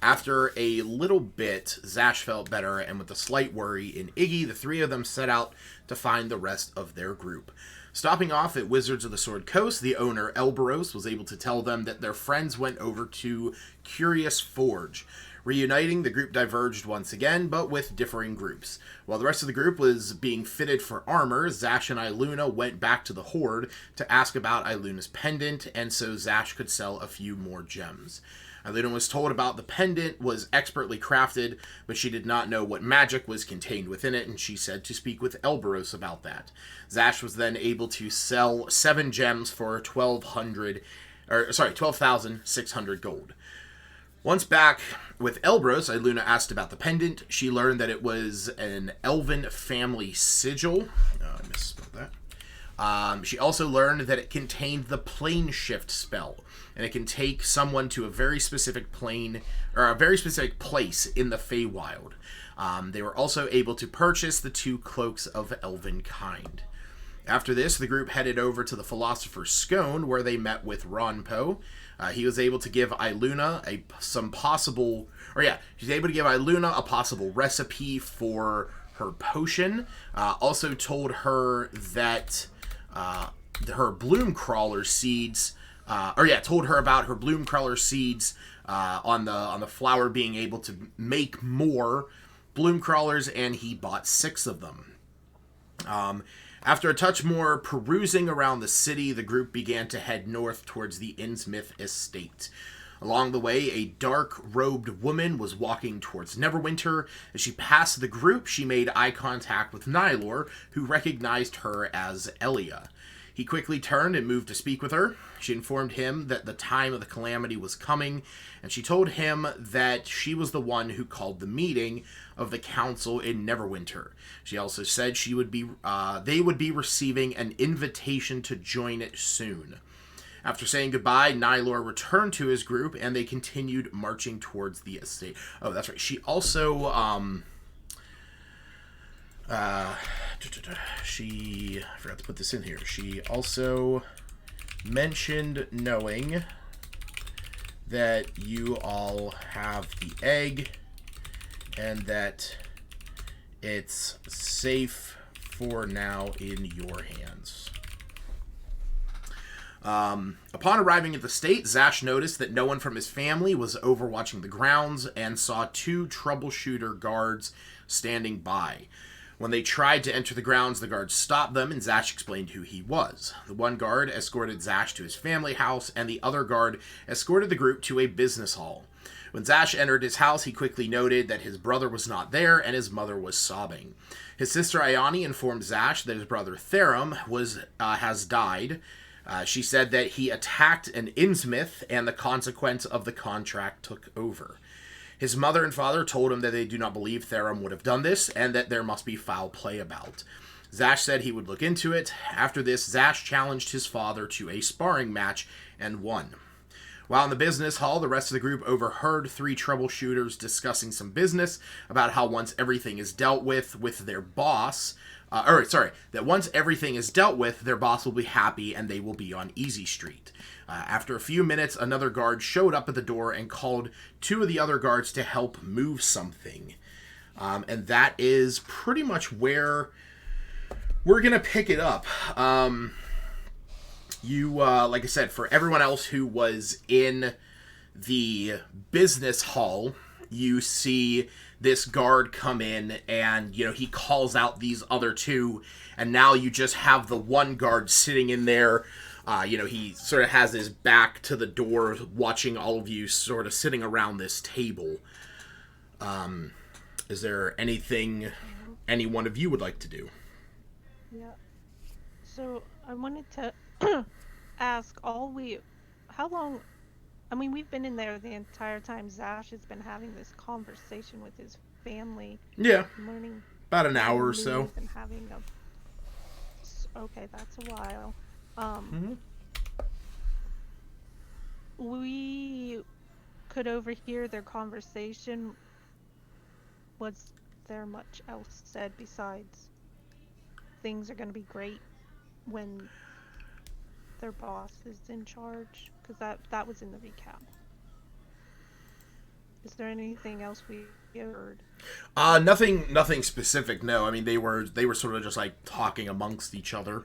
After a little bit, Zash felt better, and with a slight worry in Iggy, the three of them set out to find the rest of their group. Stopping off at Wizards of the Sword Coast, the owner, Elberos, was able to tell them that their friends went over to Curious Forge. Reuniting, the group diverged once again, but with differing groups. While the rest of the group was being fitted for armor, Zash and Iluna went back to the Horde to ask about Iluna's pendant, and so Zash could sell a few more gems. Iluna was told about the pendant was expertly crafted, but she did not know what magic was contained within it, and she said to speak with Elberos about that. Zash was then able to sell 7 gems for 12,600 gold. Once back with Elberos, Iluna asked about the pendant. She learned that it was an elven family sigil. I misspelled that. She also learned that it contained the plane shift spell, and it can take someone to a very specific plane, or a very specific place in the Feywild. They were also able to purchase the 2 cloaks of elven kind. After this, the group headed over to the Philosopher's Scone, where they met with Ronpo. He was able to give Iluna she's able to give Iluna a possible recipe for her potion. Also told her that her bloom crawler seeds, told her about her bloom crawler seeds on the flower being able to make more bloom crawlers, and he bought 6 of them. After a touch more perusing around the city, the group began to head north towards the Innsmouth estate. Along the way, a dark-robed woman was walking towards Neverwinter. As she passed the group, she made eye contact with Nylor, who recognized her as Elia. He quickly turned and moved to speak with her. She informed him that the time of the calamity was coming, and she told him that she was the one who called the meeting of the council in Neverwinter. She also said they would be receiving an invitation to join it soon. After saying goodbye, Nylor returned to his group, and they continued marching towards the estate. Oh, that's right. She also, I forgot to put this in here. She also mentioned knowing that you all have the egg, and that it's safe for now in your hands. Upon arriving at the state, Zash noticed that no one from his family was overwatching the grounds and saw 2 troubleshooter guards standing by. When they tried to enter the grounds, the guards stopped them, and Zash explained who he was. The one guard escorted Zash to his family house, and the other guard escorted the group to a business hall. When Zash entered his house, he quickly noted that his brother was not there, and his mother was sobbing. His sister Ayani informed Zash that his brother Therum has died. She said that he attacked an Innsmouth, and the consequence of the contract took over. His mother and father told him that they do not believe Therum would have done this, and that there must be foul play about. Zash said he would look into it. After this, Zash challenged his father to a sparring match and won. While in the business hall, the rest of the group overheard 3 troubleshooters discussing some business about how once everything is dealt with their boss, that once everything is dealt with, their boss will be happy and they will be on Easy Street. After a few minutes, another guard showed up at the door and called 2 of the other guards to help move something. And that is pretty much where we're going to pick it up. Like I said, for everyone else who was in the business hall, you see this guard come in and, he calls out these other 2, and now you just have the one guard sitting in there. He sort of has his back to the door, watching all of you sort of sitting around this table. Is there anything any one of you would like to do? Yeah. So I wanted to ask how long, we've been in there the entire time Zash has been having this conversation with his family. Yeah. Learning about an hour or so. And having okay, that's a while. We could overhear their conversation. Was there much else said besides things are going to be great when their boss is in charge? Because that was in the recap. Is there anything else we heard? Nothing specific. No, I mean they were sort of just like talking amongst each other.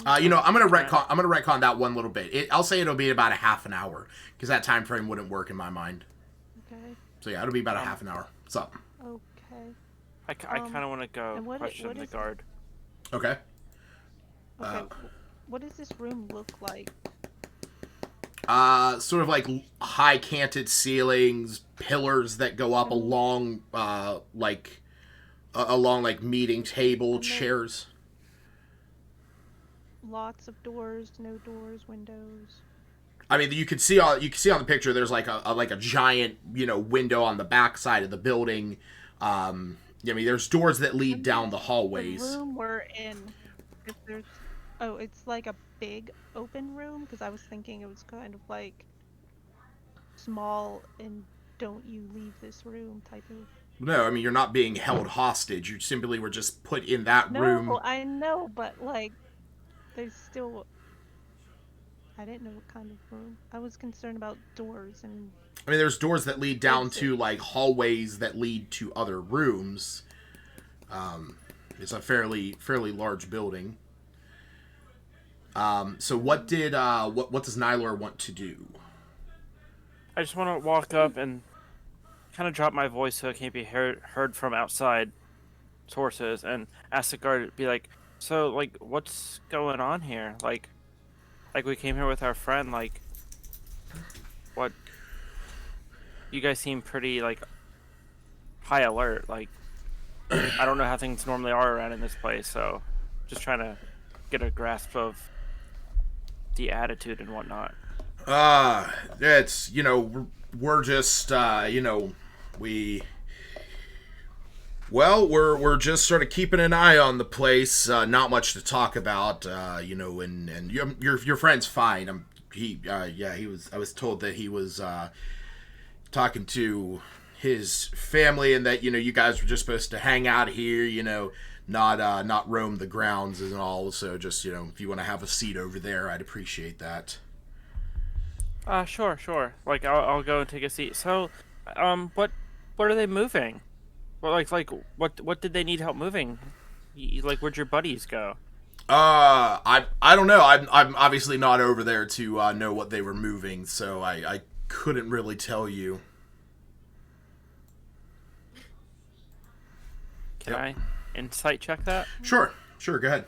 I'm gonna retcon that one little bit. I'll say it'll be about a half an hour because that time frame wouldn't work in my mind. Okay. So yeah, it'll be about a half an hour. So. Okay. I kind of want to go question the guard. Okay. Okay. What does this room look like? Sort of like high canted ceilings, pillars that go up along, along like meeting table chairs. Lots of doors, no doors, windows. I mean, you can see on the picture. There's like a giant window on the back side of the building. I mean, there's doors that lead down the hallways. The room we're in, if there's, it's like a big open room, because I was thinking it was kind of like small and don't you leave this room type of. No, I mean you're not being held hostage. You simply were just put in that room. No, I know, but like, there's still. I didn't know what kind of room. I was concerned about doors and. I mean, there's doors that lead down to like hallways that lead to other rooms. It's a fairly large building. So what does Nylor want to do? I just want to walk up and kind of drop my voice so it can't be heard from outside sources and ask the guard to be like, so like what's going on here? Like we came here with our friend, like what? You guys seem pretty like high alert. Like I don't know how things normally are around in this place, so just trying to get a grasp of the attitude and whatnot. It's we're just we're just sort of keeping an eye on the place. Not much to talk about. And your friend's fine. He was. I was told that he was talking to his family and that you guys were just supposed to hang out here. Not roam the grounds and all. So just if you want to have a seat over there, I'd appreciate that. Sure. Like I'll go and take a seat. So, what are they moving? Well, like what did they need help moving? Like where'd your buddies go? I don't know. I'm obviously not over there to know what they were moving, so I couldn't really tell you. Can I insight check that? Sure, go ahead.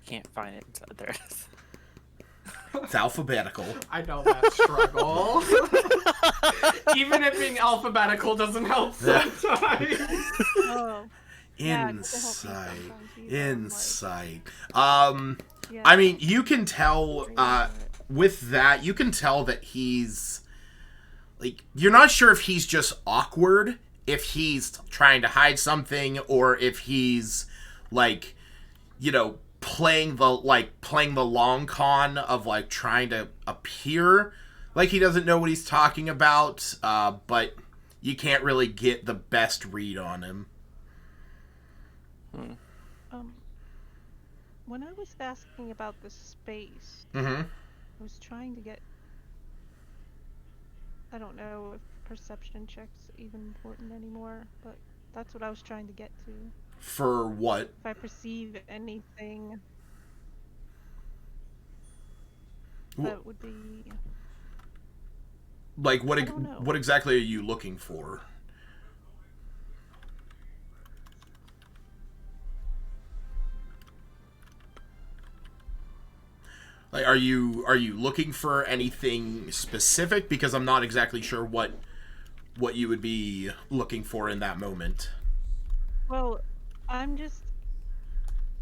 Can't find it inside there. It's alphabetical. I know that struggle. Even it being alphabetical doesn't help sometimes. Oh. Insight. I mean, you can tell with that, you can tell that he's like, you're not sure if he's just awkward, if he's trying to hide something, or if he's like, playing the long con of like trying to appear like he doesn't know what he's talking about, but you can't really get the best read on him. When I was asking about the space, Mm-hmm. I was trying to get. I don't know if perception checks even important anymore, but that's what I was trying to get to. For what? If I perceive anything that would be. Like what exactly are you looking for? Like, are you looking for anything specific? Because I'm not exactly sure what you would be looking for in that moment. Well, I'm just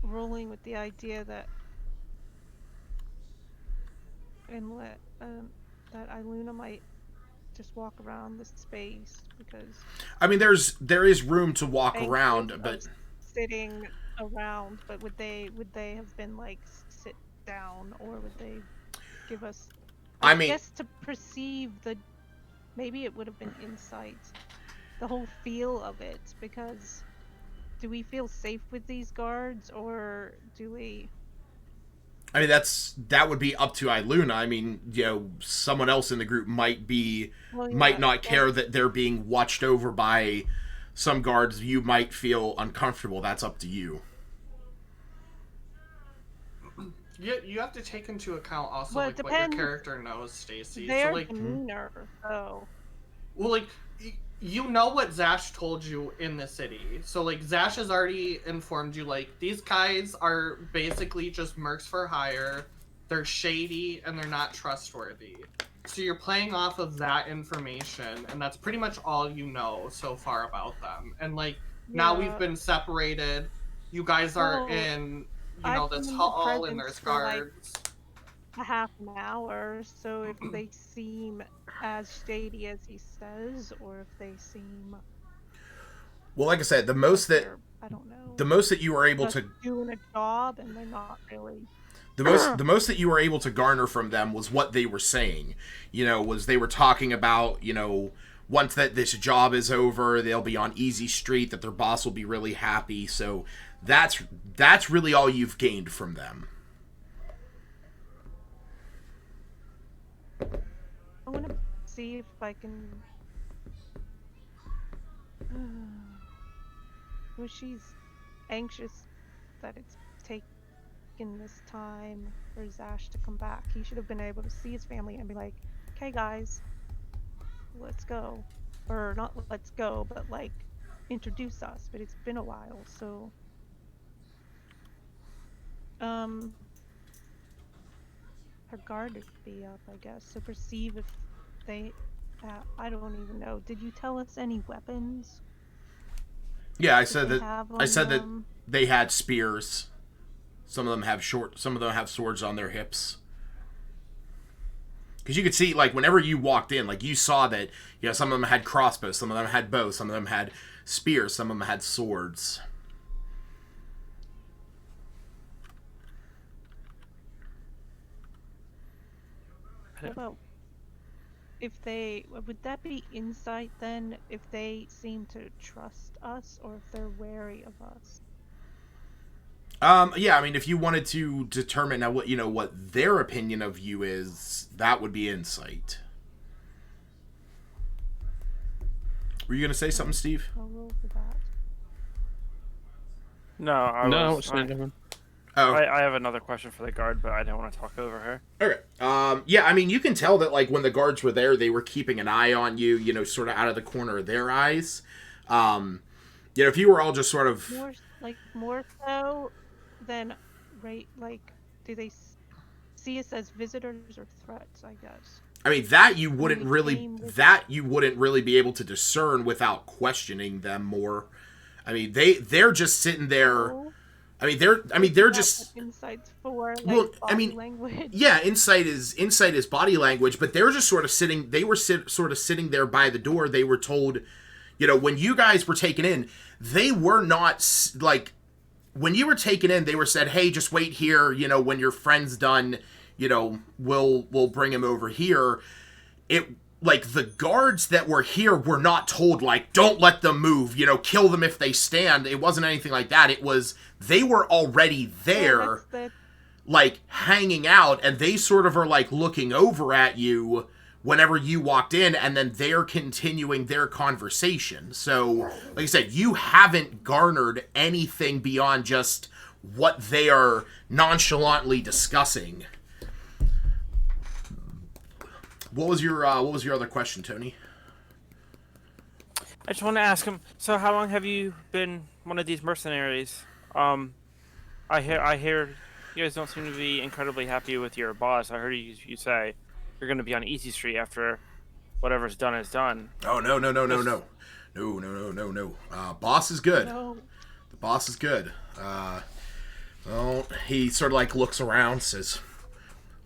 rolling with the idea that that Iluna might just walk around this space, because I mean, there is room to walk around, but sitting around. But would they have been like sit down, or would they give us? I guess to perceive maybe it would have been insight, the whole feel of it, because do we feel safe with these guards, or do we? I mean, that would be up to Iluna. I mean, someone else in the group might not care that they're being watched over by some guards. You might feel uncomfortable. That's up to you. You have to take into account also Well, what your character knows, Stacy. Their So demeanor, though. Well, you know what Zash told you in the city. So Zash has already informed you these guys are basically just mercs for hire. They're shady and they're not trustworthy. So you're playing off of that information, and that's pretty much all you know so far about them. And now we've been separated. You guys are in this hall and there's guards. A half an hour, so if they seem as shady as he says, or if they seem well, like I said, the most that you were able to doing a job, and they're not really the most that you were able to garner from them was what they were saying. Was they were talking about once that this job is over, they'll be on easy street, that their boss will be really happy. So that's really all you've gained from them. I want to see if I can. Well, she's anxious that it's taken this time for Zash to come back. He should have been able to see his family and be like, "Okay, guys, let's go," or not "let's go," but introduce us. But it's been a while, so her guard would be up, I guess. So perceive if they, I don't even know. Did you tell us any weapons? Yeah, I said that they had spears. Some of them have swords on their hips. Because you could see, whenever you walked in, you saw that, some of them had crossbows, some of them had bows, some of them had spears, some of them had swords. What about would that be insight then, if they seem to trust us or if they're wary of us? Yeah, I mean, if you wanted to determine now what their opinion of you is, that would be insight. Were you going to say something, Steve? I'll roll for that. No, Oh. I have another question for the guard, but I don't want to talk over her. Okay. Yeah, I mean, you can tell that, when the guards were there, they were keeping an eye on you, sort of out of the corner of their eyes. If you were all just sort of... More so than, do they see us as visitors or threats, I guess? I mean, that you wouldn't really be able to discern without questioning them more. I mean, they're just sitting there... Oh. They're just insight's for body language. Yeah, insight is body language, but they're just sort of sitting. They were sort of sitting there by the door. They were told, when you guys were taken in, they were not when you were taken in. They were said, "Hey, just wait here. When your friend's done, we'll bring him over here." The guards that were here were not told, don't let them move, kill them if they stand. It wasn't anything like that. It was, they were already there, hanging out, and they sort of are, looking over at you whenever you walked in, and then they're continuing their conversation. So, like I said, you haven't garnered anything beyond just what they are nonchalantly discussing. What was your other question, Tony? I just want to ask him. So, how long have you been one of these mercenaries? I hear you guys don't seem to be incredibly happy with your boss. I heard you say you're going to be on Easy Street after whatever's done is done. Oh no! Boss is good. No. The boss is good. Well, he sort of looks around, says,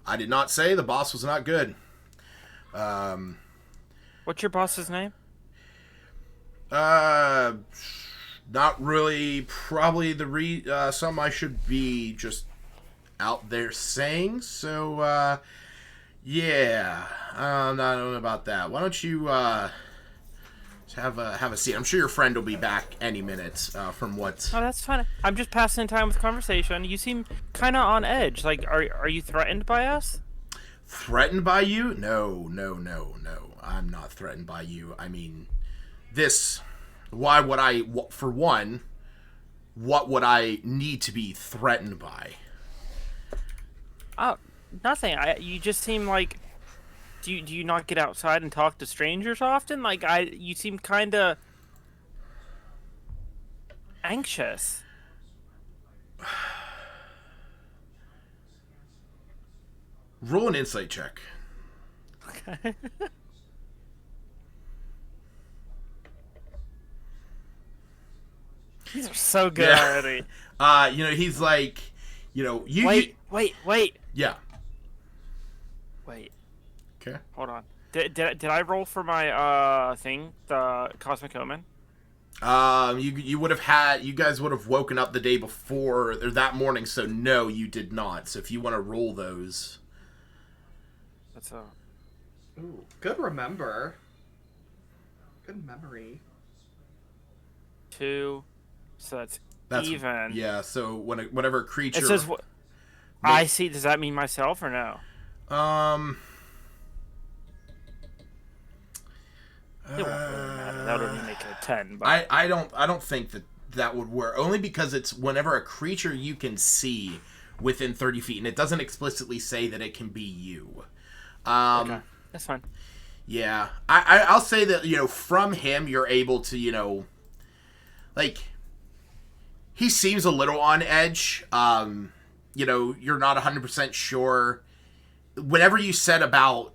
"I did not say the boss was not good." What's your boss's name? Not really. Probably something I should be just out there saying. So, yeah. I don't know about that. Why don't you, have a seat. I'm sure your friend will be back any minute. From what? Oh, that's fine. I'm just passing time with conversation. You seem kind of on edge. Like, are you threatened by us? Threatened by you? No. I'm not threatened by you. I mean, this. Why would I? For one, what would I need to be threatened by? Oh, nothing. You just seem like. Do you not get outside and talk to strangers often? Like, you seem kind of anxious. Roll an insight check. Okay. These are so good already. He's like, you. Wait. Yeah. Wait. Okay. Hold on. Did I roll for my thing, the Cosmic Omen? You would have had, you guys would have woken up the day before or that morning, so no, you did not. So if you want to roll those. That's Ooh, good remember. Good memory. 2, so that's even. Yeah, so whenever a creature. It says what? I see. Does that mean myself or no? It won't really matter. That would only make it a 10. But I don't think that would work. Only because it's whenever a creature you can see within 30 feet, and it doesn't explicitly say that it can be you. Okay, that's fine. Yeah, I'll say that from him you're able to like he seems a little on edge. You're not 100% sure. Whenever you said about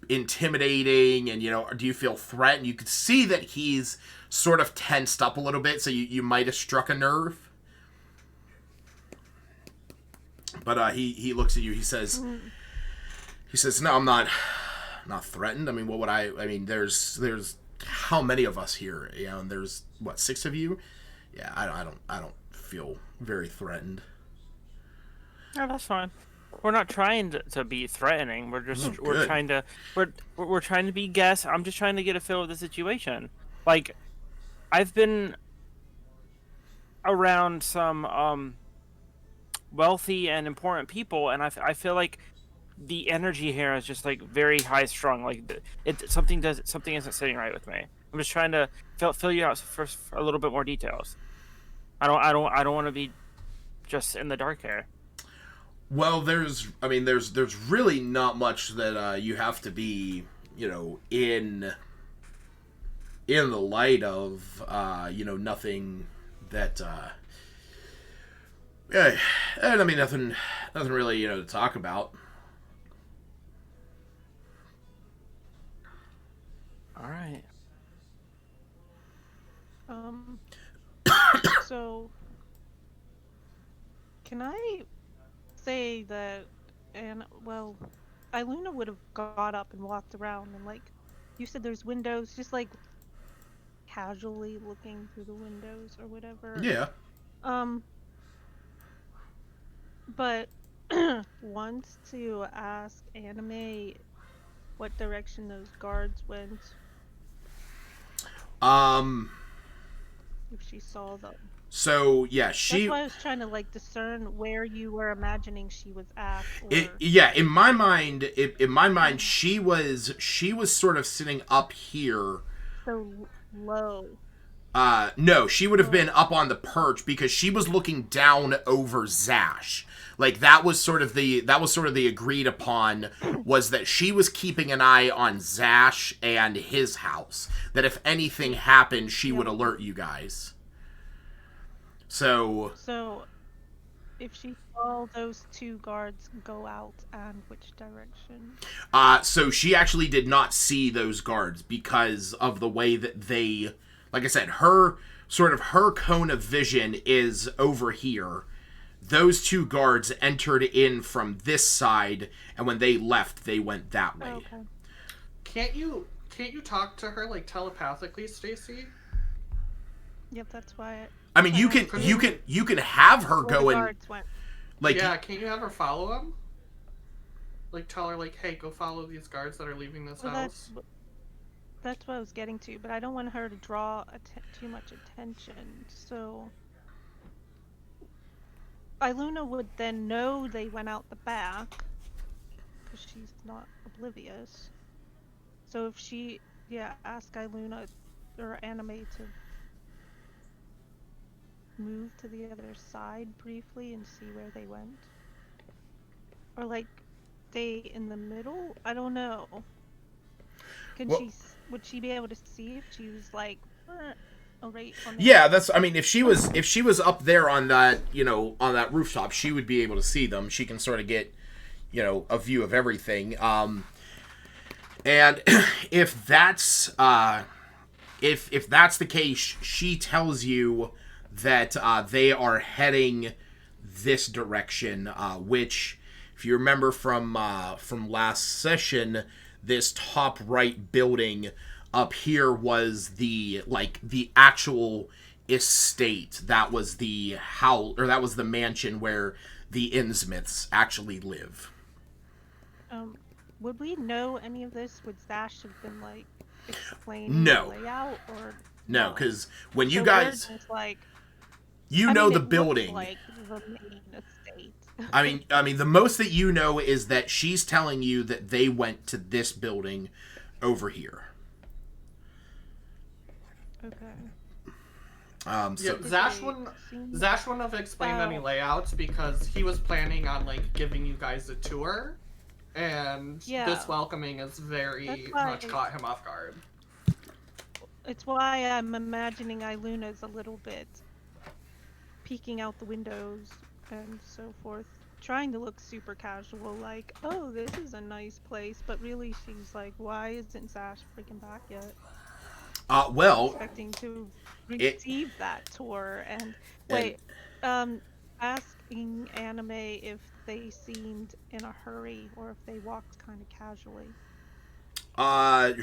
intimidating and do you feel threatened, you could see that he's sort of tensed up a little bit, so you might have struck a nerve. But he looks at you. He says no, I'm not threatened. I mean, what would I mean, there's how many of us here, and there's what, 6 of you? Yeah, I don't feel very threatened. Oh, that's fine. We're not trying to be threatening. We're just we're trying to be guests. I'm just trying to get a feel of the situation. Like, I've been around some wealthy and important people, and I feel like the energy here is just like very high strung. Like something isn't sitting right with me. I'm just trying to fill you out for a little bit more details. I don't want to be just in the dark here. Well, there's really not much that you have to be, in the light of, nothing that, yeah, and I mean, nothing really, to talk about. All right. So, can I say that, Iluna would have got up and walked around, and you said there's windows, just casually looking through the windows or whatever. Yeah. But wants to ask Anime what direction those guards went. If she saw them. So yeah, That's why I was trying to discern where you were imagining she was at. In my mind, she was sort of sitting up here. So low. No, she would have been up on the perch because she was looking down over Zash. Like that was sort of the agreed upon, was that she was keeping an eye on Zash and his house. That if anything happened, she would alert you guys. So if she saw those 2 guards go out, and which direction? So she actually did not see those guards because of the way that they, like I said, her cone of vision is over here. Those 2 guards entered in from this side, and when they left, they went that way. Okay. Can't you talk to her telepathically, Stacy? Yep, that's why. I mean, you can have her go and can you have her follow them? Tell her hey, go follow these guards that are leaving this house. That's what I was getting to, but I don't want her to draw too much attention. So Iluna would then know they went out the back, because she's not oblivious. So if she, ask Iluna or Anime to move to the other side briefly and see where they went. Or like stay in the middle? I don't know. Would she be able to see if she was like right on the Yeah, that's, I mean, if she was up there on that, on that rooftop, she would be able to see them. She can sort of get, a view of everything. And if that's if that's the case, she tells you that they are heading this direction, which, if you remember from last session, this top right building up here was the actual estate. That was the house, or that was the mansion where the Innsmouths actually live. Would we know any of this? Would Zash have been like explaining No. the layout, or No, because when you so guys, we're just like, the it building. looks like the main estate. I mean, the most that you know is that she's telling you that they went to this building over here. Okay. So Zash wouldn't have explained any layouts because he was planning on giving you guys a tour, and this welcoming is very much caught him off guard. It's why I'm imagining Iluna's a little bit peeking out the windows and so forth, trying to look super casual, like, oh, this is a nice place, but really she's like, why isn't Zash freaking back yet? Well, Expecting to receive that tour, and asking Anime if they seemed in a hurry or if they walked kind of casually.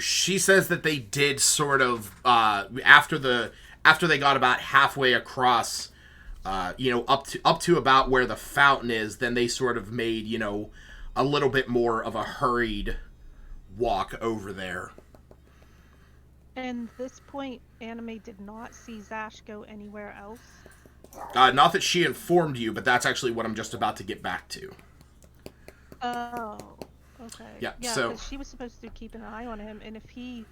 She says that they did sort of after they got about halfway across, up to about where the fountain is, then they sort of made, a little bit more of a hurried walk over there. And this point, Anime did not see Zash go anywhere else? Not that she informed you, but that's actually what I'm just about to get back to. Oh, okay. Yeah, so she was supposed to keep an eye on him, and if he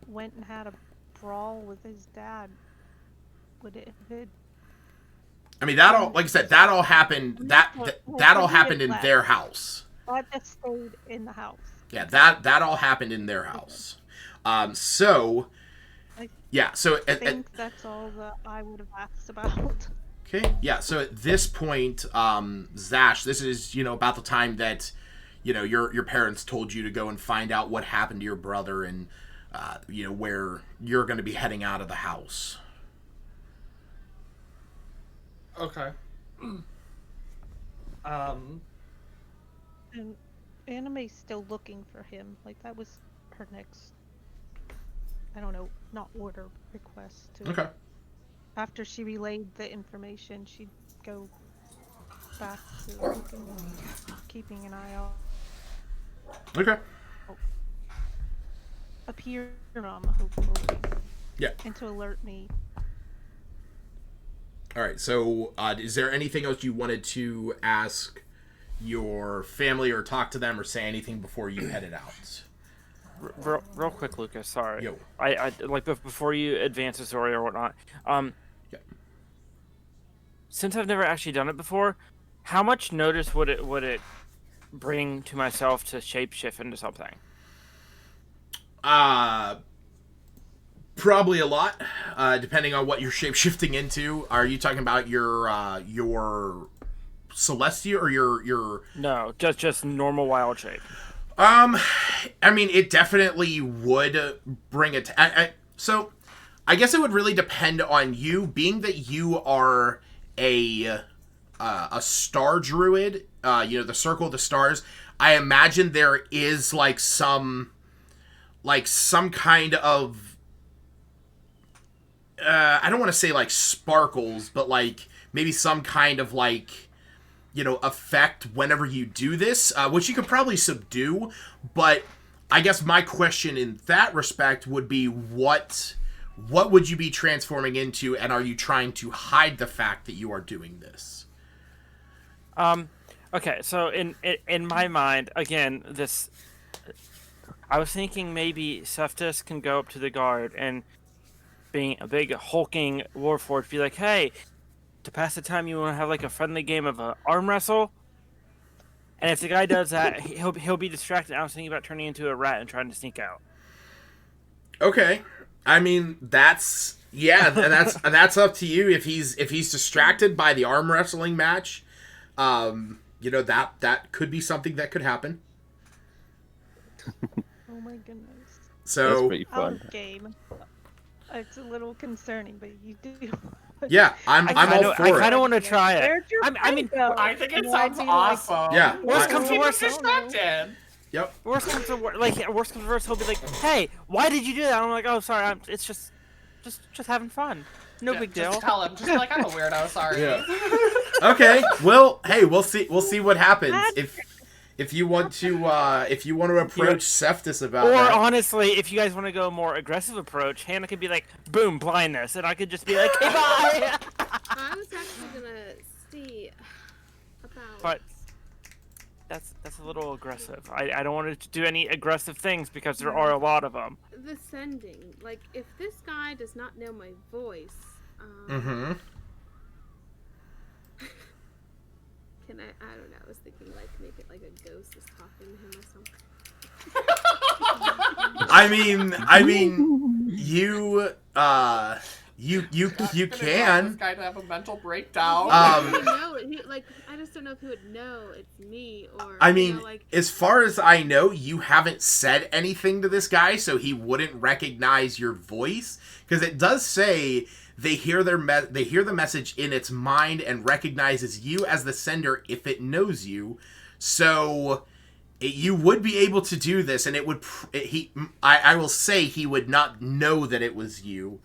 went and had a brawl with his dad, would it have been... I mean, that all, like I said, that all happened. That all happened in their house. That stayed in the house. Yeah, that all happened in their house. So I think that's all that I would have asked about. Okay, yeah. So at this point, Zash, this is about the time that your parents told you to go and find out what happened to your brother, and where you're going to be heading out of the house. Okay. And Anime's still looking for him. Like, that was her next, I don't know, not order, request. Okay. After she relayed the information, she'd go back to keeping an eye out. Okay. Appear hopefully. Yeah. And to alert me. All right. So, is there anything else you wanted to ask your family, or talk to them, or say anything before you headed out? Real quick, Lucas. Sorry. Yo. I like before you advance the story or whatnot. Yeah. Since I've never actually done it before, how much notice would it bring to myself to shapeshift into something? Probably a lot, depending on what you're shapeshifting into. Are you talking about your Celestia or your? No, just normal wild shape. I mean, it definitely would bring it. So, I guess it would really depend on you, being that you are a star druid. The Circle of the Stars. I imagine there is some kind of. I don't want to say sparkles, but maybe some kind of effect whenever you do this, which you could probably subdue. But I guess my question in that respect would be what would you be transforming into, and are you trying to hide the fact that you are doing this? Okay, so in my mind, again, I was thinking maybe Cephas can go up to the guard and, being a big hulking warforged, be like, "Hey, to pass the time, you want to have like a friendly game of arm wrestle?" And if the guy does that, he'll be distracted. I was thinking about turning into a rat and trying to sneak out. Okay, I mean that's that's up to you. If he's distracted by the arm wrestling match, that could be something that could happen. Oh my goodness. So That's pretty fun. Game. It's a little concerning, but you do. yeah, I'm all for I it. kind of want to try it. Where'd your I mean, friend go? I think it And I'd sounds be like, awesome. Yeah. Worst comes to Keep worst, him distracted. Yep. worst comes to worst, he'll be like, "Hey, why did you do that?" I'm like, "Oh, sorry, it's just having fun. No Yeah, big deal." Just tell him. Just be like, I'm a weirdo. Sorry. Yeah. Okay. Well, hey, we'll see what happens if you want to approach Cephas about Or that. honestly, if you guys want to go a more aggressive approach, Hannah could be like, "Boom, blindness," and I could just be like, "Hey, bye." I was actually gonna see about. But that's a little aggressive. I don't want to do any aggressive things because there are a lot of them. The sending. Like, if this guy does not know my voice, Mm-hmm. can I don't know, I was thinking, like, make it like a ghost is talking to him or something. I mean, you This can. guy to have a mental breakdown. I just don't know if he would know it's me or. I you mean, know, like, as far as I know, you haven't said anything to this guy, so he wouldn't recognize your voice. Because it does say they hear the message in its mind and recognizes you as the sender if it knows you. So you would be able to do this, and I will say he would not know that it was you.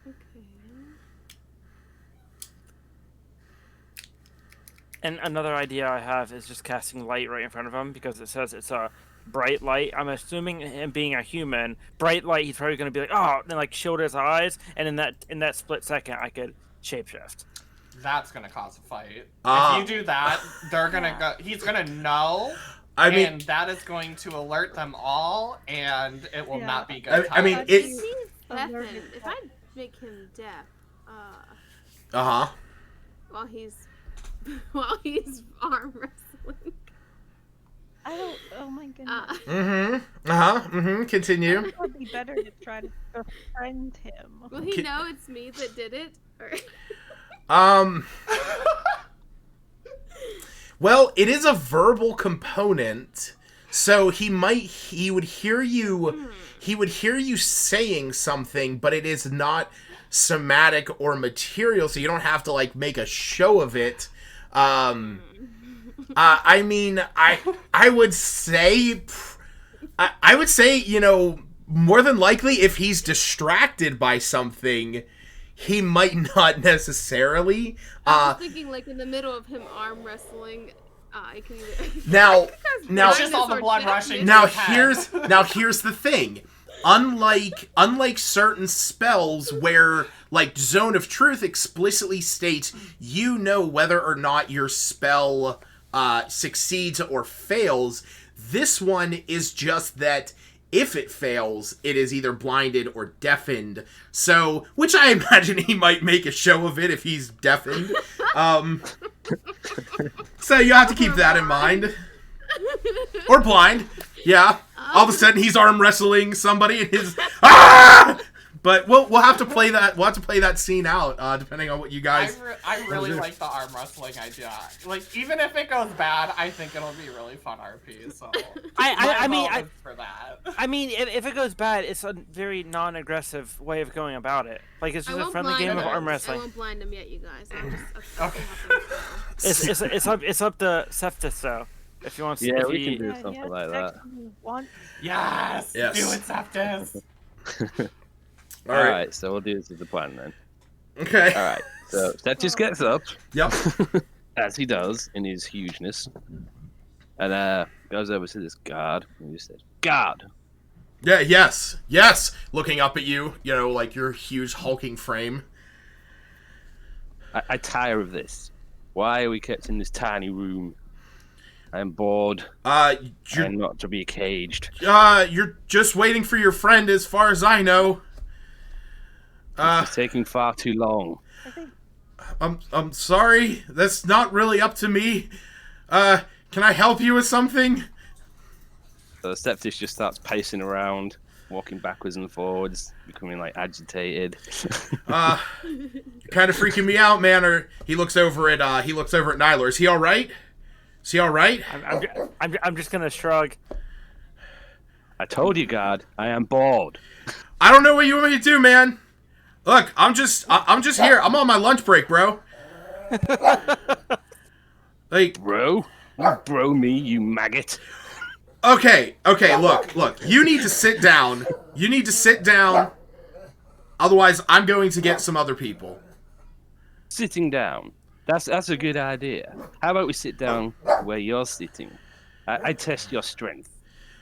okay. And another idea I have is just casting light right in front of him because it says it's a bright light. I'm assuming him being a human, bright light. He's probably going to be like, "Oh," and like shield his eyes, and in that split second, I could shapeshift. That's gonna cause a fight. Ah. If you do that, they're gonna go. He's gonna know. I mean, and that is going to alert them all, and it will Yeah. not be good. I mean, If it. he's deaf, if I make him deaf, Uh huh. while he's arm wrestling, I don't. Oh my goodness. Mm-hmm. Uh huh. Mm-hmm. Continue. It would be better to try to befriend him. will he know it's me that did it? Or Well, it is a verbal component, so he would hear you saying something, but it is not somatic or material, so you don't have to like make a show of it. I mean, I would say, more than likely, if he's distracted by something, he might not necessarily. I was thinking, like, in the middle of him arm wrestling, I can either. Now, It's just all the blood rushing. now to his head. here's the thing. Unlike certain spells where, like, Zone of Truth explicitly states you know whether or not your spell succeeds or fails, this one is just that if it fails, it is either blinded or deafened. So, which I imagine he might make a show of it if he's deafened. So you have to keep that in mind. Or blind. Yeah. All of a sudden he's arm wrestling somebody and his But we'll have to play that. We'll have to play that scene out, depending on what you guys. I really like the arm wrestling idea. Like, even if it goes bad, I think it'll be really fun RP. So I mean, vote is for that. I mean, if it goes bad, it's a very non-aggressive way of going about it. Like, it's I just a won't friendly blind game of him. arm I wrestling. won't blind him yet, you guys. Okay. It's up to Cephas though. If you want to, Yeah, if we he- can do something like that. Yes. Yes. Do it, Septus. All right. Alright, so we'll do this as the plan then. Okay. Alright, so Seth just gets up, Yep. as he does in his hugeness, And goes over to this guard and he says, "Guard, Yeah, yes. Looking up at you, like your huge hulking frame. I tire of this. Why are we kept in this tiny room? I am bored. I am not to be caged. You're just waiting for your friend, as far as I know. It's taking far too long. I'm sorry. That's not really up to me. Can I help you with something? So the stepfish just starts pacing around, walking backwards and forwards, becoming like agitated. Kind of freaking me out, man. Or he looks over at Nyler. Is he all right? Is he all right? I'm just gonna shrug. I told you, guard. I am bored. I don't know what you want me to do, man. Look, I'm just here. I'm on my lunch break, bro. Like, Bro? You bro me, you maggot. okay, look. You need to sit down. Otherwise, I'm going to get some other people. Sitting down. That's a good idea. How about we sit down where you're sitting? I test your strength.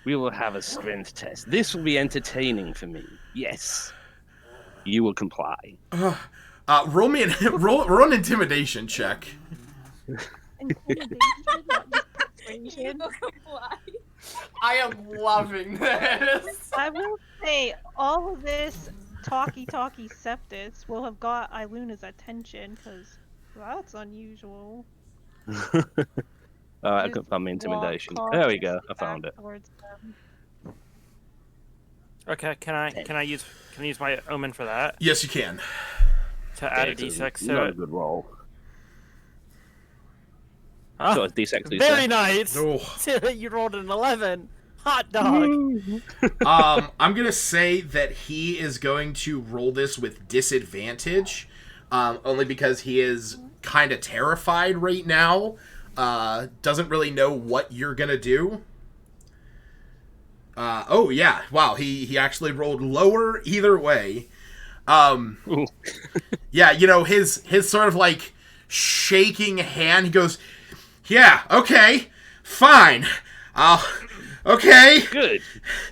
We will have a strength test. This will be entertaining for me. Yes. You will comply. Roll me roll an intimidation check. Intimidation, not just persuasion. I am loving this. I will say, all of this talky septus will have got Iluna's attention, because that's unusual. Alright, I Just couldn't find my intimidation. walk There we go. I back found it. towards them. Okay, can I use my omen for that Yes, you can. to add a Okay, so d6 not to a it? good roll. Huh? So it's d6, d6. Very nice. Oh. You rolled an 11. Hot dog. I'm gonna say that he is going to roll this with disadvantage, only because he is kind of terrified right now. Doesn't really know what you're gonna do. Oh yeah, wow. He actually rolled lower either way. Yeah, his sort of like shaking hand. He goes, "Yeah, okay, fine. Okay." Good.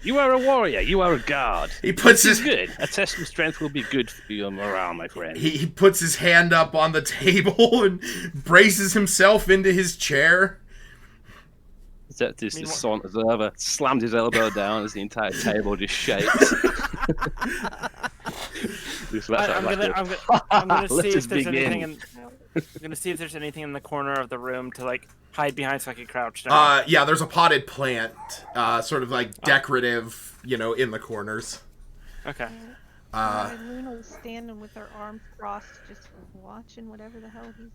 You are a warrior. You are a guard. He puts This his is good. A test of strength will be good for your morale, my friend. he puts his hand up on the table and braces himself into his chair. This saunters over, slams his elbow down as the entire table just shakes. I'm gonna see Let us if there's anything begin. I'm gonna see if there's anything in the corner of the room to like hide behind so I can crouch down. Yeah, there's a potted plant, sort of like decorative, in the corners. Okay. Iluna was standing with her arms crossed, just watching whatever the hell he's...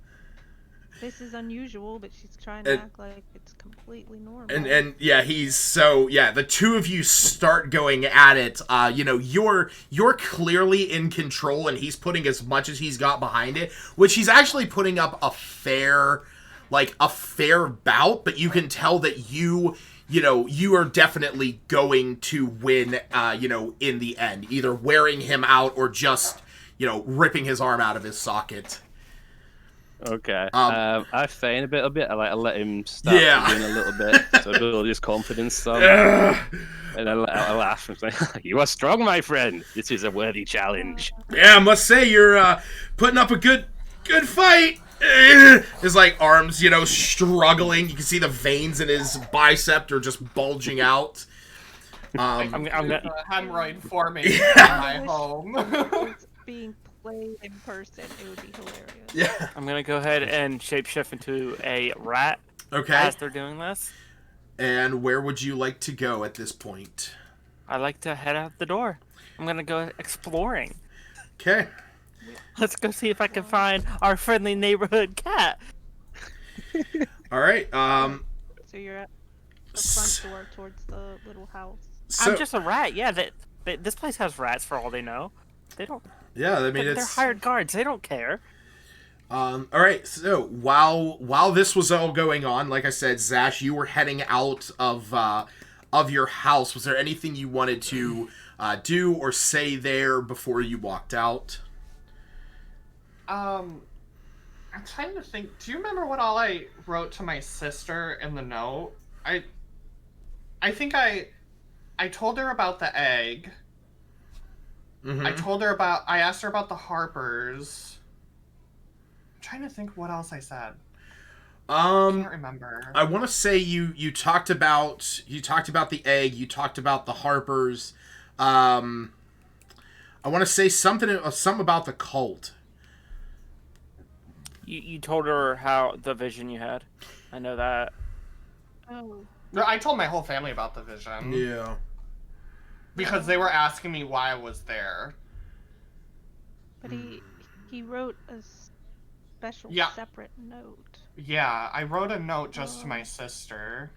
This is unusual, but she's trying to act like it's completely normal. And yeah, the two of you start going at it. You're clearly in control, and he's putting as much as he's got behind it, which he's actually putting up a fair bout, but you can tell that you are definitely going to win, in the end, either wearing him out or just, ripping his arm out of his socket. Okay. I feign a bit. I let him start doing a little bit, so I build his confidence some. And I laugh and say, "You are strong, my friend. This is a worthy challenge." Yeah, I must say you're putting up a good fight. His arms, struggling. You can see the veins in his bicep are just bulging out. I'm gonna Hemorrhoid forming in my home. It's being played in person. It would be hilarious. Yeah. I'm gonna go ahead and shapeshift into a rat Okay. as they're doing this. And where would you like to go at this point? I like to head out the door. I'm gonna go exploring. Okay. Let's go see if I can find our friendly neighborhood cat. All right. So you're at the front door towards the little house. I'm just a rat. Yeah, this place has rats for all they know. They don't. Yeah, I mean, They're hired guards. They don't care. All right. So while this was all going on, like I said, Zash, you were heading out of your house. Was there anything you wanted to do or say there before you walked out? I'm trying to think. Do you remember what all I wrote to my sister in the note? I think I told her about the egg. Mm-hmm. I asked her about the Harpers. I'm trying to think what else I said. I can't remember. I want to say you talked about the egg. You talked about the Harpers. I want to say something about the cult. You told her how the vision you had. I know that. Oh. No, I told my whole family about the vision. Yeah. Because they were asking me why I was there. But he wrote a special separate note. Yeah, I wrote a note just to my sister.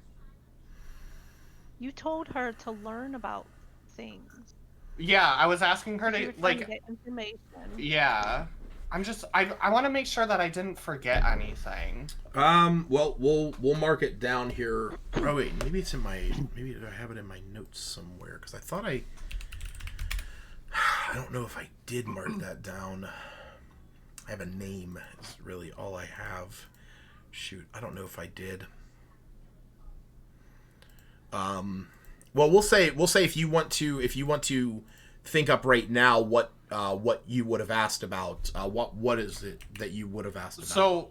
You told her to learn about things. Yeah, I was asking her to get information. Yeah. I want to make sure that I didn't forget anything. Well, we'll mark it down here. Oh wait, maybe I have it in my notes somewhere because I thought I don't know if I did mark that down. I have a name. It's really all I have. Shoot, I don't know if I did. Well, we'll say if you want to think up right now what you would have asked about. What is it that you would have asked about? So,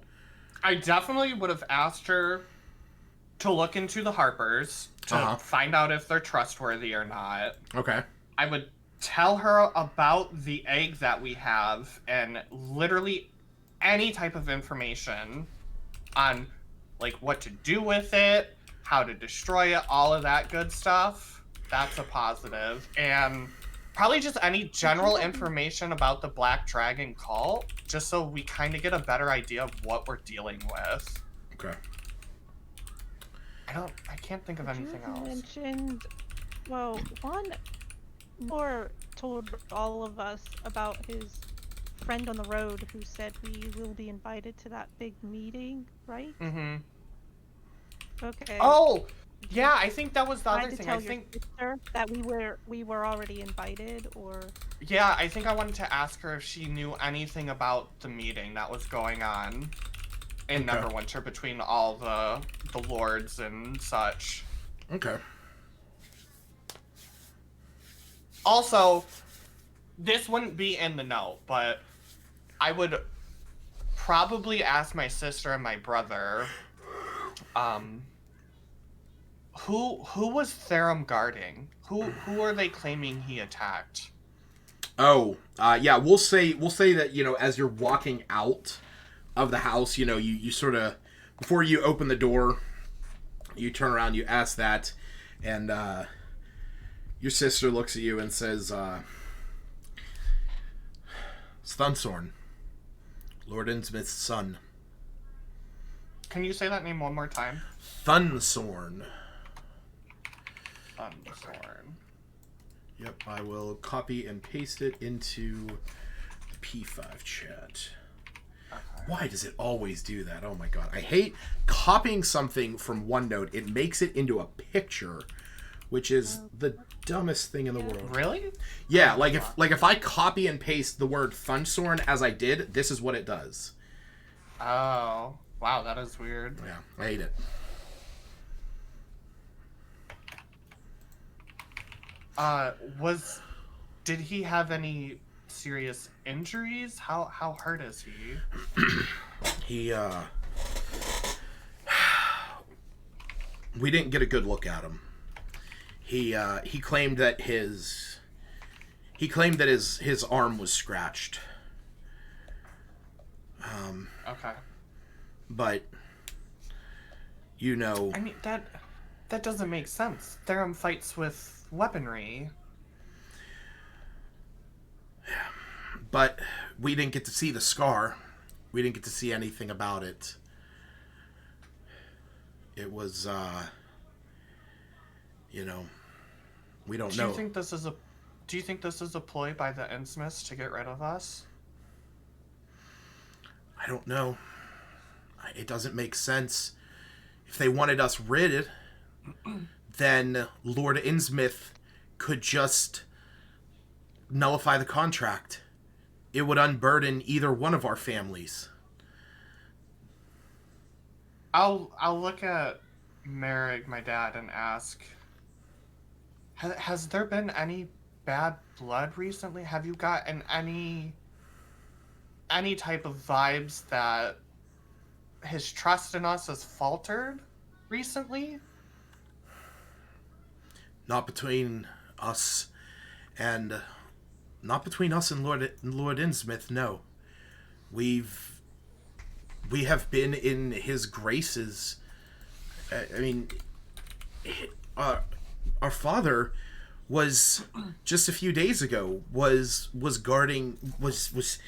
I definitely would have asked her to look into the Harpers to find out if they're trustworthy or not. Okay. I would tell her about the egg that we have and literally any type of information on like what to do with it, how to destroy it, all of that good stuff. That's a positive. And probably just any general information about the Black Dragon cult, just so we kind of get a better idea of what we're dealing with. Okay. I can't think of anything else. You mentioned, well, one more told all of us about his friend on the road who said we will be invited to that big meeting, right? Mm-hmm. Okay. Oh, yeah, I think that was the other thing. I think your sister that we were already invited, or yeah, I think I wanted to ask her if she knew anything about the meeting that was going on in Neverwinter between all the lords and such. Okay. Also, this wouldn't be in the note, but I would probably ask my sister and my brother, who was Therum guarding? Who are they claiming he attacked? Oh, yeah, we'll say that, as you're walking out of the house, you sort of, before you open the door, you turn around, you ask that, and your sister looks at you and says, Thunsorn, Lord Innsmouth's son. Can you say that name one more time? Thunsorn. Thunsorn. Yep, I will copy and paste it into the P5 chat. Okay. Why does it always do that? Oh my god. I hate copying something from OneNote. It makes it into a picture, which is the dumbest thing in the world. Really? Yeah, like if I copy and paste the word Thunsorn as I did, this is what it does. Oh. Wow, that is weird. Yeah, I hate it. Did he have any serious injuries? How hurt is he? He, we didn't get a good look at him. He claimed that his arm was scratched. Okay. But, I mean, that doesn't make sense. Therum fights with weaponry. But we didn't get to see the scar. We didn't get to see anything about it. It was, we don't know. Do you think this is a ploy by the Innsmouths to get rid of us? I don't know. It doesn't make sense. If they wanted us rid, then Lord Innsmouth could just nullify the contract. It would unburden either one of our families. I'll look at Merrick, my dad, and ask, has there been any bad blood recently? Have you gotten any type of vibes that his trust in us has faltered recently? Not between us and not between us and Lord Innsmouth, no. We have been in his graces. I mean, our father was just a few days ago was guarding was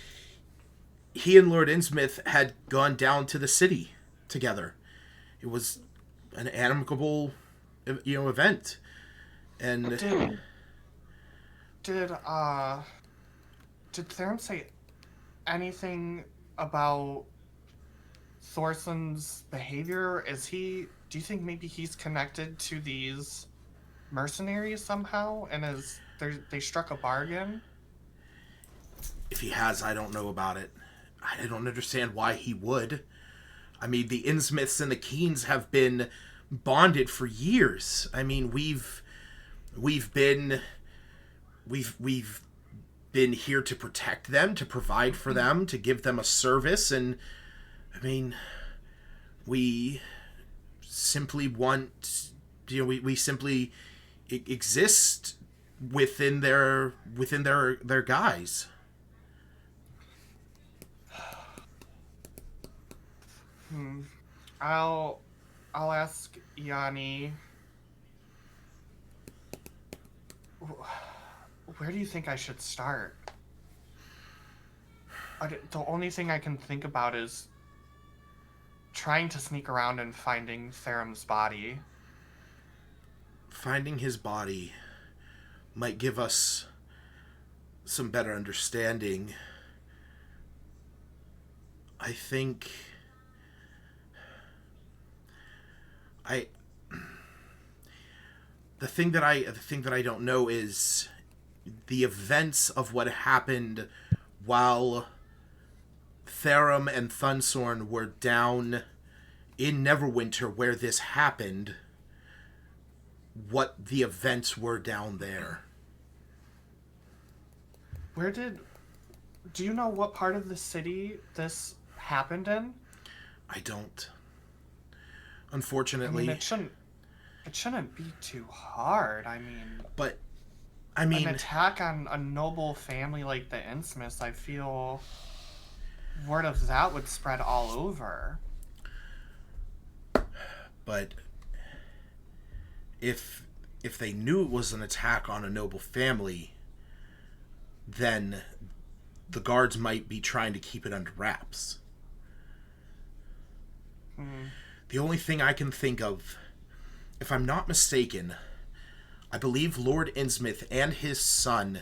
he and Lord Innsmouth had gone down to the city together. It was an amicable, event, and Did Theron say anything about Thorson's behavior? Do you think maybe he's connected to these mercenaries somehow, and they struck a bargain? if he has, I don't know about it. I don't understand why he would. I mean, the Innsmouths and the Keens have been bonded for years. I mean, we've been here to protect them, to provide for them, to give them a service, and I mean, we simply want, we simply exist within their guise. I'll ask Yanni. Where do you think I should start? The only thing I can think about is trying to sneak around and finding Theron's body. Finding his body might give us some better understanding. I think the thing that I don't know is the events of what happened while Therum and Thunsorn were down in Neverwinter where this happened. What the events were down there. Do you know what part of the city this happened in? I don't. Unfortunately. I mean, it shouldn't be too hard. An attack on a noble family like the Innsmouths, I feel word of that would spread all over. But if they knew it was an attack on a noble family, then the guards might be trying to keep it under wraps. The only thing I can think of, if I'm not mistaken, I believe Lord Innsmouth and his son,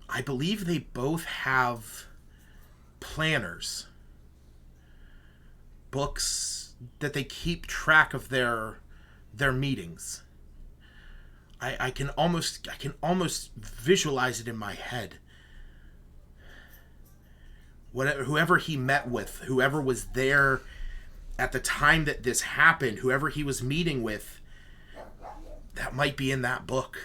I believe they both have planners, books that they keep track of their meetings. I can almost visualize it in my head. Whoever he met with, whoever was there at the time that this happened, whoever he was meeting with, that might be in that book.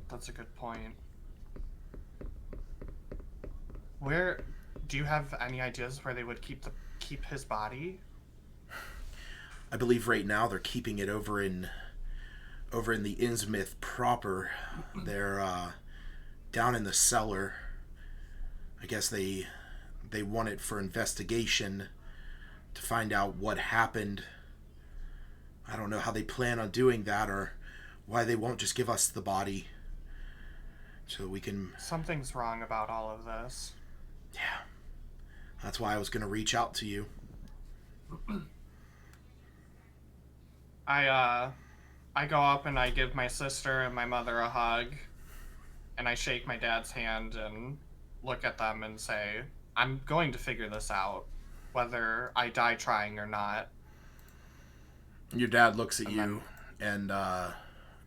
That's a good point. Where do you have any ideas where they would keep his body? I believe right now they're keeping it over in the Innsmouth proper. They're down in the cellar. I guess they want it for investigation to find out what happened. I don't know how they plan on doing that or why they won't just give us the body so we can... Something's wrong about all of this. Yeah. That's why I was going to reach out to you. I go up and I give my sister and my mother a hug, and I shake my dad's hand and look at them and say, I'm going to figure this out, whether I die trying or not. Your dad looks at you and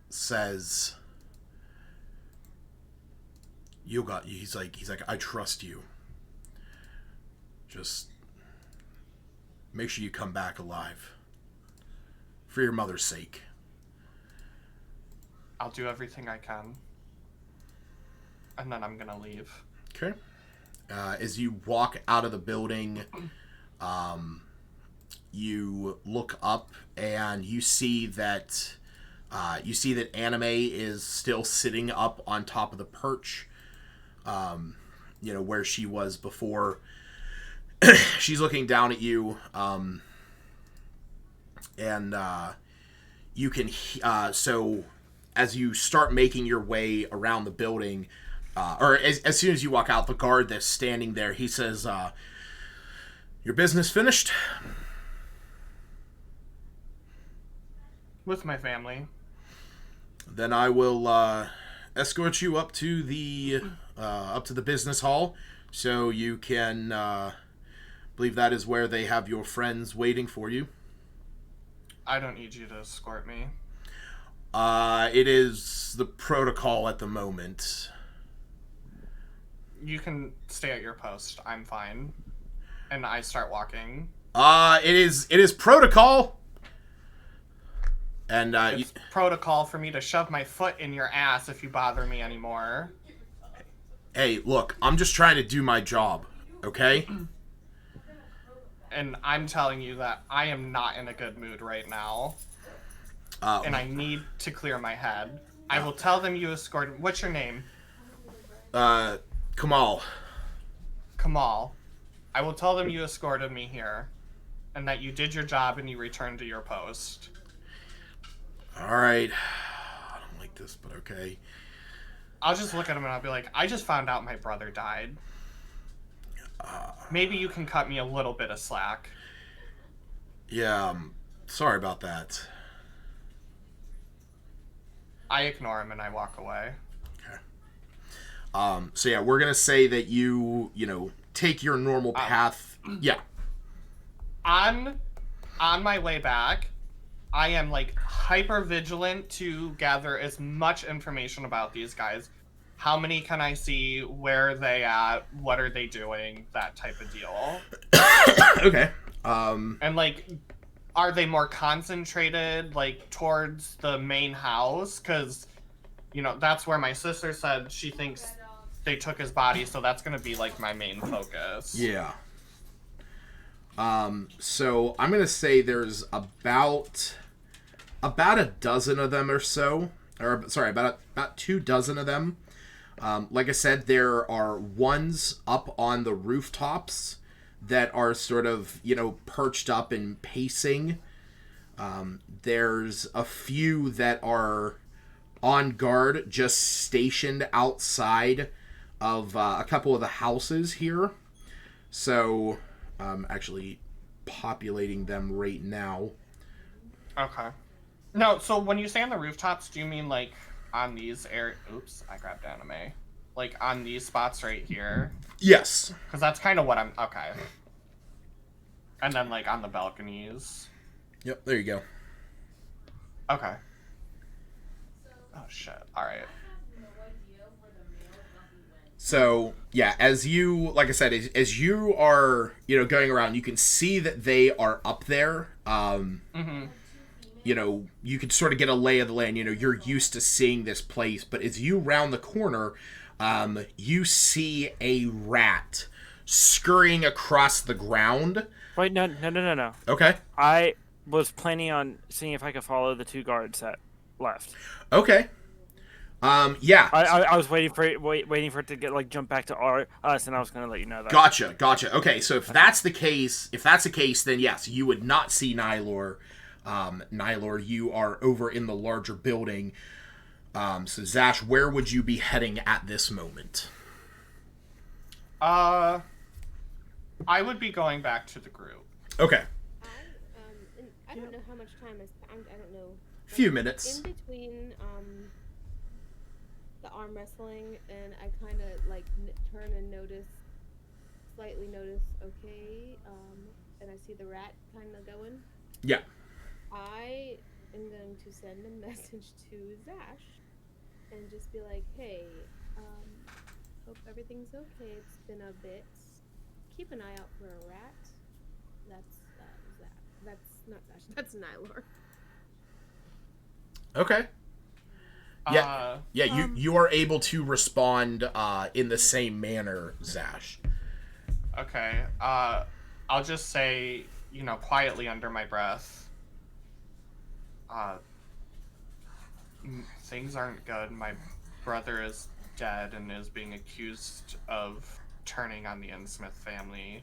says, he's like, I trust you. Just make sure you come back alive. For your mother's sake. I'll do everything I can. And then I'm gonna leave. Okay. As you walk out of the building, you look up and you see that Anime is still sitting up on top of the perch. Where she was before. She's looking down at you, and you can. So as you start making your way around the building, or as soon as you walk out, the guard that's standing there, he says, "Your business finished?" With my family. Then I will escort you up to the business hall, so you can. Believe that is where they have your friends waiting for you. I don't need you to escort me. It is the protocol at the moment. You can stay at your post. I'm fine. And I start walking. It is protocol. And it's protocol for me to shove my foot in your ass if you bother me anymore. Hey, look, I'm just trying to do my job, okay? And I'm telling you that I am not in a good mood right now. And I need to clear my head. I will tell them you escorted... What's your name? Kamal. Kamal. I will tell them you escorted me here. And that you did your job and you returned to your post. Alright. I don't like this, but okay. I'll just look at him and I'll be like, I just found out my brother died. Maybe you can cut me a little bit of slack. Yeah, sorry about that. I ignore him and I walk away. Okay. So yeah, we're gonna say that you take your normal path. Yeah. On my way back, I am like hyper vigilant to gather as much information about these guys. How many can I see? Where are they at? What are they doing? That type of deal. Okay. And like, are they more concentrated like towards the main house? Because, that's where my sister said she thinks they took his body, so that's gonna be like my main focus. Yeah. So I'm gonna say there's about a dozen of them or so, or sorry, about 24 of them. Like I said, there are ones up on the rooftops that are sort of, perched up and pacing. There's a few that are on guard, just stationed outside of a couple of the houses here. So, I'm actually populating them right now. Okay. No, so when you say on the rooftops, do you mean like on these Oops, I grabbed Anime. Like on these spots right here? Yes. Because that's kind of what I'm... Okay. And then like on the balconies. Yep, there you go. Okay. Oh shit, alright. So, yeah, as you, like I said, as you are, going around, you can see that they are up there. You can sort of get a lay of the land. You're used to seeing this place, but as you round the corner, you see a rat scurrying across the ground. Wait, no. Okay. I was planning on seeing if I could follow the two guards that left. Okay. Yeah. I was waiting for it to get jump back to us, and I was going to let you know that. Gotcha. Okay, so if that's the case, then yes, you would not see Nylor. Nylor, you are over in the larger building. So Zash, where would you be heading at this moment? I would be going back to the group. Okay. I don't know how much time I spent. I don't know. Few minutes. In between the arm wrestling, and I kind of turn and slightly notice. Okay, and I see the rat kind of going. Yeah. I am going to send a message to Zash and just be like, hey, hope everything's okay. It's been a bit. Keep an eye out for a rat that's That's not Zash. That's Nylor. Okay. Yeah, you are able to respond in the same manner, Zash. Okay. I'll just say, quietly under my breath. Things aren't good. My brother is dead and is being accused of turning on the Insmith family,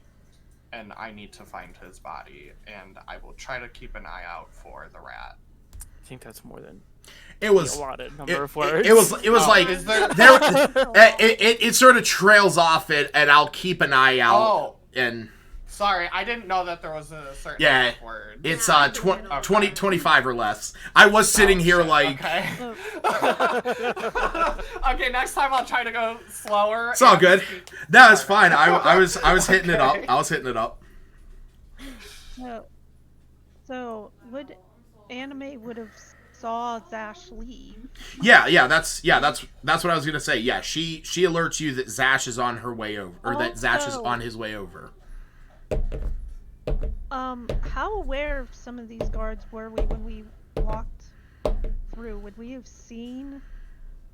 and I need to find his body, and I will try to keep an eye out for the rat. I think that's more than It was a allotted number of words. It was like is there... it sort of trails off it, and I'll keep an eye out. Oh. And sorry, I didn't know that there was a certain yeah, number of words. It's Yeah, 20, 25 or less. I was sitting here shit. like Okay. Okay, next time I'll try to go slower. It's all good. No, it's fine. I was hitting it up. I was hitting it up. So would Anime would have saw Zash leave? Yeah. That's what I was gonna say. Yeah, she alerts you that Zash is on her way over, or that Zash is on his way over. How aware of some of these guards were we when we walked through? Would we have seen?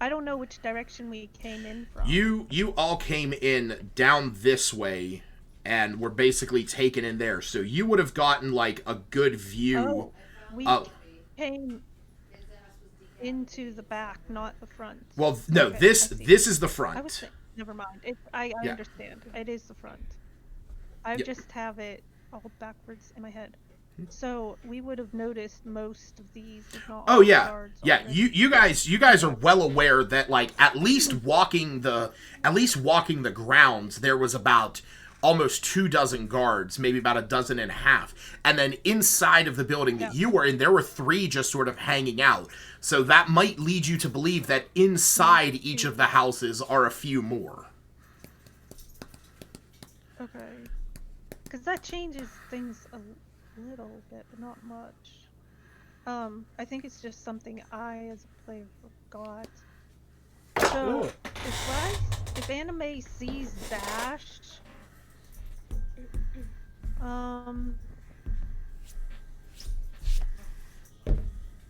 I don't know which direction we came in from. You all came in down this way, and were basically taken in there. So you would have gotten like a good view. We came into the back, not the front. Well, no, Okay, this I see. is the front. I was never mind. I Yeah. understand. It is the front. I Yep. just have it all backwards in my head. So we would have noticed most of these, if not all Oh the yeah, guards yeah. already. You guys are well aware that like at least walking the grounds, there was about almost 24 guards, maybe about 12.5, and then inside of the building that you were in, there were 3 just sort of hanging out. So that might lead you to believe that inside each of the houses are a few more. Okay. Because that changes things a little bit, but not much. I think it's just something I, as a player, forgot. So, if Anime sees Zash,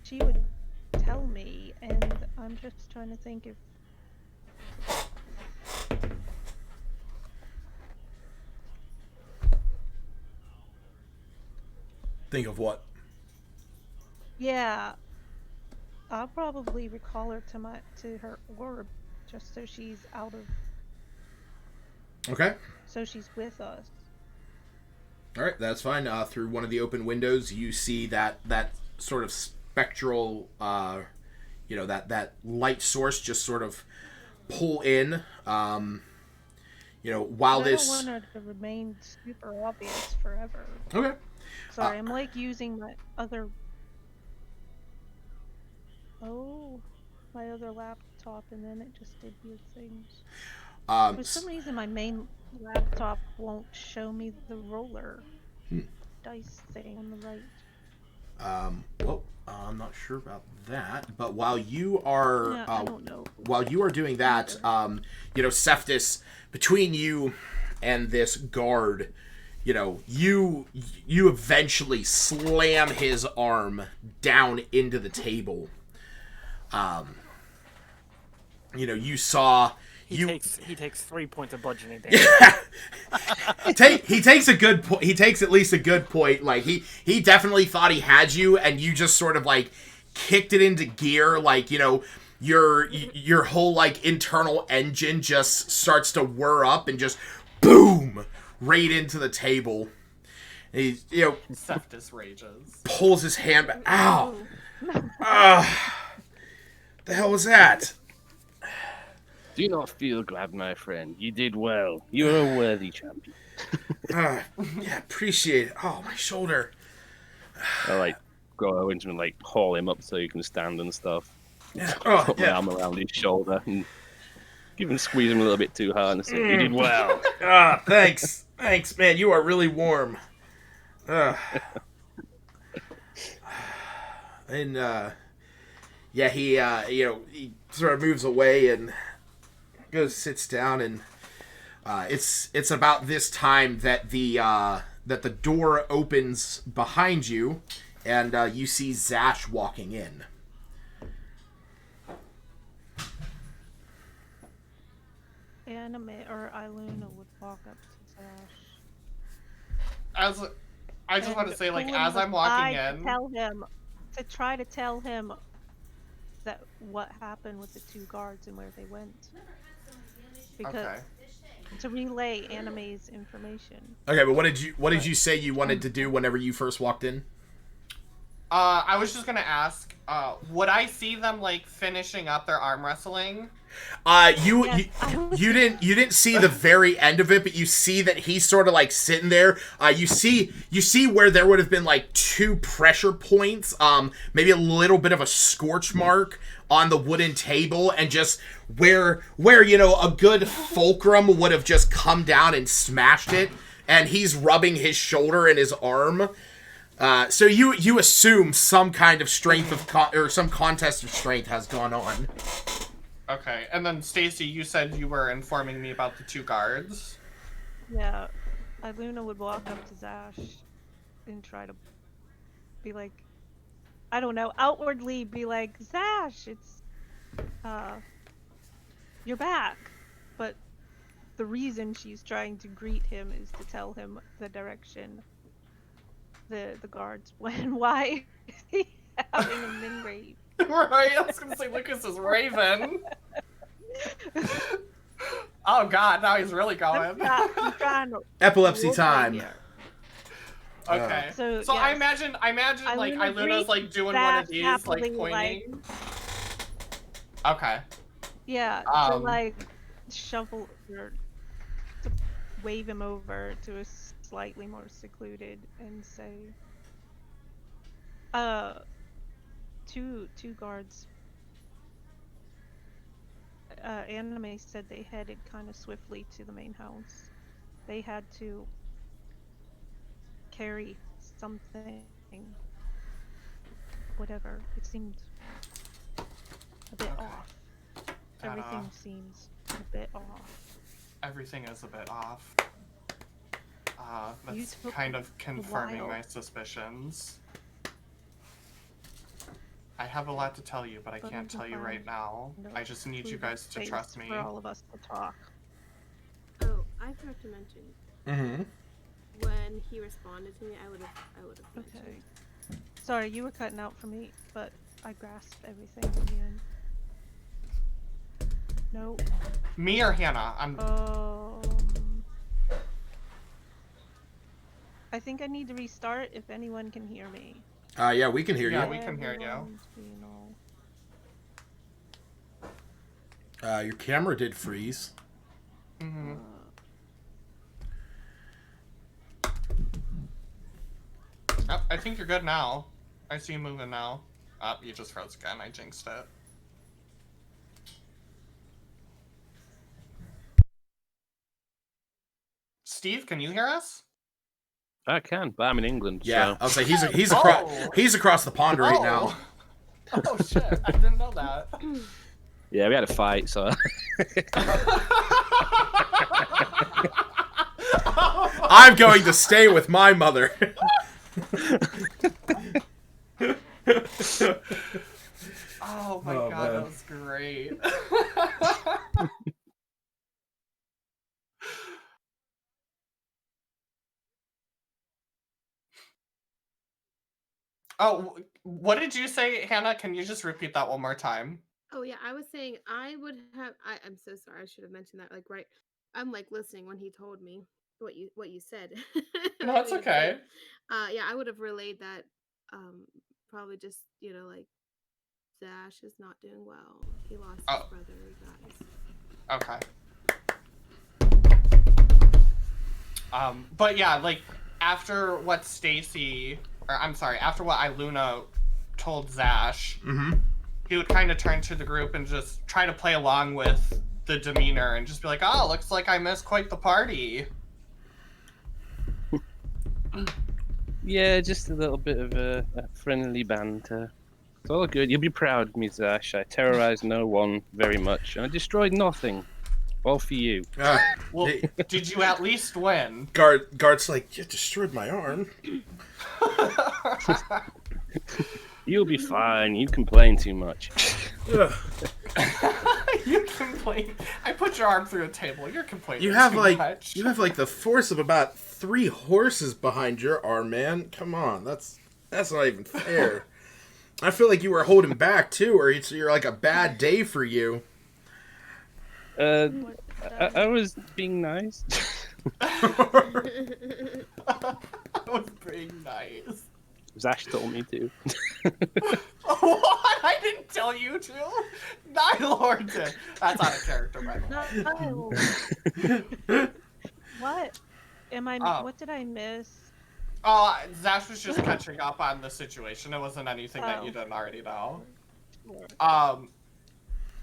she would tell me, and I'm just trying to think if... Think of what? Yeah, I'll probably recall her to her orb, just so she's out of... Okay. So she's with us. All right, that's fine. Through one of the open windows, you see that sort of spectral, that light source just sort of pull in. While this. I don't want her to remain super obvious forever. Okay. Sorry, I'm like using my other. Oh, my other laptop, and then it just did weird things. For some reason, my main laptop won't show me the roller dice thing on the right. I'm not sure about that, but while you are I don't know. while you are doing that, Cephas, between you and this guard, you eventually slam his arm down into the table. You saw. He takes 3 points of bludgeoning damage. He takes a good point. He takes at least a good point. Like he definitely thought he had you, and you just sort of like kicked it into gear. Like your whole like internal engine just starts to whir up and just boom right into the table. And he Cephas rages. pulls his hand back. Ow! The hell was that? Do not feel glad, my friend. You did well. You're a worthy champion. Yeah, appreciate it. Oh, my shoulder. I go into and haul him up so you can stand and stuff. Yeah. Put my arm around his shoulder and squeeze him a little bit too hard and say, "You did well." Thanks, man. You are really warm. And he sort of moves away and sits down, and it's about this time that the that the door opens behind you, and you see Zash walking in. Anime or Iluna would walk up to Zash. I just want to and say, like, pull him as I'm walking aside in, to try to tell him that what happened with the 2 guards and where they went. Because okay. to relay Anime's information. Okay, but what did you say you wanted to do whenever you first walked in? I was just gonna ask, would I see them like finishing up their arm wrestling? You didn't see the very end of it, but you see that he's sort of like sitting there. You see where there would have been like 2 pressure points, maybe a little bit of a scorch mark on the wooden table, and just where a good fulcrum would have just come down and smashed it, and he's rubbing his shoulder and his arm. So you assume some kind of strength or some contest of strength has gone on. Okay, and then Stacy, you said you were informing me about the 2 guards. Yeah, Iluna would walk up to Zash and try to be like, I don't know, outwardly be like, Zash, it's, you're back. But the reason she's trying to greet him is to tell him the direction the guards went. Why is he having a min raid? Right, I was gonna say Lucas is Raven. Oh god, now he's really going. I'm trying to Epilepsy time. here. Okay. So So yes. I imagine like Iluna's like doing one of these, like happily, pointing. Okay. Yeah, to like shuffle or to wave him over to a slightly more secluded and say, two guards. Anime said they headed kind of swiftly to the main house. They had to carry something, whatever. It seemed a bit off. Everything seems a bit off. Everything is a bit off. You That's took kind of confirming while. my suspicions. I have a lot to tell you, but I can't tell you right now. I just need you guys to trust me. For all of us to talk. Oh, I forgot to mention. Mm-hmm. When he responded to me, I would have mentioned. Okay. Sorry, you were cutting out for me, but I grasped everything in the end. No. Me or Hannah? I think I need to restart if anyone can hear me. Yeah, we can hear Yeah, you. we can hear you. Your camera did freeze. Mm-hmm. Oh, I think you're good now. I see you moving now. Oh, you just froze again. I jinxed it. Steve, can you hear us? I can, but I'm in England. Yeah, So. I'll say he's across the pond right now. Oh shit! I didn't know that. Yeah, we had a fight, so. I'm going to stay with my mother. Oh my god, man. that was great. Oh, what did you say, Hannah? Can you just repeat that one more time? Oh yeah, I was saying I would have. I'm so sorry. I should have mentioned that. Like right, I'm like listening when he told me what you said. No, that's okay. Yeah, I would have relayed that. Probably just like Zash is not doing well. He lost his brother, guys. Okay. But yeah, like after what after what Iluna told Zash, he would kind of turn to the group and just try to play along with the demeanor and just be like, "Oh, looks like I missed quite the party." Yeah, just a little bit of a friendly banter. It's all good. You'll be proud of me, Zash. I terrorized no one very much, and I destroyed nothing. All for you. Well, Hey, did you at least win? guard's like, you destroyed my arm. You'll be fine. You complain too much. You complain. I put your arm through a table. You're complaining. You have too like much. the force of about 3 horses behind your arm, man. Come on, that's not even fair. I feel like you were holding back too, or you're like a bad day for you. I was being nice. That was pretty nice. Zash told me to. What? I didn't tell you to. Nylord did. That's out of character, by the way. What? Oh. What did I miss? Oh, Zash was just catching up on the situation. It wasn't anything that you didn't already know. I'm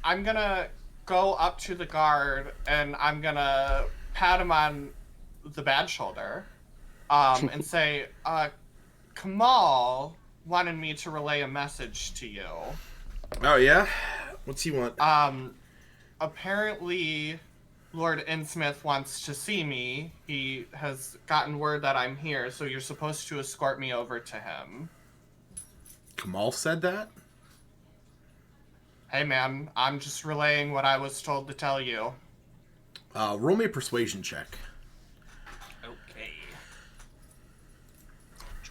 gonna go up to the guard and I'm gonna pat him on the bad shoulder, and say, Kamal wanted me to relay a message to you. Oh yeah, what's he want? Apparently, Lord Innsmouth wants to see me. He has gotten word that I'm here, so you're supposed to escort me over to him. Kamal said that? Hey man, I'm just relaying what I was told to tell you. Roll me a persuasion check. Okay.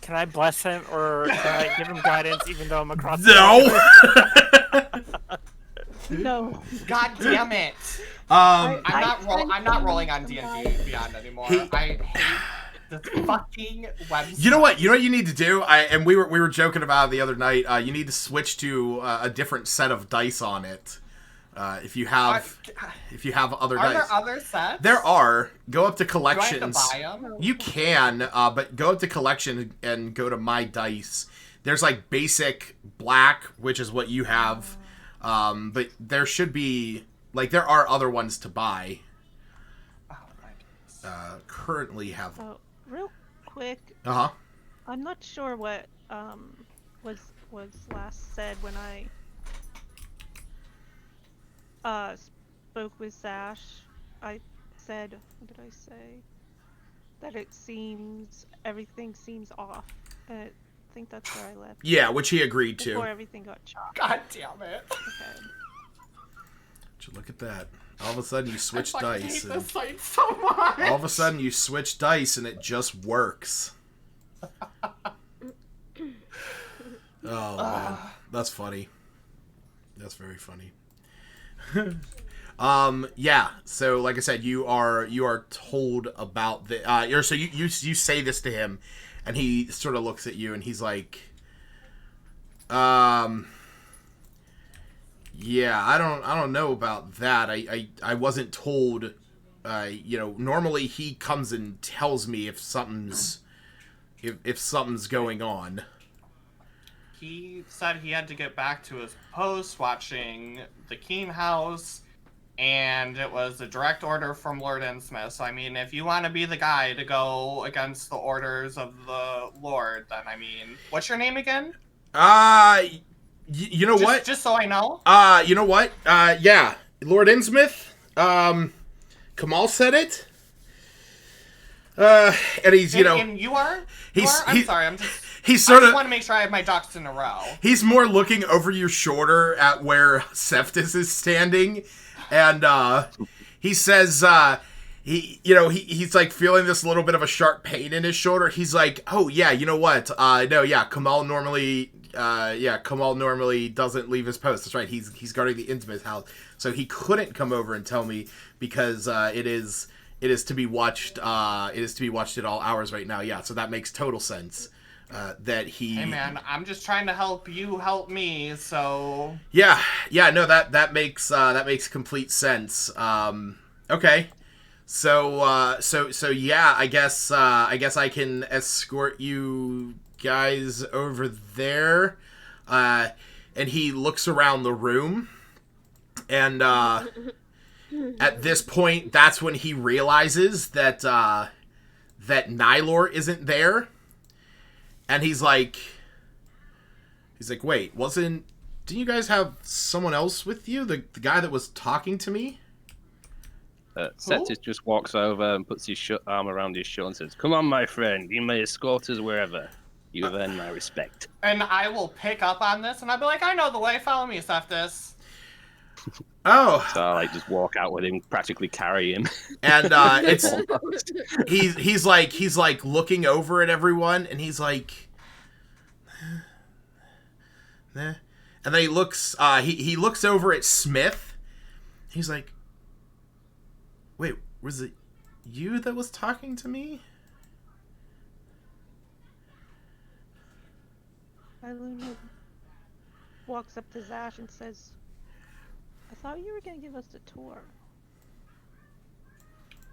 Can I bless him or can I give him guidance even though I'm across No! No. God damn it! Um, I'm not rolling on D&D Beyond anymore. I hate the fucking website. You know what? You need to do. We were joking about it the other night. You need to switch to a different set of dice on it. If you have other dice. Are there other sets? There are. Go up to Do I collections. have to buy them? You can, but go up to collection and go to my dice. There's like basic black, which is what you have. But there should be there are other ones to buy. Oh, nice. Currently have. Oh, real quick. Uh huh. I'm not sure what was last said when I spoke with Zash. I said, what did I say? That everything seems off. And I think that's where I left. Yeah, which he agreed to. Before everything got chopped. God damn it. Okay. Look at that. All of a sudden you switch I dice. hate this site so much. All of a sudden you switch dice and it just works. Oh man, that's funny. That's very funny. Yeah. So like I said, you are told about the. So you say this to him, and he sort of looks at you and he's like, yeah, I don't know about that. I wasn't told. Normally he comes and tells me if something's going on. He said he had to get back to his post watching the Keen House, and it was a direct order from Lord Innsmouth. So, I mean, if you want to be the guy to go against the orders of the Lord, then, I mean, what's your name again? You know what? Just so I know. You know what? Yeah, Lord Innsmouth. Kamal said it. And he's, And you are? I'm sorry, I'm just... He's I just want to make sure I have my ducks in a row. He's more looking over your shoulder at where Seftis is standing, and he says, he's like feeling this little bit of a sharp pain in his shoulder. He's like, oh yeah, you know what? No, yeah, Kamal normally doesn't leave his post. That's right. He's guarding the Innsmouth house, so he couldn't come over and tell me because it is to be watched. It is to be watched at all hours right now. Yeah, so that makes total sense. That he. Hey man, I'm just trying to help you help me. So. Yeah. No, that makes complete sense. Okay. So yeah, I guess I can escort you guys over there. And he looks around the room, and at this point, that's when he realizes that Nylor isn't there. And he's like, wait, didn't you guys have someone else with you? The guy that was talking to me? Septis just walks over and puts his arm around his shoulder and says, "Come on, my friend. You may escort us wherever. You have earned my respect." And I will pick up on this, and I'll be like, I know the way. Follow me, Septis. Oh, So I just walk out with him, practically carry him. and it's he's like looking over at everyone, and he's like, and then he looks he looks over at Smith. He's like, wait, was it you that was talking to me? Luna walks up to Zash and says, I thought you were going to give us a tour.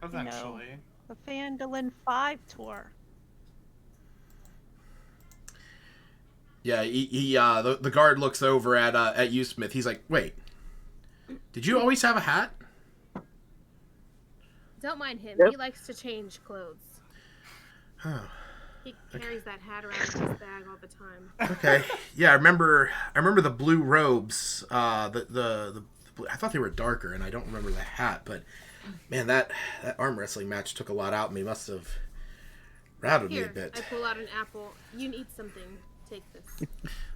Eventually. The Phandalin 5 tour. Yeah, the guard looks over at you, Smith. He's like, wait, did you always have a hat? Don't mind him. Yep. He likes to change clothes. Oh, He carries that hat around in his bag all the time. okay. Yeah, I remember the blue robes. The I thought they were darker, and I don't remember the hat. But man, that arm wrestling match took a lot out of me. Must have rattled me a Here, bit. I pull out an apple. You need something. Take this.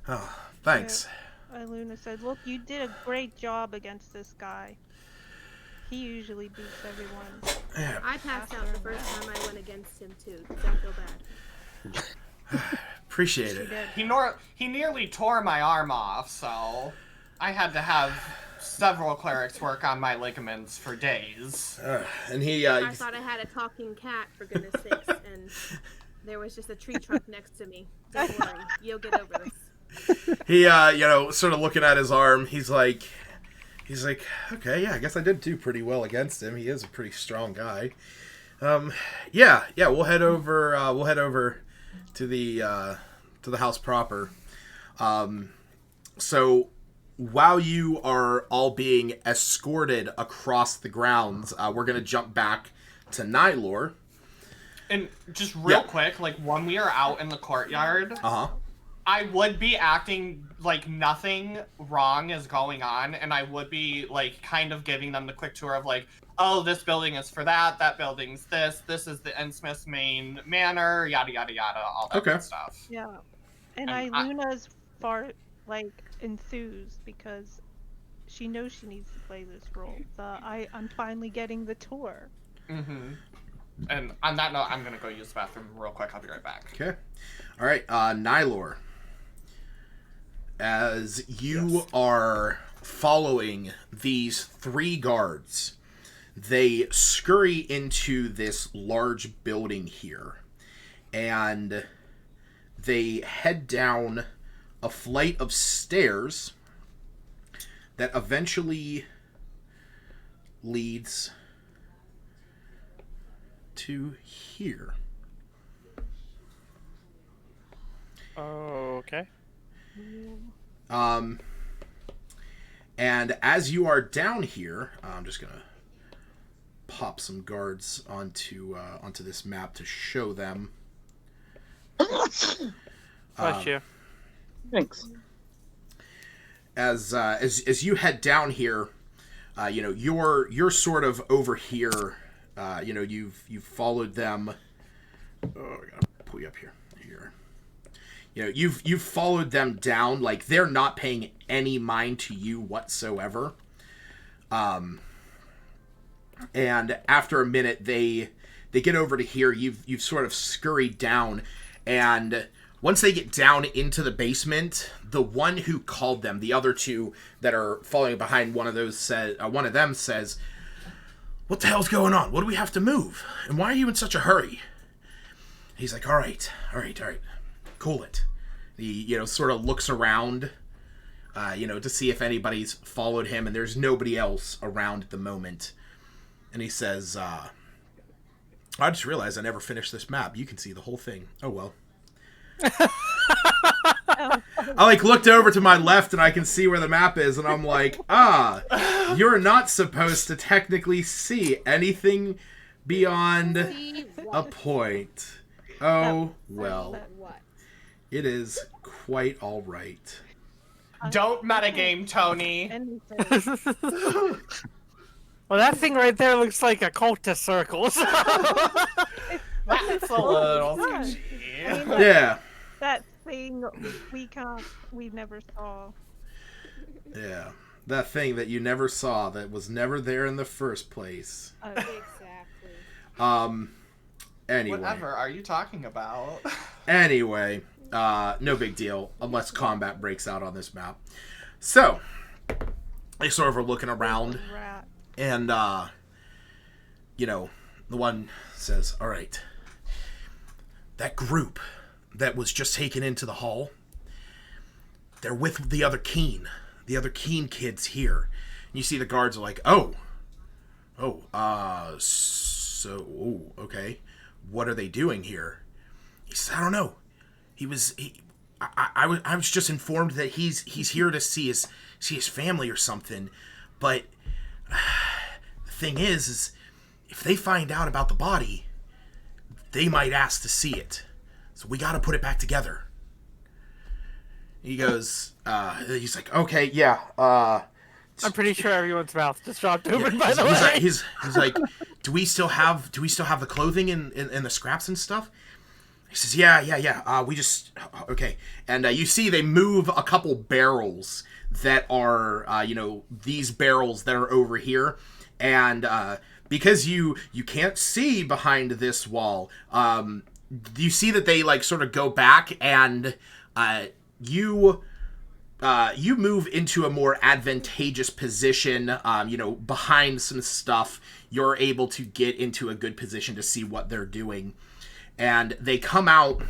Oh, thanks. Luna said, look, you did a great job against this guy. He usually beats everyone. Yeah. I passed out the first time I went against him too. Don't feel bad. Appreciate it. He nearly tore my arm off, so I had to have several clerics work on my ligaments for days. And he I thought I had a talking cat, for goodness sakes, and there was just a tree trunk next to me. Don't worry, you'll get over this. he sort of looking at his arm. He's like, okay, yeah, I guess I did do pretty well against him. He is a pretty strong guy. Yeah, we'll head over to the house proper. So while you are all being escorted across the grounds, we're gonna jump back to Nylor. And just real quick, like when we are out in the courtyard, I would be acting like nothing wrong is going on, and I would be like kind of giving them the quick tour of like, oh, this building is for that building's this is the Endsmith's main manor, yada yada yada, all that good stuff. Yeah. And Luna's enthused because she knows she needs to play this role. I'm finally getting the tour. Mm-hmm. And on that note, I'm gonna go use the bathroom real quick. I'll be right back. Okay. All right, Nylor. As you are following these 3 guards, they scurry into this large building here, and they head down a flight of stairs that eventually leads to here. Okay. And as you are down here, I'm just gonna pop some guards onto this map to show them. Bless you. Thanks. As you head down here, you're sort of over here. You've followed them. Oh, I gotta pull you up here. You've followed them down. Like, they're not paying any mind to you whatsoever. And after a minute, they get over to here. You've sort of scurried down, and once they get down into the basement, the one who called them, the other 2 that are following behind, one of them says, "What the hell's going on? What do we have to move? And why are you in such a hurry?" He's like, all right. Cool it. He, sort of looks around, to see if anybody's followed him, and there's nobody else around at the moment. And he says, I just realized I never finished this map. You can see the whole thing. Oh, well. I, looked over to my left, and I can see where the map is, and I'm like, you're not supposed to technically see anything beyond a point. Oh, well. It is quite all right. Don't metagame, Tony. Well, that thing right there looks like a cultist circle. So. That's a little Yeah. sketchy. I mean, Yeah. that thing we never saw. Yeah. That thing that you never saw, that was never there in the first place. Exactly. Anyway. Whatever are you talking about? Anyway, no big deal, unless combat breaks out on this map. So, they sort of are looking around, Rat. and, you know, the one says, all right, that group that was just taken into the hall, they're with the other Keen kids here. And you see the guards are like, okay. What are they doing here? He says, I don't know. I was just informed that he's here to see his family or something. But the thing is if they find out about the body, they might ask to see it. So we got to put it back together. He goes, he's like, okay, yeah. I'm pretty sure everyone's mouth just dropped open. By the way, he's like, do we still have the clothing and the scraps and stuff? He says, yeah. We just okay. And you see they move a couple barrels that are these barrels that are over here, and because you can't see behind this wall, you see that they like sort of go back, and you move into a more advantageous position, behind some stuff. You're able to get into a good position to see what they're doing. And they come out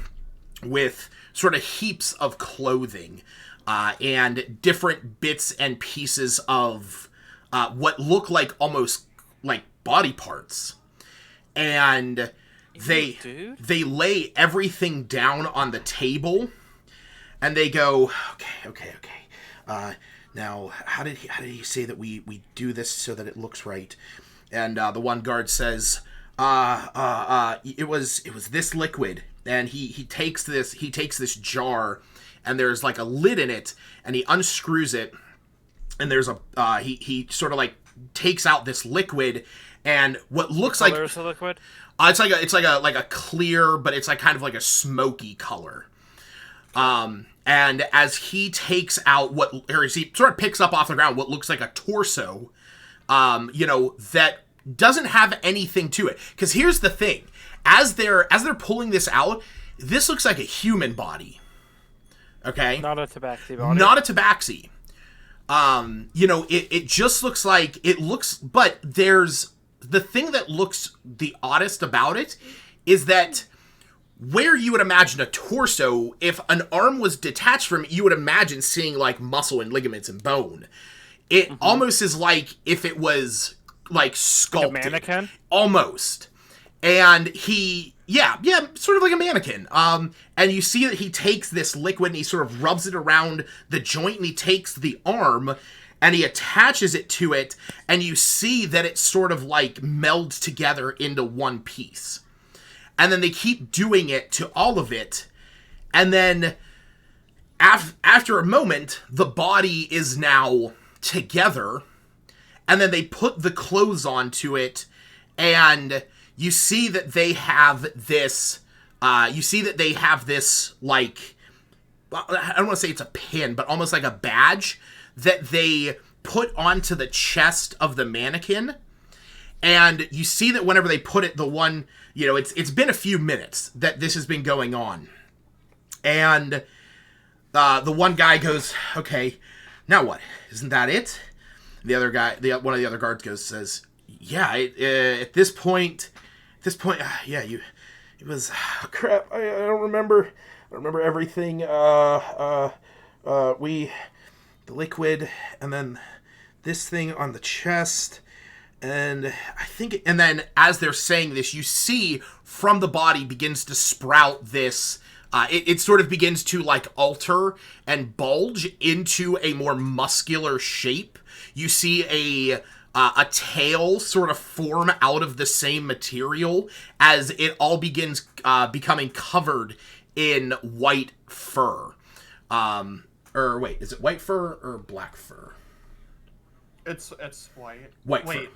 with sort of heaps of clothing, and different bits and pieces of what look like almost like body parts. And they lay everything down on the table. And they go, okay. Now, how did he say that we do this so that it looks right? And the one guard says, it was this liquid. And he takes this jar, and there's like a lid in it, and he unscrews it, and there's a he sort of like takes out this liquid, and what looks like the liquid. It's like a clear, but it's like kind of like a smoky color. And as he takes out he sort of picks up off the ground what looks like a torso, that doesn't have anything to it. Because here's the thing. As they're pulling this out, this looks like a human body. Okay? Not a tabaxi body. Not a tabaxi. It just looks like, but there's, the thing that looks the oddest about it is that where you would imagine a torso, if an arm was detached from it, you would imagine seeing like muscle and ligaments and bone. It almost is like if it was like sculpted. Like a mannequin? Almost. And sort of like a mannequin. And you see that he takes this liquid and he sort of rubs it around the joint, and he takes the arm and he attaches it to it, and you see that it sort of like melds together into one piece. And then they keep doing it to all of it. And then after a moment, the body is now together. And then they put the clothes onto it. And you see that they have this, like, I don't want to say it's a pin, but almost like a badge that they put onto the chest of the mannequin. And you see that whenever they put it, the one, it's been a few minutes that this has been going on. And the one guy goes, okay, now what? Isn't that it? The other guy, one of the other guards says, yeah, at this point, yeah, it was, crap, I don't remember everything. The liquid, and then this thing on the chest. And and then as they're saying this, you see from the body begins to sprout this, it sort of begins to like alter and bulge into a more muscular shape. You see a tail sort of form out of the same material as it all begins becoming covered in white fur. Or wait, is it white fur or black fur? It's white. White fur.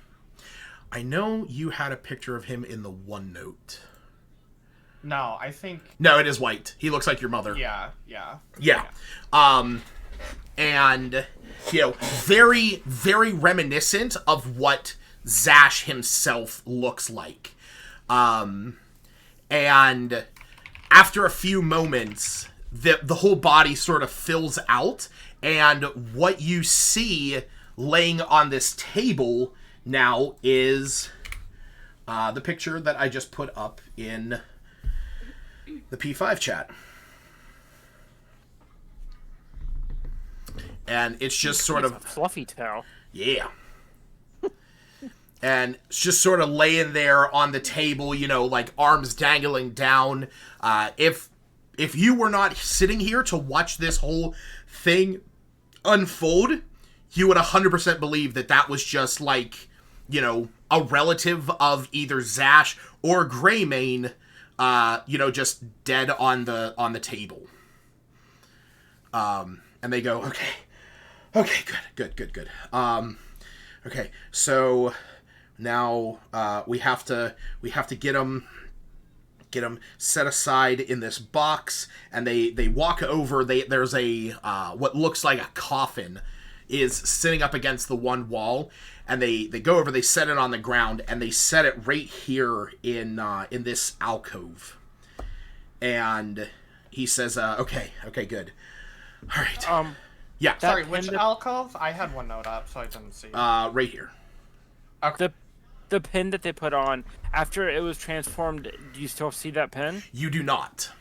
I know you had a picture of him in the OneNote. No, I think... No, it is white. He looks like your mother. Yeah. And, you know, very, very reminiscent of what Zash himself looks like. And after a few moments, the whole body sort of fills out, and what you see laying on this table now is the picture that I just put up in the P5 chat. And it's just sort of... a fluffy towel. Yeah. And it's just sort of laying there on the table, you know, like arms dangling down. If you were not sitting here to watch this whole thing unfold, you would 100% believe that that was just like, you know, a relative of either Zash or Greymane, you know, just dead on the table. And they go, okay, good. Okay, so now we have to get them set aside in this box, and they walk over. There's a what looks like a coffin is sitting up against the one wall, and they go over, they set it on the ground, and they set it right here in this alcove. And he says, okay, good. All right. Yeah. Sorry, which alcove? I had OneNote up, so I didn't see. Right here. Okay. The pin that they put on after it was transformed. Do you still see that pin? You do not.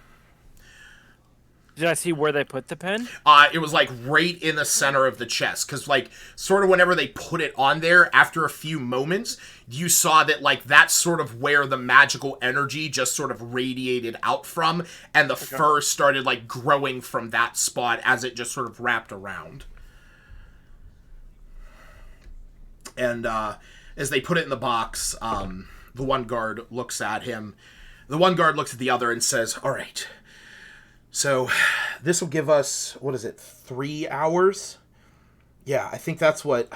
Did I see where they put the pin? It was like right in the center of the chest, because like sort of whenever they put it on there, after a few moments, you saw that like that's sort of where the magical energy just sort of radiated out from, and the fur started like growing from that spot as it just sort of wrapped around. And as they put it in the box, the one guard looks at him. The one guard looks at the other and says, "All right. So, this will give us, what is it, 3 hours?" Yeah, I think that's what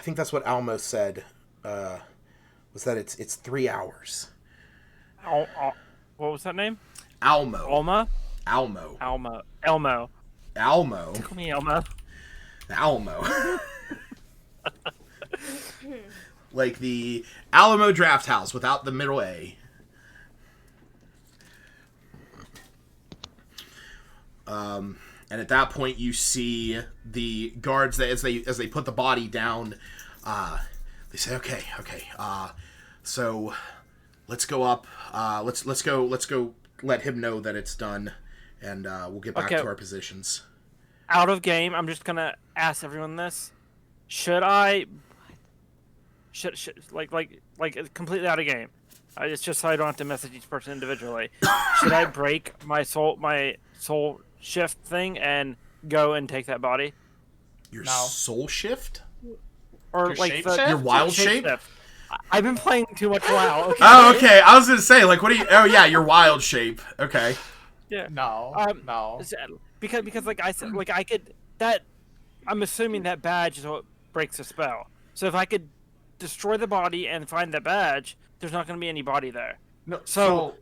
Almo said. Was that it's 3 hours. What was that name? Almo. Alma? Almo. Elmo. Almo. Call me Elmo. Almo. Like the Alamo Draft House without the middle A. And at that point, you see the guards that as they put the body down, they say, "Okay. So let's go up. Let's go. Let him know that it's done, and we'll get back to our positions." Out of game, I'm just gonna ask everyone this: should I? Should like completely out of game? It's just so I don't have to message each person individually. Should I break my soul shift thing and go and take that body? Your soul shift? Or your like your wild shape? I've been playing too much WoW. Okay? Oh, okay. I was gonna say, like, what do you? Oh, yeah, your wild shape. Okay. Yeah. No. Because like I said, like I could that. I'm assuming that badge is what breaks the spell. So if I could destroy the body and find the badge, there's not going to be any body there. No. So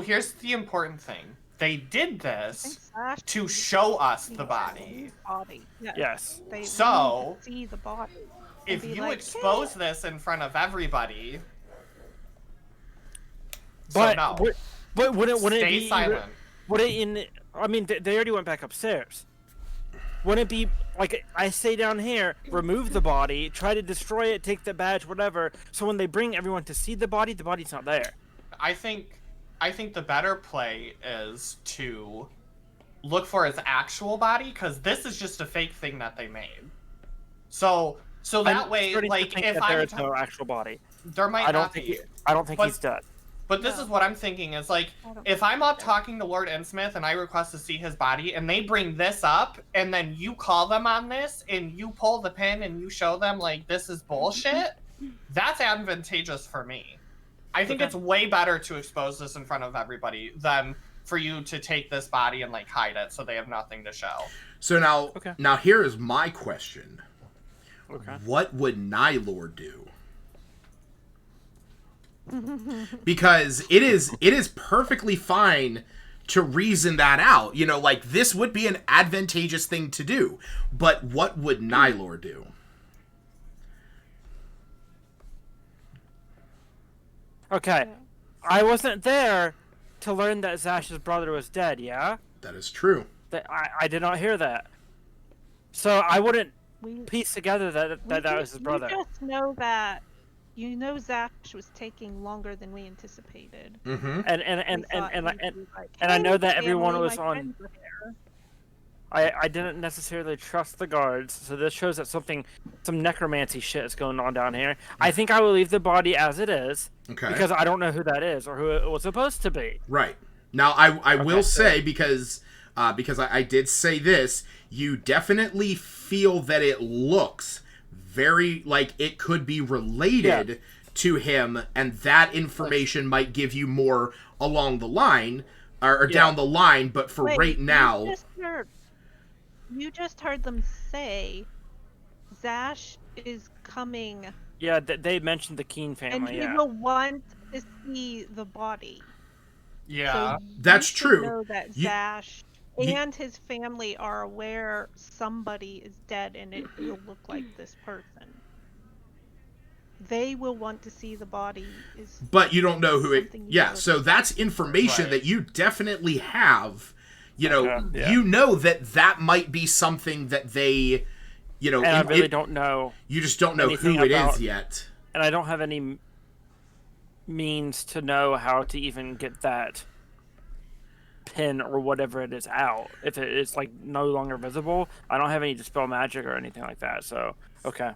here's the important thing. They did this to show us the body. Yes. They So see the body. If you expose this in front of everybody, but wouldn't it be silent? Would it in? I mean, they already went back upstairs. Wouldn't it be like I stay down here, remove the body, try to destroy it, take the badge, whatever? So when they bring everyone to see the body's not there. I think the better play is to look for his actual body, because this is just a fake thing that they made. So that way, like, if there's no actual body, there might not be. I don't think he's dead. But this is what I'm thinking is, like, if I'm up talking to Lord Innsmouth and I request to see his body, and they bring this up, and then you call them on this, and you pull the pin and you show them, like, this is bullshit, that's advantageous for me. I think it's way better to expose this in front of everybody than for you to take this body and, like, hide it so they have nothing to show. So now here is my question. Okay. What would Nylord do? Because it is perfectly fine to reason that out. You know, like, this would be an advantageous thing to do. But what would Nylor do? Okay. I wasn't there to learn that Zash's brother was dead, yeah? That is true. I did not hear that. So I wouldn't We, piece together that was his brother. We just know that, Zash was taking longer than we anticipated. Mm-hmm. And I know that everyone was on. I didn't necessarily trust the guards, so this shows that some necromancy shit is going on down here. I think I will leave the body as it is, Okay. because I don't know who that is or who it was supposed to be. Right. Now, I will say, because I did say this, you definitely feel that it looks very like it could be related to him, and that information might give you more along the line, or down the line, but for right now... You just heard them say Zash is coming. Yeah, they mentioned the Keen family, and he will want to see the body. Yeah. So that's you true. Know that Zash and his family are aware somebody is dead and it will look like this person. They will want to see the body. But you don't know who it... Yeah, so that's information that you definitely have. You know, you know that might be something that they... You know, and I really don't know. You just don't know who it is yet. And I don't have any means to know how to even get that pin or whatever it is out. If it is, like, no longer visible, I don't have any dispel magic or anything like that. So, okay.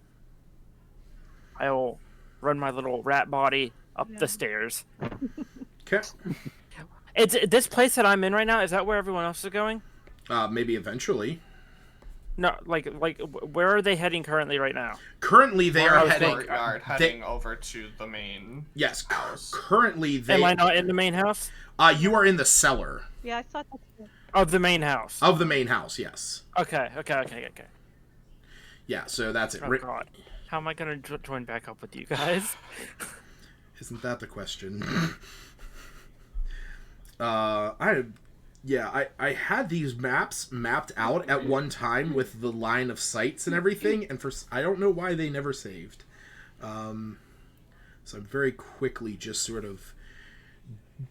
I will run my little rat body up the stairs. Okay. It's this place that I'm in right now. Is that where everyone else is going? Maybe eventually. No, like, where are they heading currently right now? Currently, they are heading over to the main house. Currently, they... Am I not in the main house? You are in the cellar. Yeah, I thought that's... Of the main house. Of the main house, yes. Okay. Yeah, so that's it. Oh, God. How am I going to join back up with you guys? Isn't that the question? I had these maps mapped out at one time with the line of sights and everything, and I don't know why they never saved. So I'm very quickly just sort of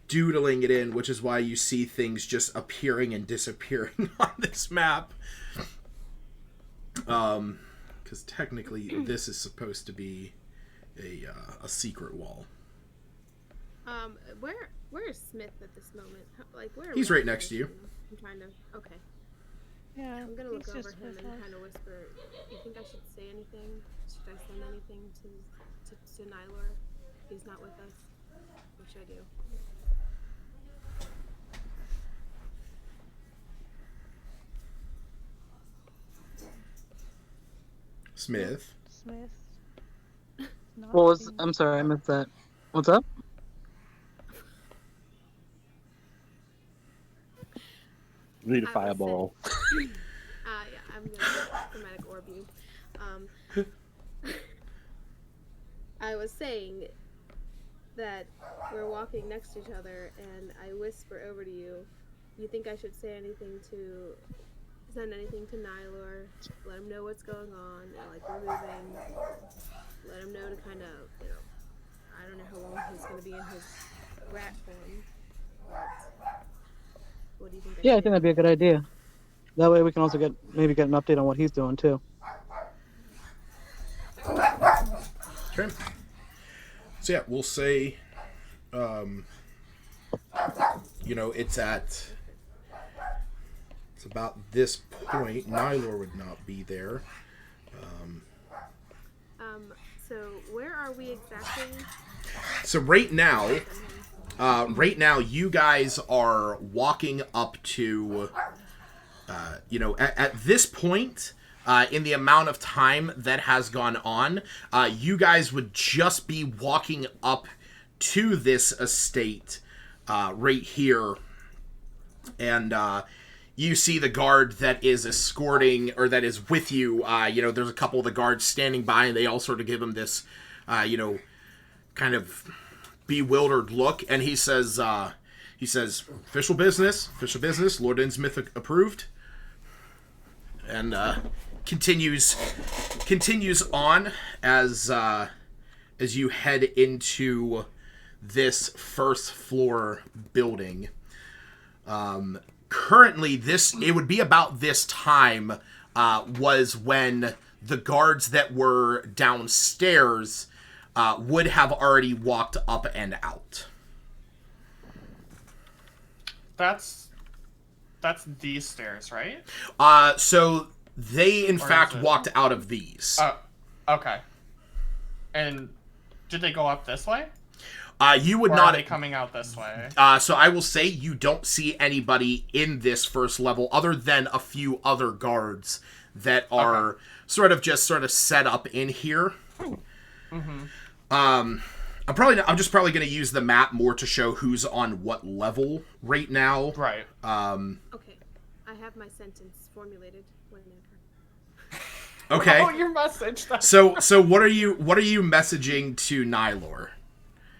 doodling it in, which is why you see things just appearing and disappearing on this map. Because technically this is supposed to be a secret wall. Where is Smith at this moment? Like, where? He's right next to you. I'm trying to. Okay. Yeah. I'm gonna look over him and kind of whisper. You think I should say anything? Should I send anything to Nylor? He's not with us. What should I do? Smith. What was? I'm sorry, I missed that. What's up? Need a fireball. Yeah, I'm gonna dramatic orb you. I was saying that we're walking next to each other, and I whisper over to you. You think I should send anything to Nylor? Let him know what's going on. Like, we're moving. Let him know to kind of, I don't know how long he's gonna be in his rat form. But what do you think? I think that'd be a good idea. That way we can also maybe get an update on what he's doing too. Okay. So yeah, we'll say, it's about this point. Nylor would not be there. So where are we exactly? So right now, you guys are walking up to, at this point, in the amount of time that has gone on, you guys would just be walking up to this estate, right here, and, you see the guard that is escorting, or that is with you, there's a couple of the guards standing by, and they all sort of give him this, kind of bewildered look, and he says, official business, Lord Innsmouth approved. And continues on as you head into this first floor building. Currently, it would be about this time was when the guards that were downstairs would have already walked up and out. That's these stairs, right? So they in fact walked out of these. Okay. And did they go up this way? You would or not. Are they coming out this way? So I will say you don't see anybody in this first level other than a few other guards that are sort of set up in here. Mm-hmm. I'm just probably going to use the map more to show who's on what level right now. Right. Okay, I have my sentence formulated whenever. Okay. Oh, your message. So what are you messaging to Nylor?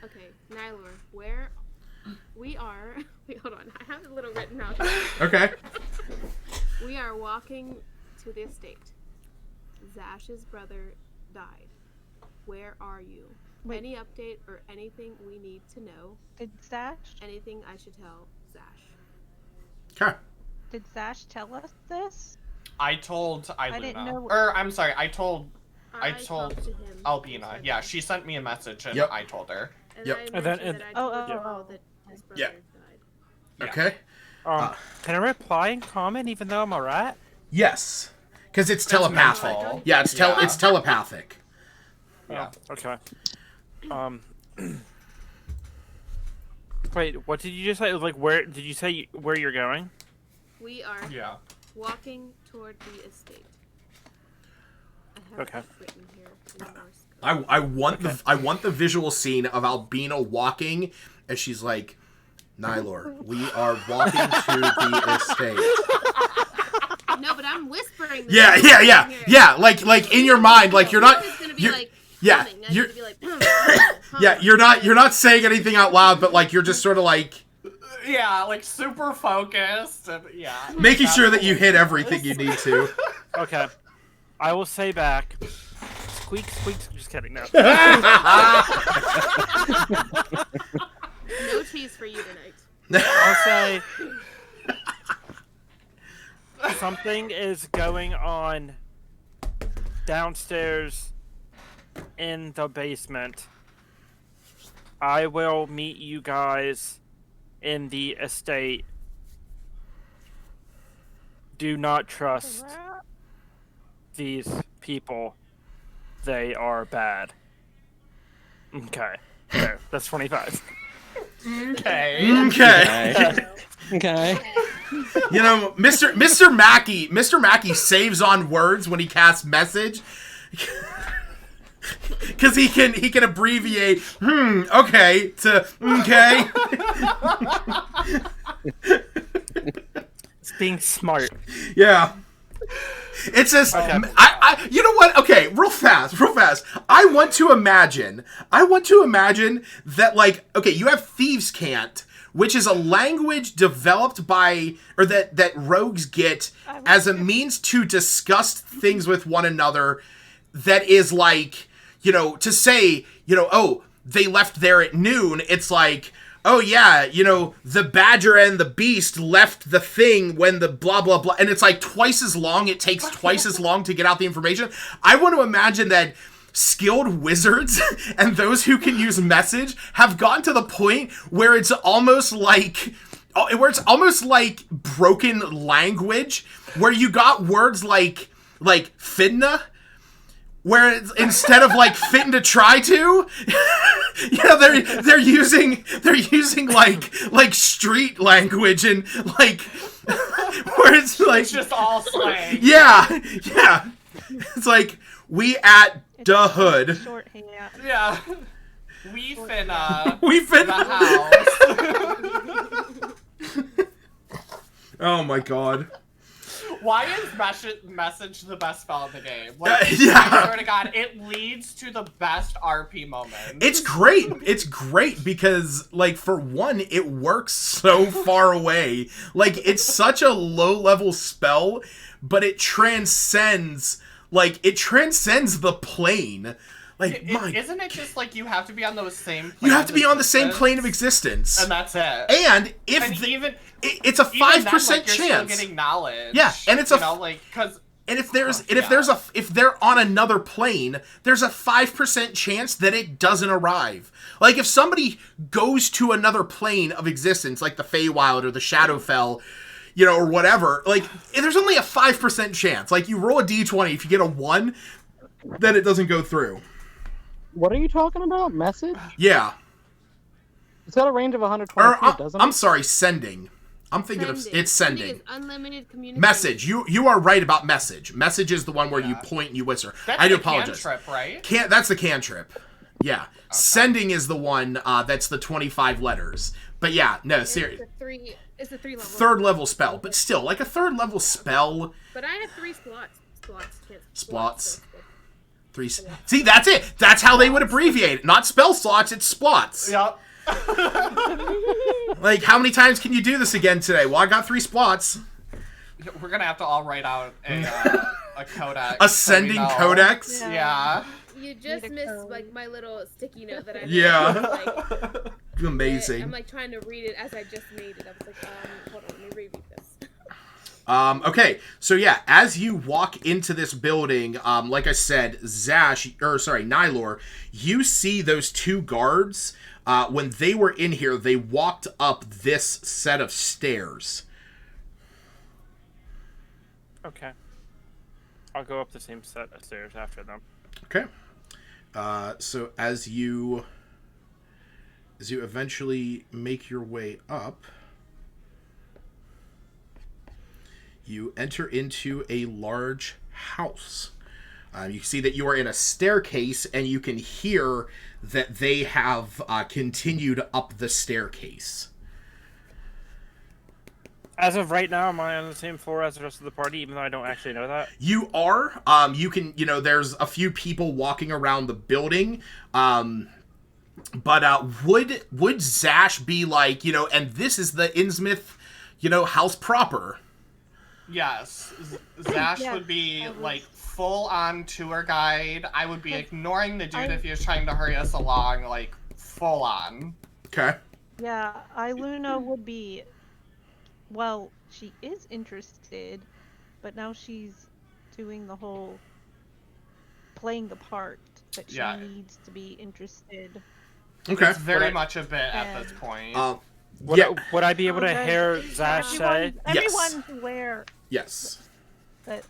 Okay, Nylor, where we are. Wait, hold on. I have a little written out. Okay. We are walking to the estate. Zash's brother died. Where are you? Wait. Any update or anything we need to know? Did Zash? Anything I should tell Zash? Okay. Did Zash tell us this? I told Iluna. didn't know. Or, I'm sorry, I told talked to him. Albina. Yeah, she sent me a message and Yep. I told her. And Yep. I And mentioned then- that I told you Oh. all that his brother Yeah. died. Yeah. Okay. Can I reply in common even though I'm alright? Yes. Because it's telepathic. mental. Yeah, it's telepathic. Yeah. Okay. Wait, what did you just say? Like, where did you say where you're going? We are Yeah. walking toward the estate. I have Okay. it written here in Morse code. I want the visual scene of Albina walking as she's like, Nylor, we are walking to the estate. No, but I'm whispering. this Yeah. here. Like in your mind, like you're not. It's gonna be you're- like yeah, humming. I'm you're- gonna be like, Yeah, you're not saying anything out loud, but like you're just sort of like Yeah, like super focused. And, yeah. making That's sure that you cool. hit everything you need to. Okay. I will say back. Squeak, squeak. Just kidding. No. no cheese for you tonight. I'll say something is going on downstairs in the basement. I will meet you guys in the estate. Do not trust these people. They are bad. Okay. There. That's 25. Okay. Okay. Okay. You know, Mr. Mackey saves on words when he casts message. Cause he can abbreviate okay to okay. It's being smart. Yeah. It's just Okay. I you know what? Okay, real fast. I want to imagine that like okay, you have Thieves' Cant, which is a language developed by or that rogues get as a means to discuss things with one another that is like, you know, to say, you know, oh, they left there at noon. It's like, oh yeah, you know, the badger and the beast left the thing when the blah blah blah, and it's like twice as long. It takes twice as long to get out the information. I want to imagine that skilled wizards and those who can use message have gotten to the point where it's almost like broken language, where you got words like fidna, where it's, instead of like fitting to try to, you know, they're using like street language and like where it's like It's just all slang. yeah. It's like we at the hood. Shorthand. Yeah. We finna We the finna. house. Oh my god. Why is message the best spell in the game? Like, Yeah. I swear to God, it leads to the best RP moment. It's great. It's great because, like, for one, it works so far away. Like, it's such a low-level spell, but it transcends the plane. Like, isn't it just like you have to be on those same? You have to be on the same existence? plane of existence, and that's it. And if And even it's a 5% then, like, you're chance. Still getting knowledge. Yeah, and it's because. And if they're on another plane, there's a 5% chance that it doesn't arrive. Like, if somebody goes to another plane of existence, like the Feywild or the Shadowfell, or whatever, like, there's only a 5% chance. Like, you roll a d20, if you get a 1, then it doesn't go through. What are you talking about? Message? Yeah. It's got a range of 120 feet, doesn't it? I'm sorry, sending. I'm thinking of it's sending. Is unlimited communication. Message. You are right about message. Message is the one where you point and you whisper. That's I do the apologize. Cantrip, right? That's the cantrip. Yeah. Okay. Sending is the one that's the 25 letters. But yeah, no, seriously. It's a 3 level. Third level spell, but still, like a third level spell. But I have 3 splots. Splots. 3. See, that's it. That's how they would abbreviate it. Not spell slots, it's splots. Yep. Like, how many times can you do this again today? Well, I got 3 splots. We're gonna have to all write out a codex. A sending codex? Yeah. You just missed like my little sticky note that I made. Yeah. Like, amazing. I'm like trying to read it as I just made it. I was like, hold on, let me reread this. Okay, so yeah, as you walk into this building, like I said, Nylor, you see those 2 guards. When they were in here, they walked up this set of stairs. Okay. I'll go up the same set of stairs after them. Okay. So as you eventually make your way up, you enter into a large house. You see that you are in a staircase, and you can hear that they have continued up the staircase. As of right now, am I on the same floor as the rest of the party, even though I don't actually know that? You are. You can, there's a few people walking around the building. But would Zash be like, and this is the Innsmouth, house proper? Yes. Zash would be like full on tour guide. I would be ignoring the dude if he was trying to hurry us along, like full on. Okay. Yeah, Iluna would be. Well, she is interested, but now she's doing the whole playing the part that she needs to be interested. Okay. It's very much a bit at this point. Would I be able to hear Zash say? Everyone's aware. Yes. But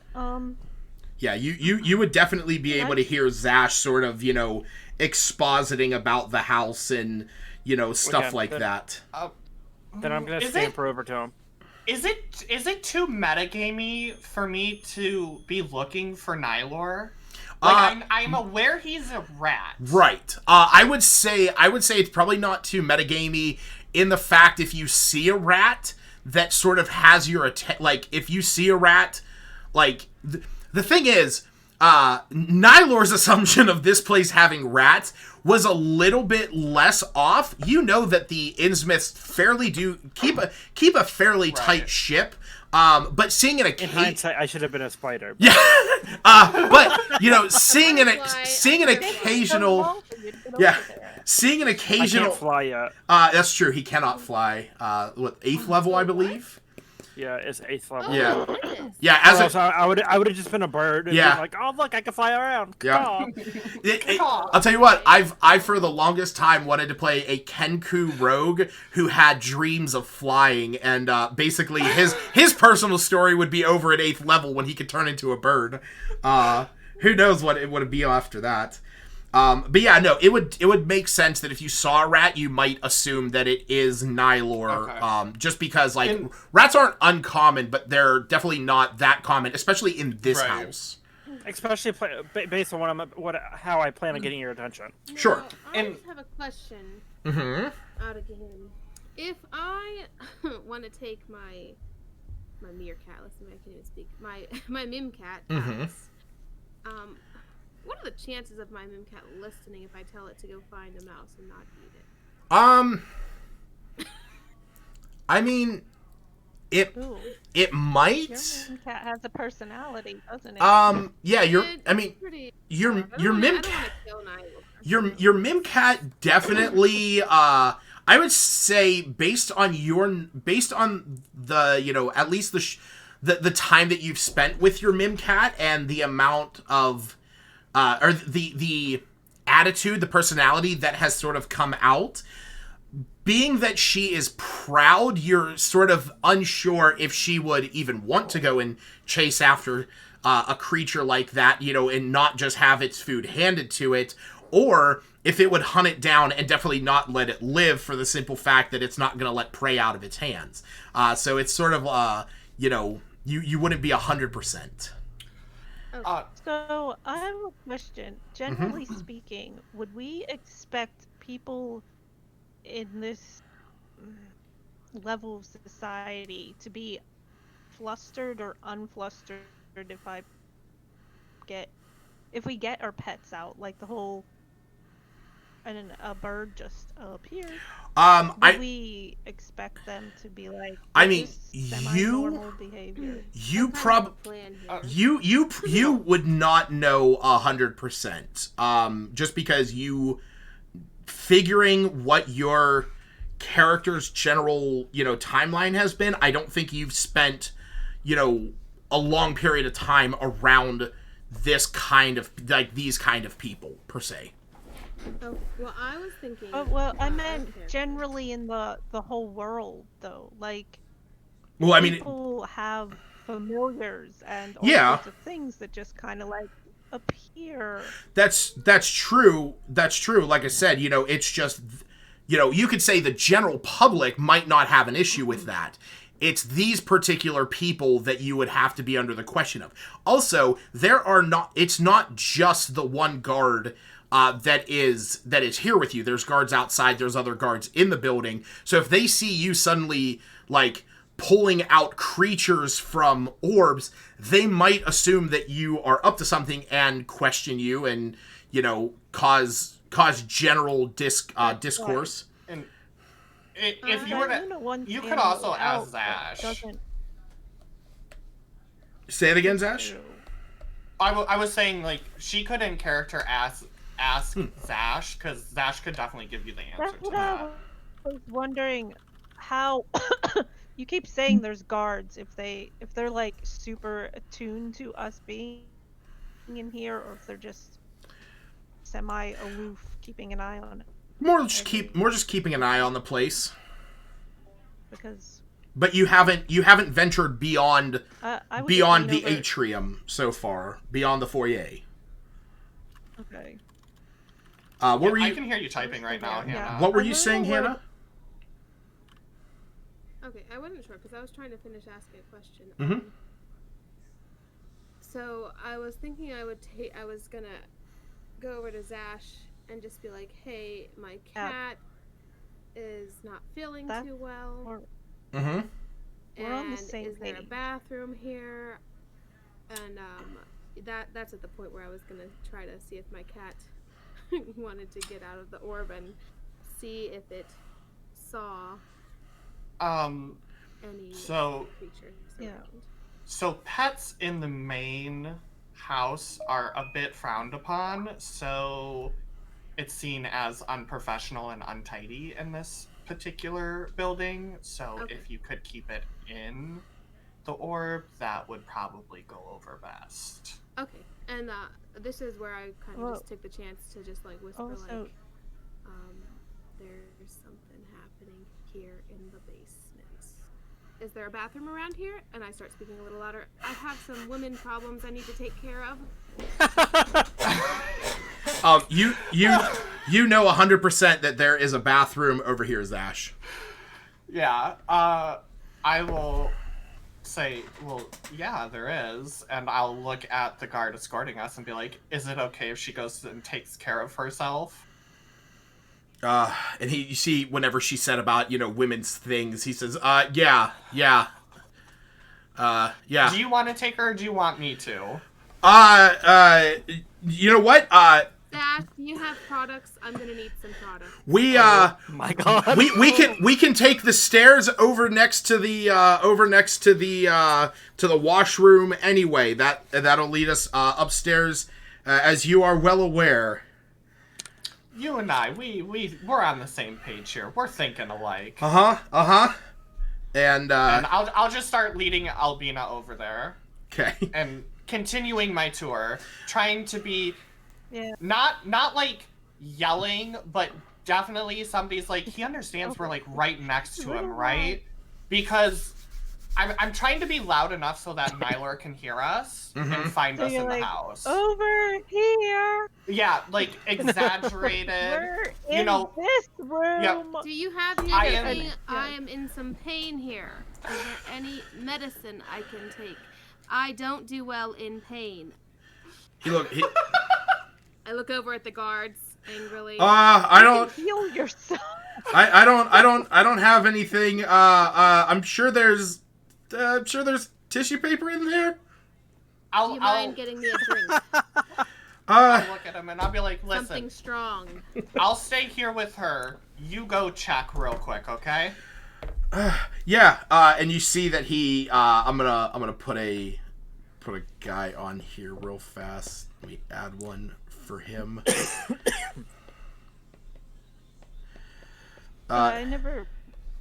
Yeah, you would definitely be able to hear Zash sort of, expositing about the house and, stuff like that. Then I'm gonna scamper over to him. Is it too metagamey for me to be looking for Nylor? Like, I'm aware he's a rat. Right. I would say it's probably not too metagamey in the fact if you see a rat that sort of has your attention. Like, if you see a rat, like, the thing is, Nylor's assumption of this place having rats was a little bit less off. You know that the Innsmouths fairly do keep a fairly tight ship. But seeing in hindsight, I should have been a spider. Yeah. But seeing an occasional seeing an occasional. I can't fly yet. That's true. He cannot fly. 8th level, I believe. Yeah, it's 8th level. Yeah. Yeah. I would have just been a bird. And been like, oh look, I can fly around. Yeah. I'll tell you what. I for the longest time wanted to play a Kenku rogue who had dreams of flying, and basically his personal story would be over at 8th level when he could turn into a bird. Who knows what it would be after that. But yeah, no, it would make sense that if you saw a rat, you might assume that it is Nylor. Okay. Just because rats aren't uncommon, but they're definitely not that common, especially in this house. Especially based on how I plan on getting your attention. Now, sure. I just have a question. Mm-hmm. Out again. If I want to take my my meerkat. Listen, I can't even speak. My mimcat. Mhm. Asks, what are the chances of my mimcat listening if I tell it to go find a mouse and not eat it? I mean, it Ooh, might. your cat has a personality, doesn't it? Yeah, It's pretty. your I don't your wanna- I mim don't want to kill Nigel. your mimcat definitely I would say based on the, at least the time that you've spent with your mimcat and the amount of or the attitude, the personality that has sort of come out, being that she is proud, you're sort of unsure if she would even want to go and chase after a creature like that, and not just have its food handed to it, or if it would hunt it down and definitely not let it live for the simple fact that it's not going to let prey out of its hands. So it's sort of, you wouldn't be 100%. So I have a question. Generally speaking, would we expect people in this level of society to be flustered or unflustered if we get our pets out, like the whole and then a bird just appears? Do we expect them to be like? I mean, semi-normal behavior. you That's probably plan here. you would not know 100%. Just because you figuring what your character's general timeline has been. I don't think you've spent a long period of time around this kind of these kind of people per se. Oh, well, I was thinking. Oh, well, I meant okay. generally in the whole world, though. Like, Well, I mean, people have familiars and all Yeah. sorts of things that just kind of like appear. that's true. That's true. Like I said, it's just, you could say the general public might not have an issue with that. It's these particular people that you would have to be under the question of. Also, it's not just the one guard that is here with you. There's guards outside. There's other guards in the building. So if they see you suddenly pulling out creatures from orbs, they might assume that you are up to something and question you and cause general discourse. And if you But were to, one you could animal also out ask that Zash. doesn't Say it again, Zash. do. I was saying she could in character ask Zash, because Zash could definitely give you the answer That's to what that. I was wondering. How you keep saying there's guards if they're super attuned to us being in here, or if they're just semi aloof, keeping an eye on it. More just keeping an eye on the place. Because But you haven't ventured beyond I would beyond just the lean over- atrium so far, beyond the foyer. Okay. What were I you can hear you typing right now, Yeah. Hannah. What were I you don't saying, know where- Hannah? Okay, I wasn't sure because I was trying to finish asking a question. Mhm. So I was thinking I was gonna go over to Zash and just be like, "Hey, my cat is not feeling That's too well. more- Mm-hmm. We're on the And same is there a page. bathroom here?" And that's at the point where I was gonna try to see if my cat wanted to get out of the orb and see if it saw any So creatures Yeah. around. So pets in the main house are a bit frowned upon, so it's seen as unprofessional and untidy in this particular building. So Okay. if you could keep it in the orb, that would probably go over best. Okay, and this is where I kind of Well, just took the chance to just whisper also- there's something happening here in the basement. Is there a bathroom around here? And I start speaking a little louder. I have some women problems I need to take care of. You know 100% that there is a bathroom over here, Zash. Yeah, I will say, well, yeah, there is, and I'll look at the guard escorting us and be like, is it okay if she goes and takes care of herself? And you see, whenever she said about women's things, he says, yeah. Yeah. Do you want to take her or do you want me to? You know what? Dash, do you have products? I'm gonna need some products. My God. We can take the stairs over next to the washroom anyway. That'll lead us upstairs, as you are well aware. You and I, we're on the same page here. We're thinking alike. And I'll just start leading Albina over there. Okay. And continuing my tour, trying to be Yeah. not like yelling, but definitely somebody's like, he understands we're like right next to him, right? Because I'm trying to be loud enough so that Nylor can hear us and find So us you're in the like, house. over here. Yeah, like exaggerated. We're in you know, this room. Yep. Do you have I anything? am- I am in some pain here. Is there any medicine I can take? I don't do well in pain. he look. I look over at the guards angrily. I don't. Heal yourself. I don't have anything. I'm sure there's tissue paper in there. do you mind getting me a drink? I'll look at him and I'll be like, listen, Something strong. I'll stay here with her. You go check real quick, okay? Yeah. And you see that he. I'm gonna put a guy on here real fast. Let me add one for him. I never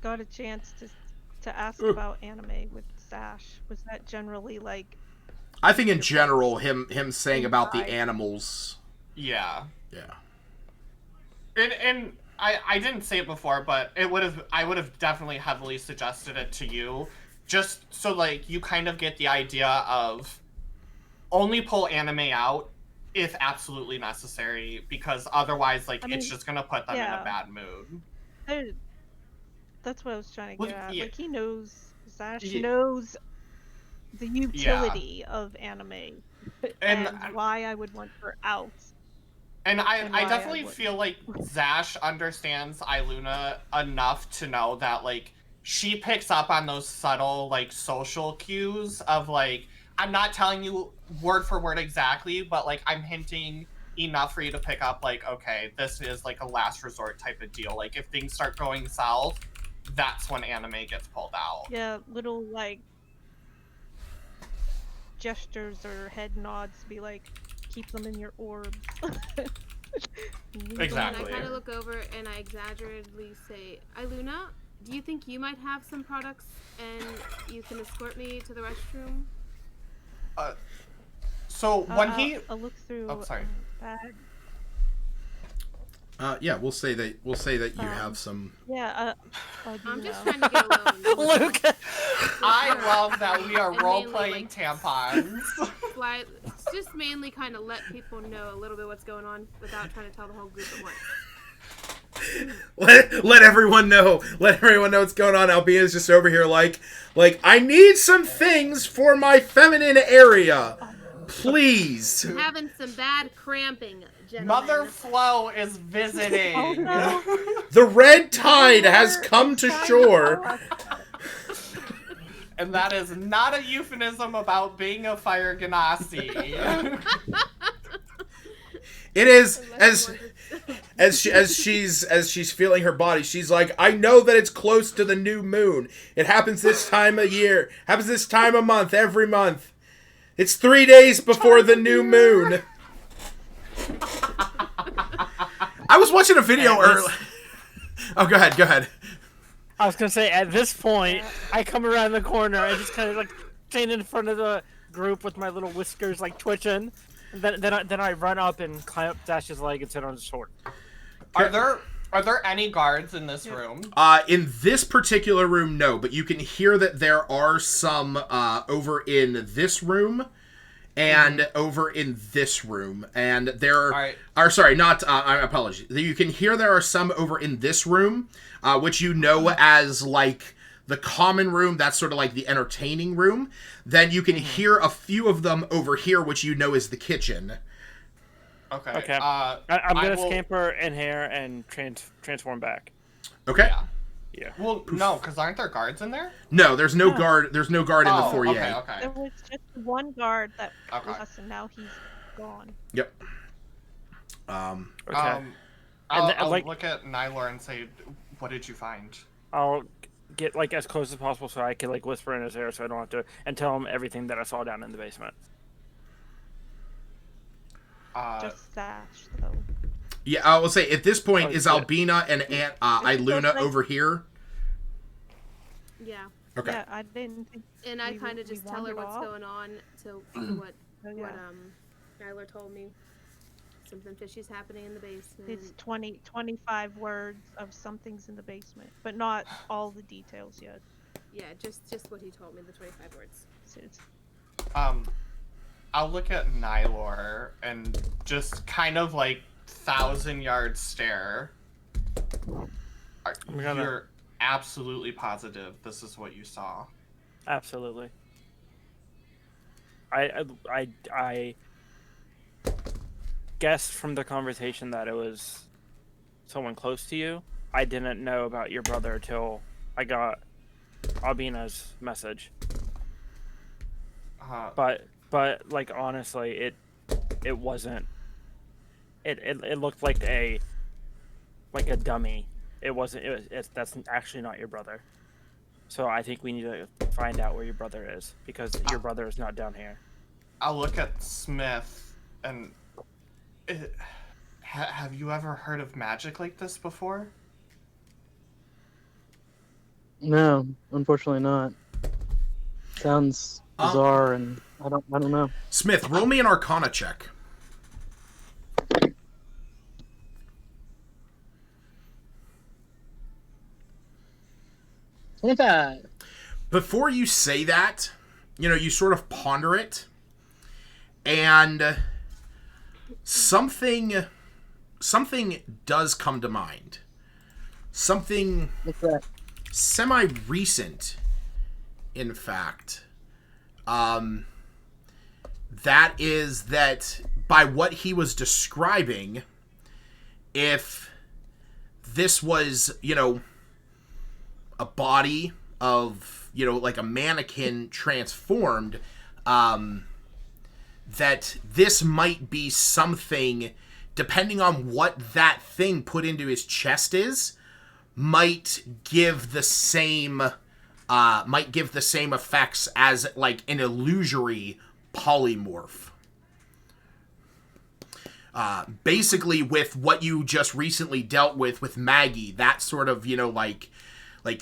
got a chance to ask about anime with Sash. Was that generally like? I think in general, him saying about the Inside. animals. Yeah. Yeah. And I didn't say it before, but I would have definitely heavily suggested it to you, just so like you kind of get the idea of only pull anime out if absolutely necessary, because otherwise like it's just gonna put them in a bad mood. That's what I was trying to Well, get at. yeah. Like, he knows, Sash Yeah. knows the utility of anime and why I would want her out. And why I I definitely wouldn't. feel like Zash understands Iluna enough to know that like she picks up on those subtle like social cues of like, I'm not telling you word for word exactly, but like I'm hinting enough for you to pick up like, okay, this is like a last resort type of deal. Like if things start going south, that's when anime gets pulled out. Yeah, little like gestures or head nods to be like, keep them in your orbs. Exactly. And I kind of look over and I exaggeratedly say, Iluna, do you think you might have some products and you can escort me to the restroom? So when I'll look through. Oh, sorry. Bag. Yeah, we'll say that you have some. Yeah. I'm just trying to get alone. Luke. I love that we are And role mainly, playing like, tampons. Just mainly kind of let people know a little bit what's going on without trying to tell the whole group at once. Let everyone know. Let everyone know what's going on. Albina's just over here like I need some things for my feminine area. Please. I'm having some bad cramping, gentlemen. Mother Flo is visiting. Oh no. The red tide has come to shore. And that is not a euphemism about being a fire ganassi. It is as she's feeling her body. She's like, I know that it's close to the new moon. It happens this time of year. Happens this time of month, every month. It's 3 days before the new moon. I was watching a video earlier. Oh, go ahead. I was gonna say, at this point, I come around the corner and just kind of like stand in front of the group with my little whiskers like twitching. And then I run up and climb up Dash's leg and sit on his shoulder. Are there any guards in this room? In this particular room, no, but you can hear that there are some over in this room and over in this room, and there are sorry, not I apologize. You can hear there are some over in this room, which you know as like the common room. That's sort of like the entertaining room. Then you can hear a few of them over here, which you know is the kitchen. Okay. I'm gonna scamper in here and transform back. Okay. Yeah. Well, no, because aren't there guards in there? No, there's no No. guard. There's no guard in the Oh, foyer. okay. There was just one guard that Okay. was, and now he's gone. Yep. Okay. I'll like- look at Nylor and say, what did you find? I'll get like as close as possible so I can like whisper in his ear so I don't have to, and tell him everything that I saw down in the basement. Just Sash, though. Yeah, I will say at this point Oh, is yeah. Albina and Aunt Iluna over here. Yeah. Okay. Yeah, I didn't think. And I We- kind of we just tell her wandered what's off. going on to what Oh, yeah. Nyler told me. Something fishy's happening in the basement. It's 25 words of something's in the basement, but not all the details yet. Yeah, just what he told me, the 25 words. So it's- I'll look at Nylor and just kind of like 1,000-yard stare. You're absolutely positive this is what you saw. Absolutely. I guessed from the conversation that it was someone close to you. I didn't know about your brother till I got Albina's message. But like honestly, it wasn't. It looked like a dummy. It wasn't. That's actually not your brother. So I think we need to find out where your brother is because your brother is not down here. I'll look at Smith and have you ever heard of magic like this before? No, unfortunately not. Sounds bizarre, and I don't know. Smith, roll me an Arcana check. Before you say that, you sort of ponder it, and something does come to mind. Something What's that? semi-recent, in fact. That is that by what he was describing, if this was, a body of, like a mannequin transformed, that this might be something, depending on what that thing put into his chest is, might give the same effects as like an illusory polymorph. Basically with what you just recently dealt with Maggie, that sort of, like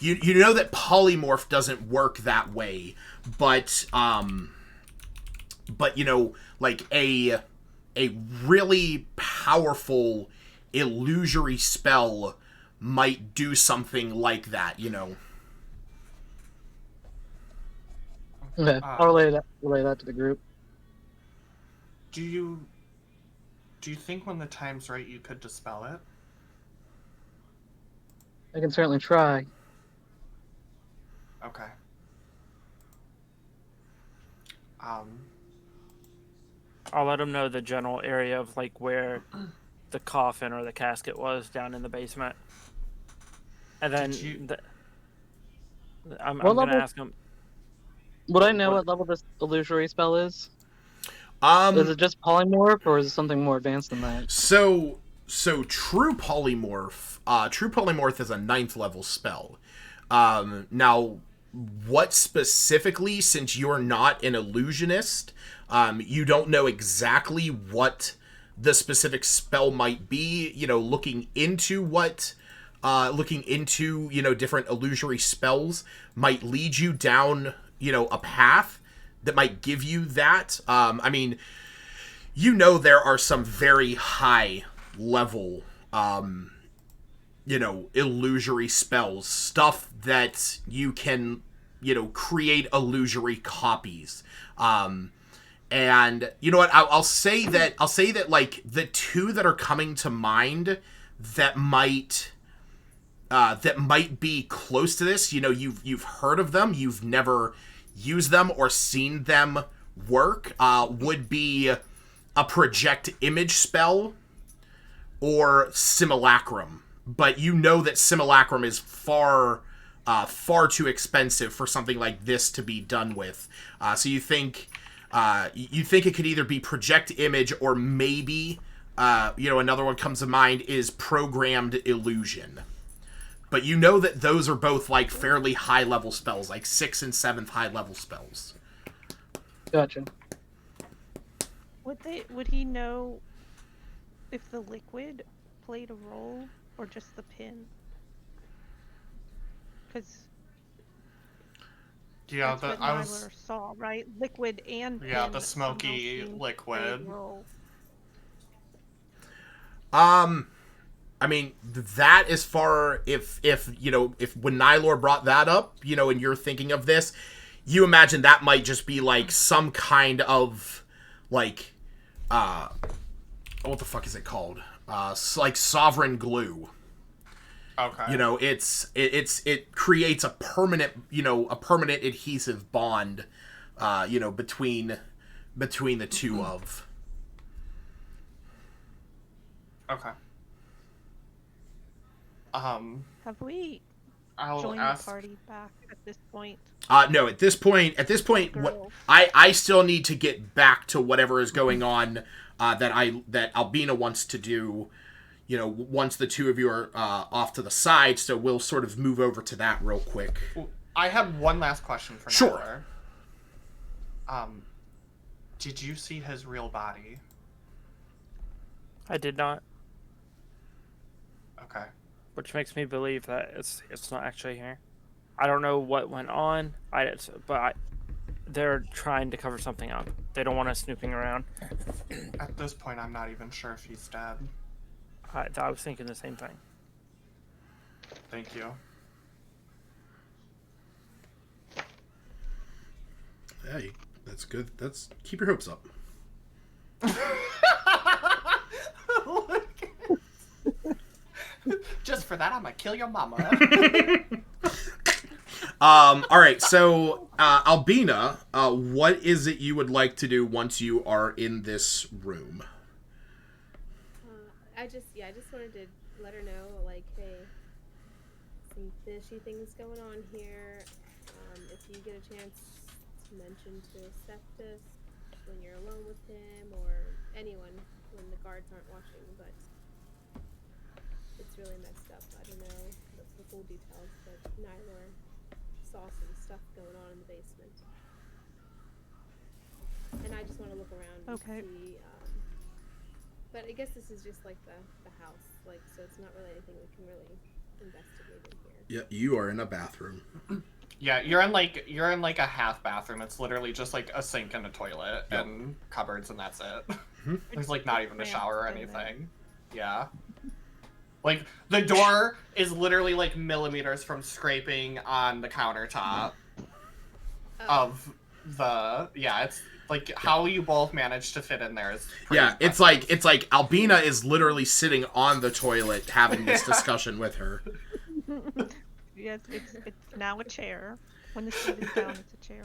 you know that polymorph doesn't work that way, but like a really powerful illusory spell might do something like that, Okay, I'll relay that to the group. Do you think when the time's right you could dispel it? I can certainly try. Okay. I'll let him know the general area of like where the coffin or the casket was down in the basement, and then Did you- I'm What gonna level- ask him. Would I know What- what level this illusory spell is? Is it just polymorph, or is it something more advanced than that? So true polymorph is a 9th level spell. Now what specifically, since you're not an illusionist, you don't know exactly what the specific spell might be, looking into different illusory spells might lead you down, a path that might give you that. There are some very high level, illusory spells, stuff that you can, create illusory copies. And you know what? I'll say that like the two that are coming to mind that might be close to this. You've heard of them. You've never used them or seen them work. Would be a project image spell or simulacrum. But you know that simulacrum is far far too expensive for something like this to be done with. So you think it could either be project image or maybe another one comes to mind is programmed illusion. But you know that those are both like fairly high level spells, like 6th and 7th high level spells. Gotcha. Would he know if the liquid played a role or just the pin? Because Yeah, that's what Nyler saw, right? Liquid and pin. Yeah, the smoky liquid. I mean, that as far if when Nylor brought that up, and you're thinking of this, you imagine that might just be like some kind of like what the fuck is it called? Like sovereign glue. Okay. It creates a permanent adhesive bond between the two of. Okay. Have we I'll joined ask. the party back at this point? No, at this point, I still need to get back to whatever is going on that Albina wants to do. Once the two of you are off to the side, so we'll sort of move over to that real quick. I have one last question for Sure. Nyler. Did you see his real body? I did not, Okay. which makes me believe that it's not actually here. I don't know what went on. They're trying to cover something up. They don't want us snooping around. At this point, I'm not even sure if he's dead. I was thinking the same thing. Thank you. Hey, that's good. Keep your hopes up. Just for that, I'm gonna kill your mama. All right, so Albina, what is it you would like to do once you are in this room? I just wanted to let her know, like, hey, some fishy things going on here. If you get a chance to mention to Septus when you're alone with him or anyone when the guards aren't watching, but it's really messed up. I don't know the full details, but Nylor saw some stuff going on in the basement. And I just want to look around and see. But I guess this is just like the house, like, so it's not really anything we can really investigate in here. Yeah, you are in a bathroom. Yeah, you're in like a half bathroom. It's literally just like a sink and a toilet and cupboards, and that's it. Mm-hmm. There's like not even a shower or anything. Yeah. Like the door is literally like millimeters from scraping on the countertop of the it's like how you both managed to fit in there is pretty impressive. it's like Albina is literally sitting on the toilet having this discussion with her. Yes, it's now a chair. When the seat is down, it's a chair.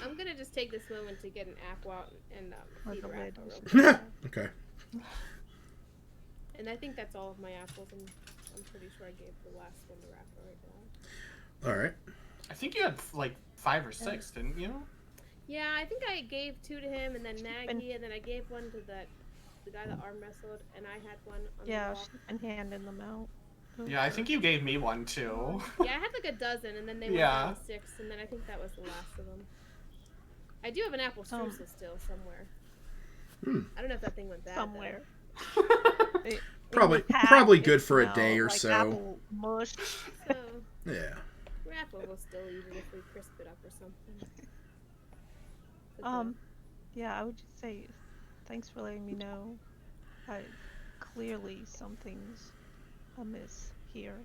I'm gonna just take this moment to get an apple out and feed her lid. apple real quick. Okay. And I think that's all of my apples, and I'm pretty sure I gave the last one to Rapper right now. All right. I think you had like 5 or 6, didn't you? Yeah, I think I gave 2 to him, and then Maggie, and then I gave one to the guy that arm wrestled, and I had one on the wall. And handing them out. Yeah, I think you gave me one too. Yeah, I had like a dozen, and then they went down to 6, and then I think that was the last of them. I do have an apple streusel still somewhere. I don't know if that thing went bad. Somewhere. Probably good for a day or like so. Apple mush. So, Yeah. Rapper will still eat it if we crisp it up or something. Yeah, I would just say thanks for letting me know. Clearly something's amiss here.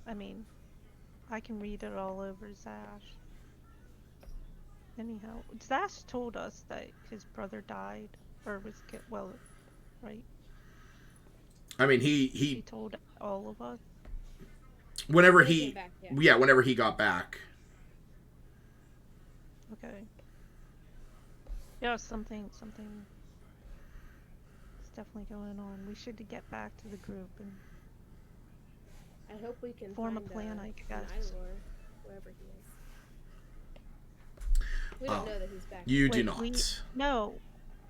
I mean, I can read it all over Zash. Anyhow, Zash told us that his brother died, or was right? I mean, He told all of us. Whenever He he came back, yeah. whenever he got back. Okay. Yeah, something's definitely going on. We should get back to the group I hope we can form a find, plan, I guess. Nylor, wherever he is. We don't know that he's back. You do Wait, not. No,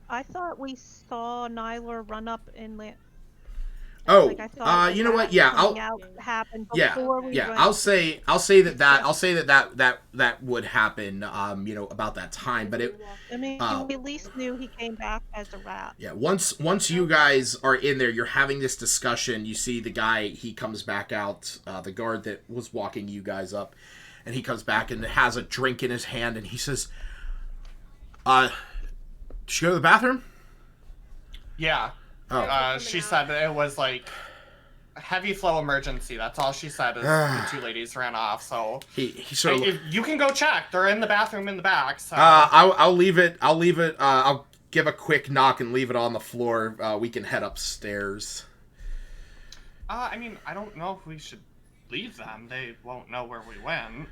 I thought we saw Nylor run up and land. Oh, Like, I thought you know what? that Yeah, coming I'll. out happened Yeah, before we yeah. went. I'll say that would happen. You know, about that time, but it. I mean, Uh, we at least knew he came back as a rat. Yeah, once you guys are in there, you're having this discussion. You see the guy, he comes back out, the guard that was walking you guys up, and he comes back and has a drink in his hand, and he says, did you go to the bathroom? Yeah. Oh. She said it was like a heavy flow emergency. That's all she said. Is the two ladies ran off. So He sort of. you can go check. They're in the bathroom in the back. So I'll leave it. I'll give a quick knock and leave it on the floor. We can head upstairs. I mean, I don't know if we should leave them. They won't know where we went.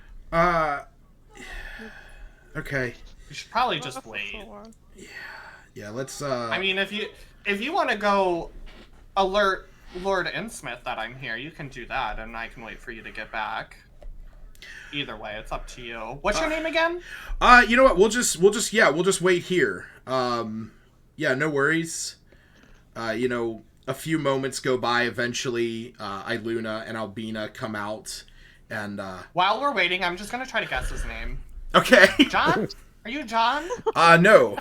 Okay. We should probably just wait. Yeah, let's. I mean, if you want to go alert Lord Innsmouth that I'm here, you can do that, and I can wait for you to get back. Either way, it's up to you. What's your name again? You know what? We'll just wait here. Yeah, no worries. You know, a few moments go by. Eventually, Iluna and Albina come out, and While we're waiting, I'm just gonna try to guess his name. okay. John? Are you John? No.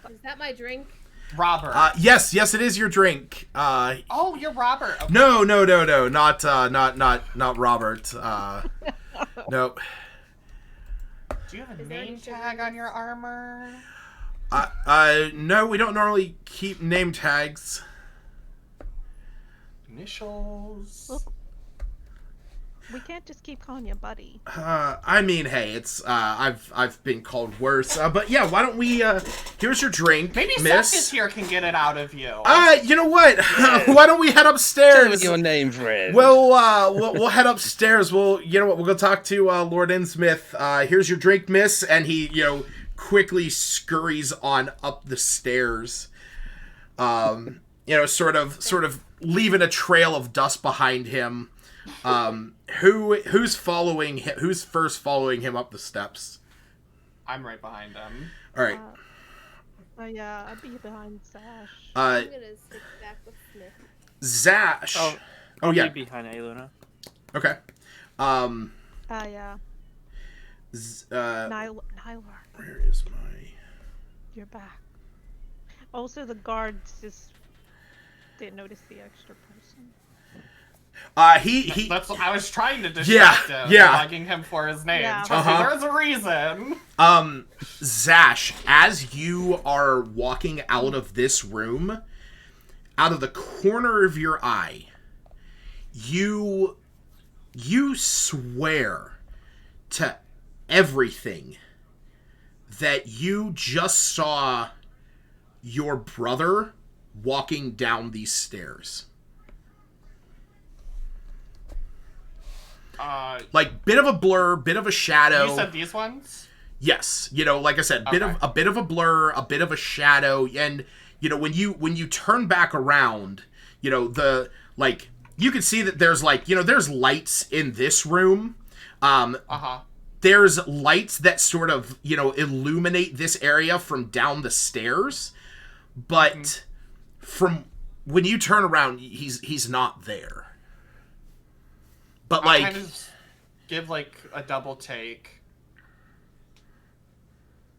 Is that my drink? Robert. Yes, it is your drink. Oh, you're Robert. Okay. No, not Robert. No. Do you have a Is there name any sugar tag in on your armor? No, we don't normally keep name tags. Initials. Look, we can't just keep calling you buddy. I mean, hey, it's I've been called worse. But yeah, why don't we? Here's your drink, Maybe miss. Seth is here can get it out of you. You know what? Why don't we head Tell me upstairs? your name, friend. We'll head upstairs. You know what? We'll go talk to Lord Innsmouth. Here's your drink, miss, and he, quickly scurries on up the stairs. Sort of leaving a trail of dust behind him. Who's following him? Who's first following him up the steps? I'm right behind him. All right. Yeah, I'd be behind Sash. I'm gonna sit back with Smith. Zash. Oh, Oh yeah. Be behind Iluna. Okay. Yeah. Nylor, Where is my? you're back. Also, the guards just didn't notice the extra person. He. I was trying to distract him, bugging him for his name. Yeah. Trust me, there's a reason. Zash, as you are walking out of this room, out of the corner of your eye, you swear to everything that you just saw your brother walking down these stairs. Like, bit of a blur, bit of a shadow. You said these ones? Yes, like I said, a bit of a blur, a bit of a shadow, and when you turn back around, you can see that there's there's lights in this room. There's lights that sort of illuminate this area from down the stairs, but from when you turn around, he's not there. But I'll kind of give a double take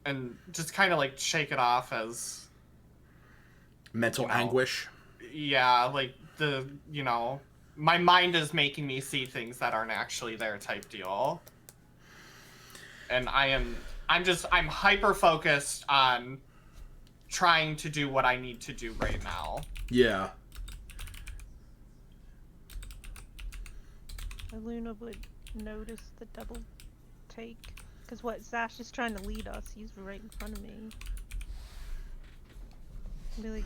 and just kind of shake it off as mental anguish. Yeah, my mind is making me see things that aren't actually there type deal. And I'm hyper focused on trying to do what I need to do right now. Yeah. Luna would notice the double take. Because Zash is trying to lead us. He's right in front of me. Be like,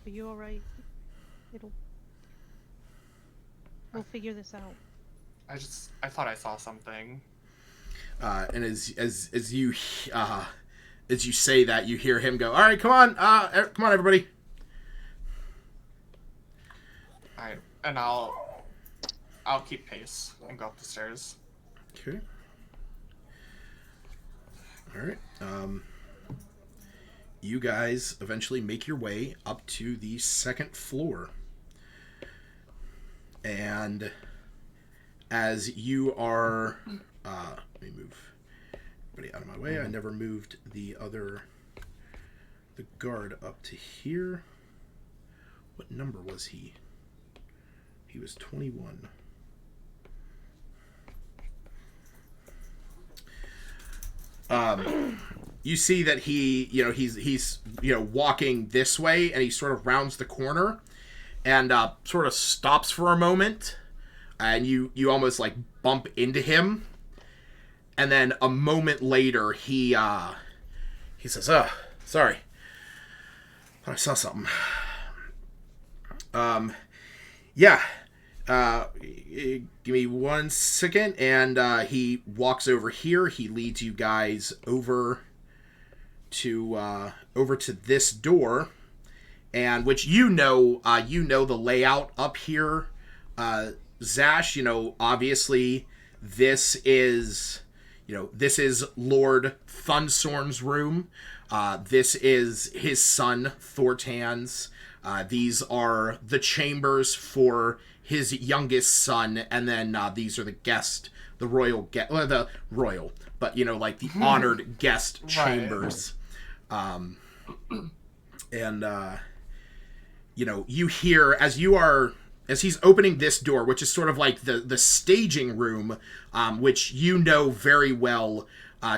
are you alright? We'll figure this out. I thought I saw something. And as you say that, you hear him go, "All right, come on, everybody." Alright, and I'll I'll keep pace and go up the stairs. Okay. All right. You guys eventually make your way up to the second floor. And as you are... let me move everybody out of my way. I never moved the guard up to here. What number was he? He was 21. You see that he's walking this way, and he sort of rounds the corner and sort of stops for a moment, and you almost like bump into him, and then a moment later he says, "Oh, sorry, thought I saw something." Yeah. Give me 1 second, and he walks over here. He leads you guys over to this door, and which you know the layout up here. Zash, obviously this is Lord Thunsorn's room. This is his son Thortan's. These are the chambers for his youngest son, and then these are the honored guest chambers. You hear as he's opening this door, which is sort of like the staging room, which you know very well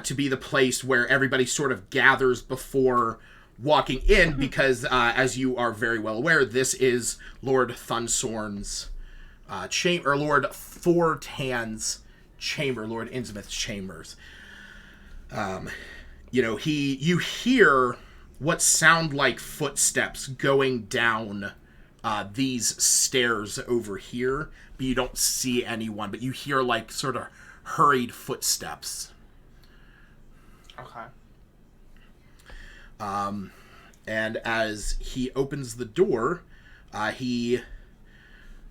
to be the place where everybody sort of gathers before walking in, because as you are very well aware, this is Lord Thunsorn's chamber, or Lord Thortan's chamber, Lord Innsmouth's chambers. You hear what sound like footsteps going down these stairs over here, but you don't see anyone, but you hear like sort of hurried footsteps. Okay. And as he opens the door, he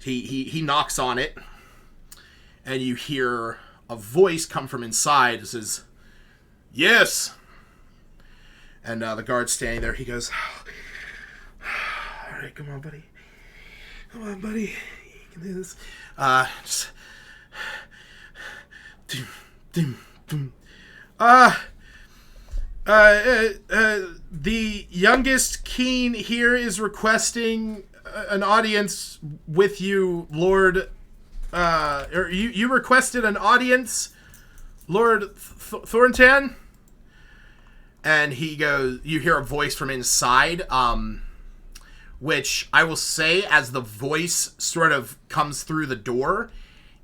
knocks on it, and you hear a voice come from inside. It says, "Yes." And the guard's standing there. He goes, "All right, come on, buddy. Come on, buddy. You can do this. Just... the youngest Keen here is requesting an audience with you, Lord. Or you requested an audience, Lord Thorntan?" And he goes, you hear a voice from inside, which I will say, as the voice sort of comes through the door,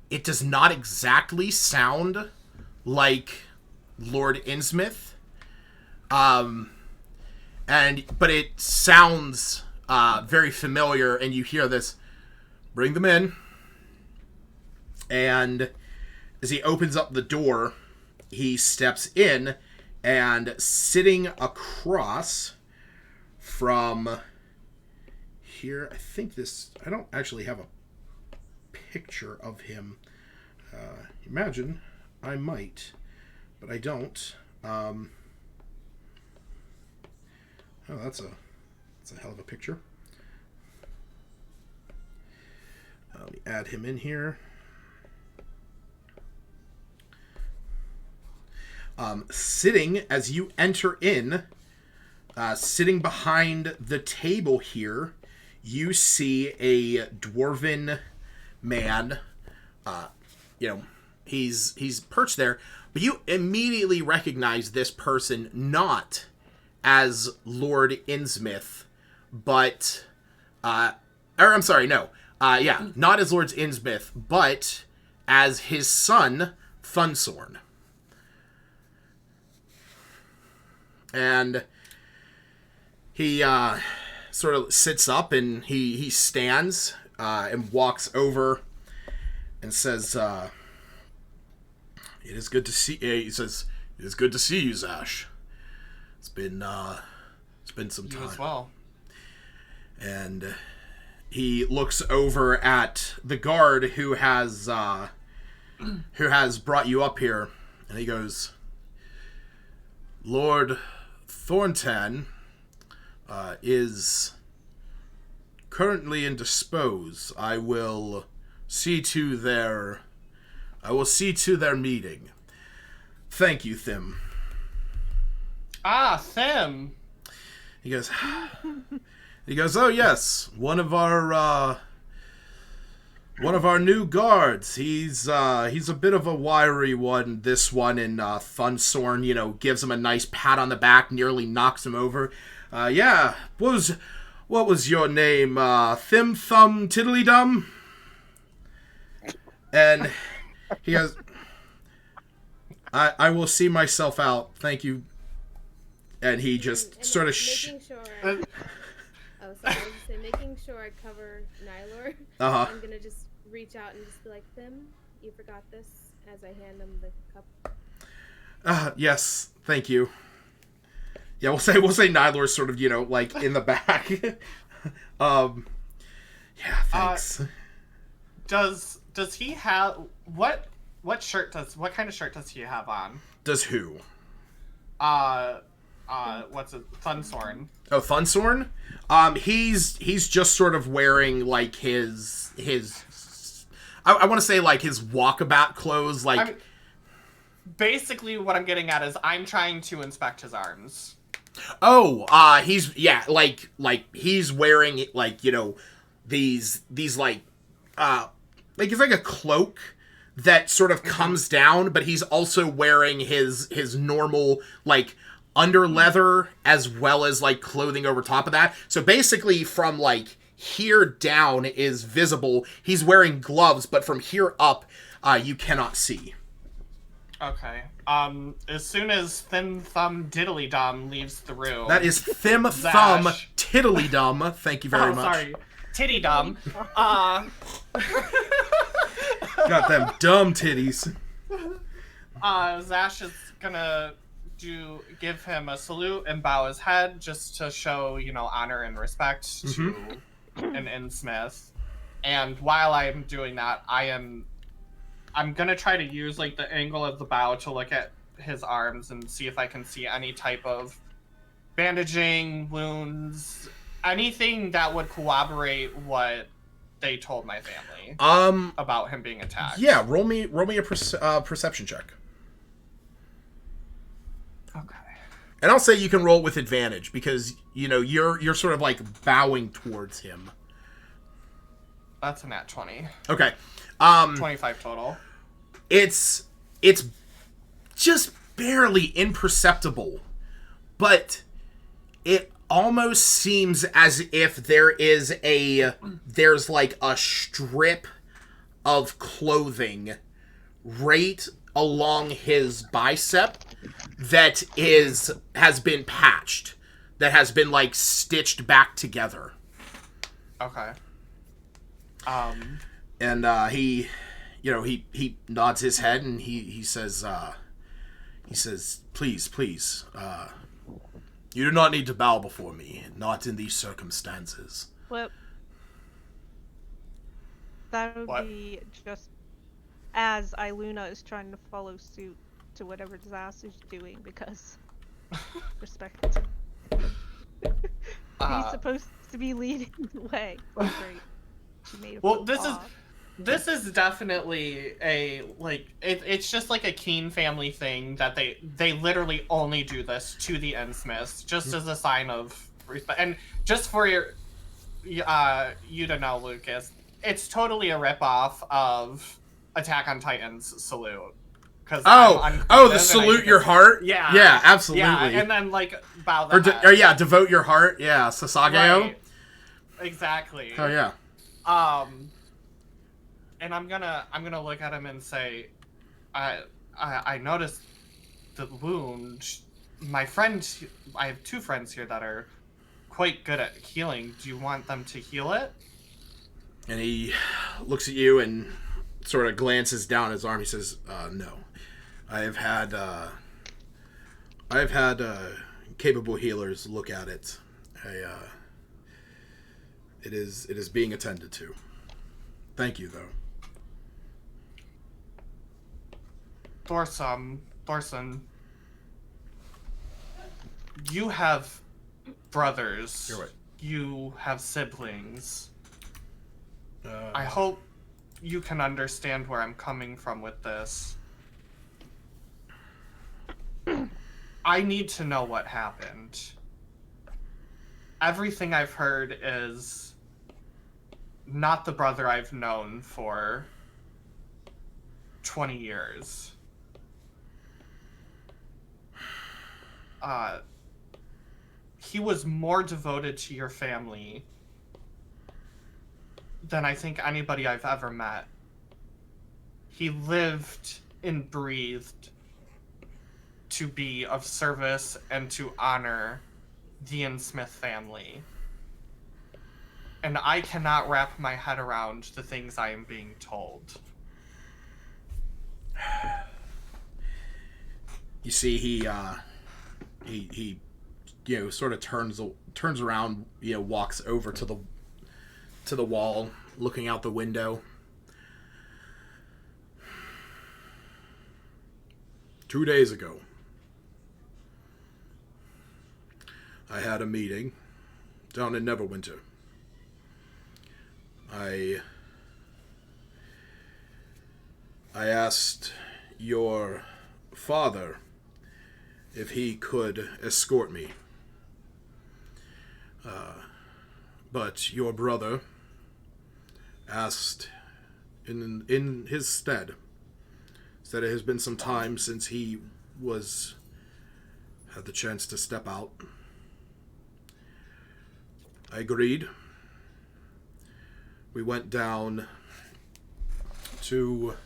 it does not exactly sound like Lord Innsmouth. But it sounds very familiar, and you hear this, "Bring them in." And as he opens up the door, he steps in, and sitting across from here, I don't actually have a picture of him. Imagine I might, but I don't. Oh, that's a hell of a picture. Let me add him in here. Sitting, as you enter in, sitting behind the table here, you see a dwarven man. He's perched there, but you immediately recognize this person not as Lord Innsmouth, but not as Lord Innsmouth, but as his son Thunsorn. And he sort of sits up, and he stands and walks over and says, "It is good to see." He says, "It is good to see you, Zash. It's been some time." You as well. And he looks over at the guard who has brought you up here, and he goes, Lord Thornton is currently indisposed. I will see to their meeting. Thank you, Thim. Ah, Thim. He goes, oh yes, one of our new guards. He's a bit of a wiry one, this one, and Thunsorn, gives him a nice pat on the back, nearly knocks him over. Yeah, what was your name? Thim Thumb Tiddly Dum? And he goes, I will see myself out. Thank you. And he just sort of making sure. Oh, sorry. I was just saying, making sure I cover Nylor. Uh-huh. I'm gonna just reach out and just be like, Thim, you forgot this, as I hand him the cup. Yes, thank you. Yeah, we'll say Nylor's sort of, like in the back. Yeah, thanks. Does he have what kind of shirt does he have on? Does who? What's it? Thunsorn. Oh, Thunsorn? He's just sort of wearing like his I want to say like his walkabout clothes, like basically what I'm getting at is I'm trying to inspect his arms. Oh, he's he's wearing like, these like it's like a cloak that sort of comes down, but he's also wearing his normal like under leather as well as like clothing over top of that. So basically from like here down is visible. He's wearing gloves, but from here up, you cannot see. Okay. As soon as Thin Thumb Diddly Dum leaves the room. That is Thim Thumb Tiddly Dum. Thank you very much. Sorry. Titty Dum. Got them dumb titties. Zash is gonna give him a salute and bow his head just to show, honor and respect to an Innsmith. And while I'm doing that, I'm gonna try to use like the angle of the bow to look at his arms and see if I can see any type of bandaging, wounds, anything that would corroborate what they told my family about him being attacked. Yeah, roll me a perception check. Okay. And I'll say you can roll with advantage because you're sort of like bowing towards him. That's a nat 20. Okay. 25 total. It's just barely imperceptible, but it almost seems as if there's like a strip of clothing right along his bicep that has been patched, that has been like stitched back together. Okay. And he nods his head and he says, please, you do not need to bow before me, not in these circumstances. Well, that would be just as Iluna is trying to follow suit to whatever Zas is doing, because respect. He's supposed to be leading the way. Great. She made a This is definitely it's just like a Keen family thing that they literally only do this to the Innsmiths just as a sign of respect. And just for you to know, Lucas, it's totally a ripoff of Attack on Titan's salute. The salute your heart? Yeah. Yeah, absolutely. Yeah, and then bow the head. Or devote your heart. Yeah, Sasageo. Right. Exactly. Oh yeah. And I'm gonna look at him and say, I noticed the wound. My friend, I have two friends here that are quite good at healing. Do you want them to heal it? And he looks at you and sort of glances down his arm. He says, no. I've had capable healers look at it. It is being attended to. Thank you, though. Thorson, you have brothers. You're right. You have siblings. I hope you can understand where I'm coming from with this. I need to know what happened. Everything I've heard is not the brother I've known for 20 years. He was more devoted to your family than I think anybody I've ever met. He lived and breathed to be of service and to honor the Smith family. And I cannot wrap my head around the things I am being told. You see, he sort of turns around, walks over to the wall, looking out the window. 2 days ago, I had a meeting down in Neverwinter. I asked your father if he could escort me. But your brother asked in his stead, said it has been some time since he had the chance to step out. I agreed. We went down to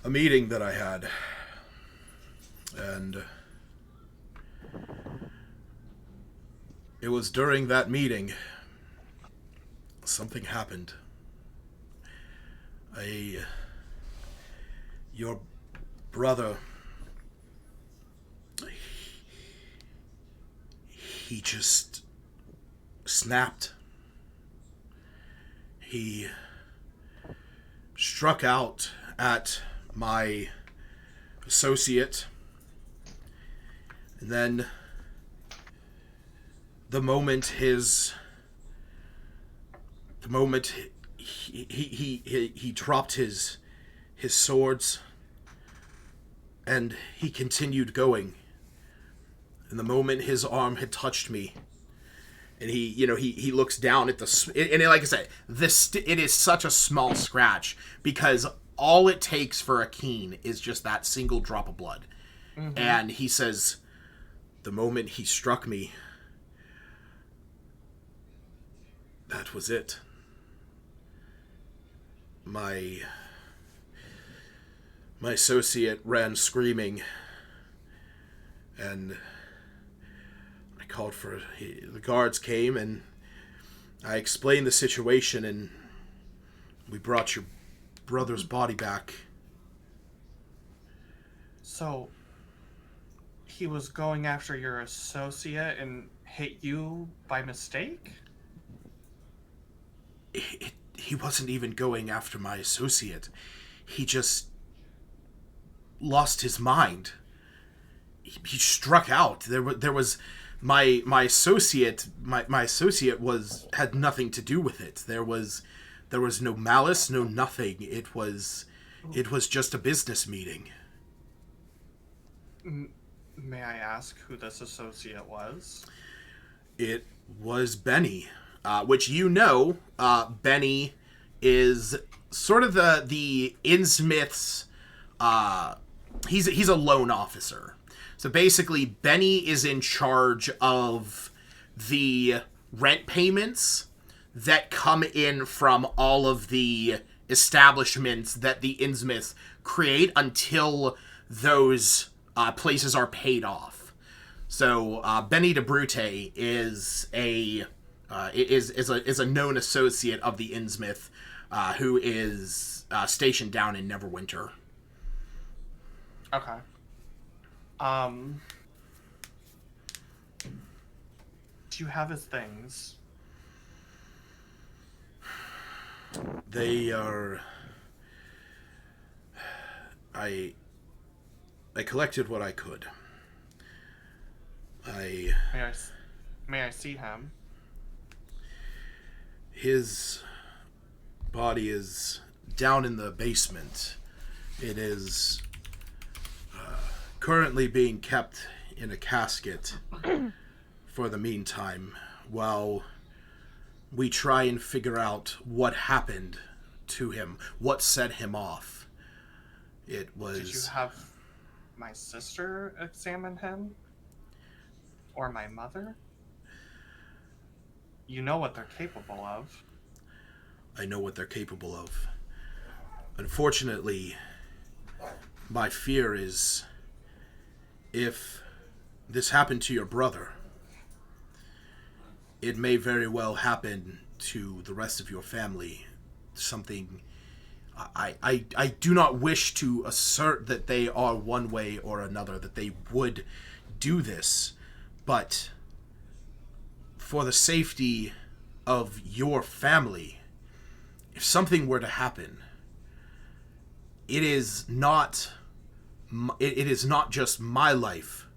a meeting that I had, and it was during that meeting something happened. Your brother, he just snapped. He struck out at my associate, and then the moment he dropped his swords, and he continued going. And the moment his arm had touched me, and he looks down at and like I said, it is such a small scratch because all it takes for a keen is just that single drop of blood. Mm-hmm. And he says, the moment he struck me, that was it. My associate ran screaming, and I called for the guards came, and I explained the situation, and we brought your brother's body back. So he was going after your associate and hit you by mistake? He wasn't even going after my associate. He just lost his mind. He struck out. There was my associate. My associate had nothing to do with it. There was no malice, no nothing. It was just a business meeting. May I ask who this associate was? It was Benny, which Benny is sort of the Innsmith's. He's a loan officer. So basically, Benny is in charge of the rent payments that come in from all of the establishments that the Innsmiths create until those places are paid off. So Benny DeBrute is a known associate of the Innsmith who is stationed down in Neverwinter. Okay. Do you have his things? They are... I collected what I could. May I see him? His body is down in the basement. It is currently being kept in a casket for the meantime, while we try and figure out what happened to him, what set him off. It was... Did you have my sister examine him? Or my mother? You know what they're capable of. I know what they're capable of. Unfortunately, my fear is if this happened to your brother, it may very well happen to the rest of your family. Something... I do not wish to assert that they are one way or another, that they would do this, but for the safety of your family, if something were to happen, it is not just my life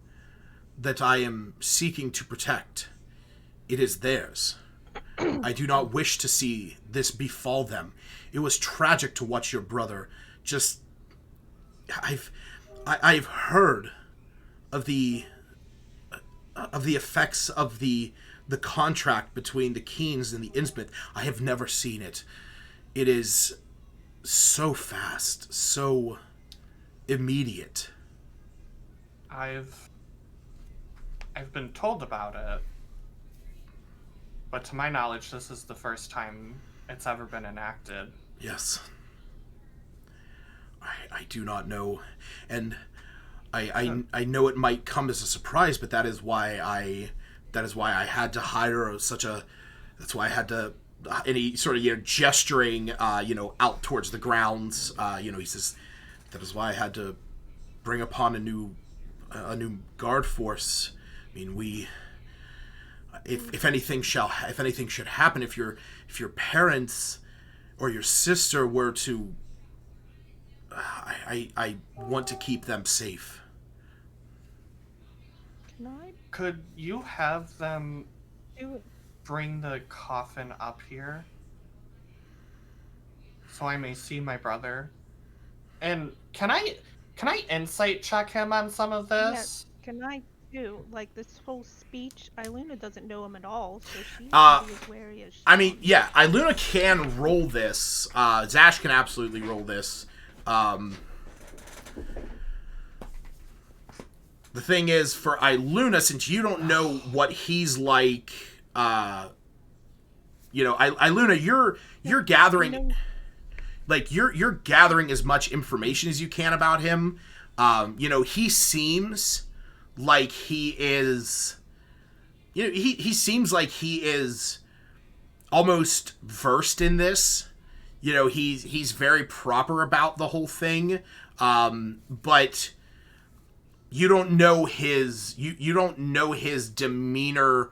that I am seeking to protect. It is theirs. I do not wish to see this befall them. It was tragic to watch your brother just... I've heard of the effects of the contract between the Keens and the Innsmouth. I have never seen it. It is so fast, so immediate. I've been told about it, but to my knowledge, this is the first time it's ever been enacted. Yes. I do not know, and I know it might come as a surprise, but that is why I had to hire that's why I had to any sort of gesturing out towards the grounds. He says that is why I had to bring upon a new guard force. I mean, if anything should happen, if your parents or your sister were to, I want to keep them safe. Can I Could you have them do it? bring the coffin up here so I may see my brother? And can I insight check him on some of this? Yes. Can I do like this whole speech? Iluna doesn't know him at all, so she's as wary as she I mean, yeah, Iluna can roll this. Zash can absolutely roll this. The thing is, for Iluna, since you don't know what he's like, Iluna, you're gathering, like you're gathering as much information as you can about him. He seems like he is, he seems like he is almost versed in this. He's very proper about the whole thing, but you don't know his demeanor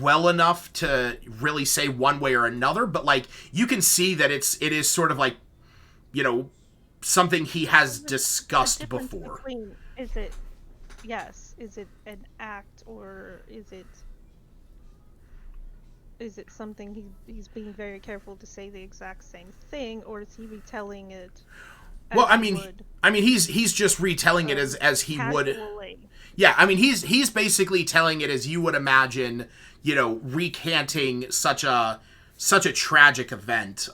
well enough to really say one way or another. But like you can see that it is sort of like something he has discussed before. Is it an act, or is it something he's being very careful to say the exact same thing, or is he retelling it? Well, I mean, he's just retelling it as he would. Yeah, I mean, he's basically telling it as you would imagine, recanting such a tragic event.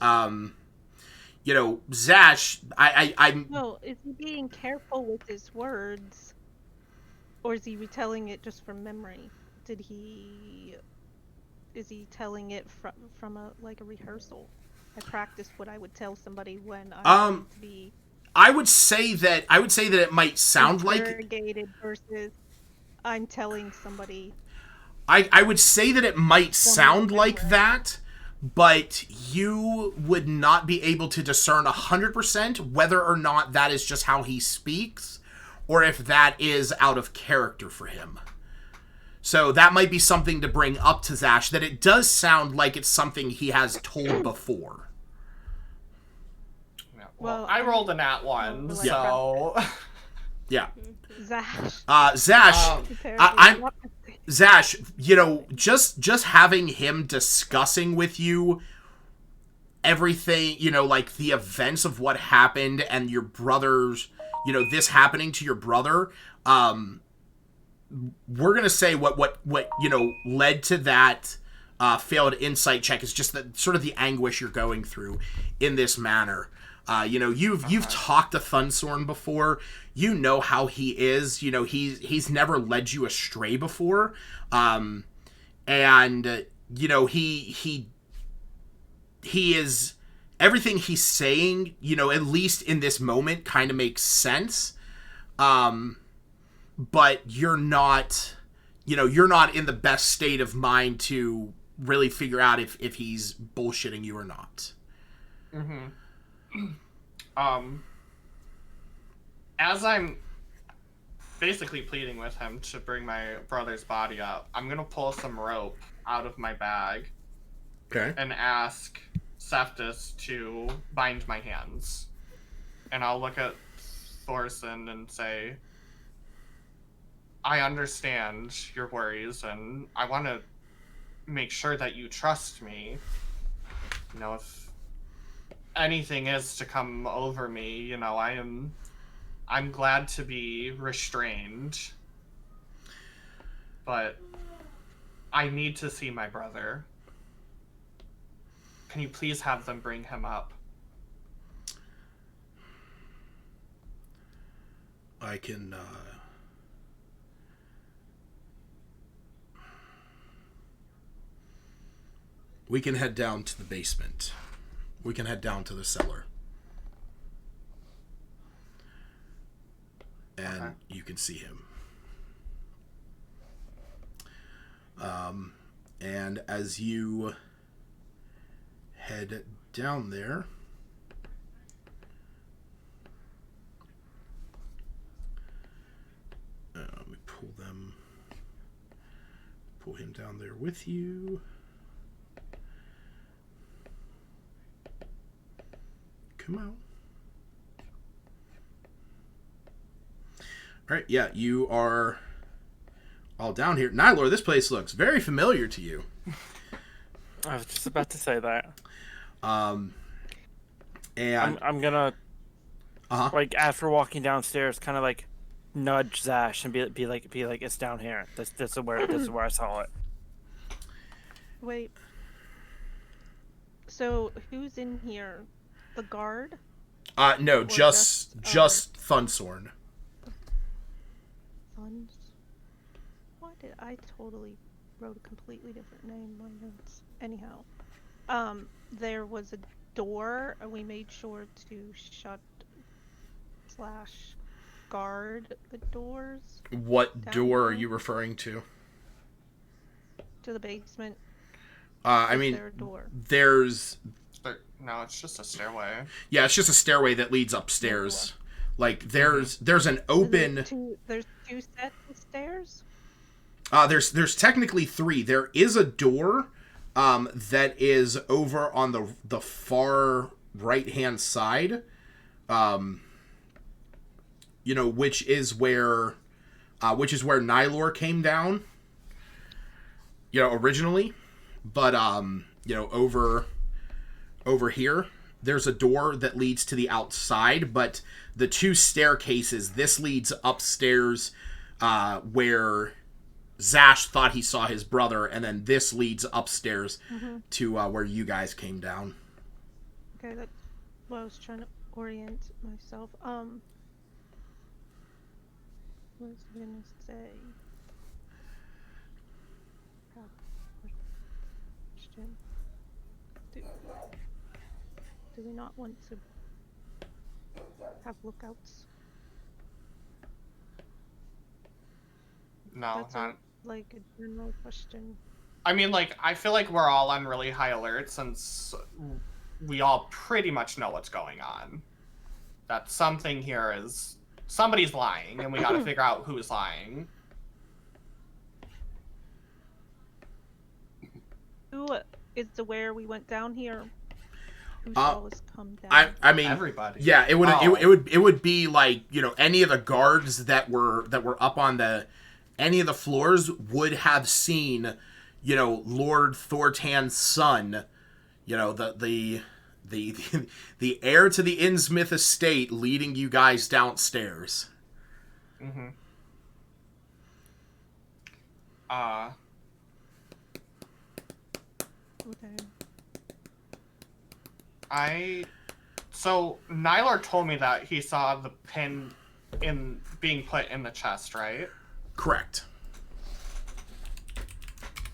Zash, I'm. No, is he being careful with his words, or is he retelling it just from memory? Is he telling it from a rehearsal? I practiced what I would tell somebody when I wanted to be. I would say that it might sound like interrogated versus I'm telling somebody. I would say that it might sound like that, but you would not be able to discern 100% whether or not that is just how he speaks, or if that is out of character for him. So that might be something to bring up to Zash, that it does sound like it's something he has told before. Well, Well, I rolled a nat 1, like so... Yeah. Zash. Zash, Prepared I'm with Zash, just having him discussing with you everything, like the events of what happened and your brother's, this happening to your brother, we're going to say what led to that failed insight check is just that sort of the anguish you're going through in this manner. You've talked to Thunsorn before. You know how he is. He's never led you astray before. And he is, everything he's saying, at least in this moment kind of makes sense. But you're not in the best state of mind to really figure out if he's bullshitting you or not. Mm-hmm. As I'm basically pleading with him to bring my brother's body up, I'm gonna pull some rope out of my bag. Okay. And ask Cephas to bind my hands. And I'll look at Thorson and say, I understand your worries, and I want to make sure that you trust me. If anything is to come over me, I'm glad to be restrained. But I need to see my brother. Can you please have them bring him up? I can, we can head down to the basement. We can head down to the cellar. And you can see him. And as you head down there, let me pull him down there with you. Come out. All right, yeah, you are all down here. Nylor, this place looks very familiar to you. I was just about to say that. And I'm gonna, like, after walking downstairs, kind of like nudge Zash and be like, it's down here. This is where I saw it. Wait. So who's in here? The guard? No, Or just Thunsorn. Thuns? Why did I totally wrote a completely different name on my notes? Anyhow, there was a door, and we made sure to shut / guard the doors. What door are there? you referring to? To the basement. I Is mean, there a door? there's... No, it's just a stairway. Yeah, it's just a stairway that leads upstairs. Like, there's an open... There's two sets of stairs? There's technically 3. There is a door that is over on the far right-hand side, which is where Nylor came down, originally. But, over here, there's a door that leads to the outside, but the 2 staircases, this leads upstairs, where Zash thought he saw his brother, and then this leads upstairs to where you guys came down. Okay, that's what I was trying to orient myself. What was I gonna say? Question. Do we not want to have lookouts? No, That's not... like a general question. I mean, like, I feel like we're all on really high alert since we all pretty much know what's going on. That something here is... Somebody's lying, and we gotta figure out who's lying. Who is aware we went down here? Who saw us come down? I mean, Everybody. Yeah, it would Oh. it would be like, any of the guards that were up on any of the floors would have seen, Lord Thortan's son, the heir to the Innsmouth estate leading you guys downstairs. Mm-hmm. Okay. So Nylor told me that he saw the pin being put in the chest, right? Correct.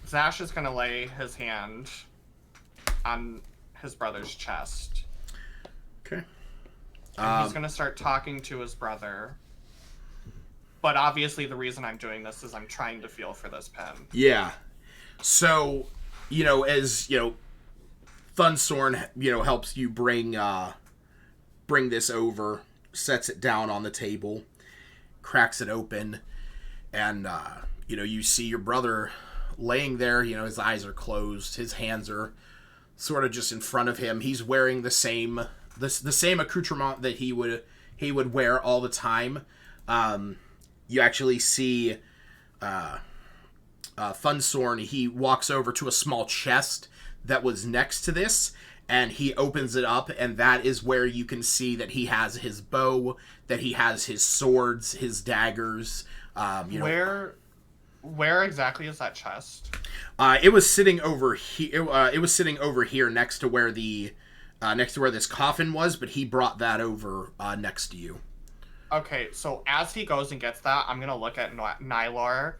Zash is gonna lay his hand on his brother's chest. Okay. And he's gonna start talking to his brother. But obviously the reason I'm doing this is I'm trying to feel for this pin. Yeah. So, as, Thunsorn, helps you bring this over, sets it down on the table, cracks it open, and, you see your brother laying there, his eyes are closed, his hands are sort of just in front of him. He's wearing the same accoutrement that he would wear all the time. You actually see Thunsorn, he walks over to a small chest that was next to this, and he opens it up, and that is where you can see that he has his bow, that he has his swords, his daggers. Where exactly is that chest? It was sitting over here. It was sitting over here next to where this coffin was, but he brought that over next to you. Okay, so as he goes and gets that, I'm gonna look at Nylor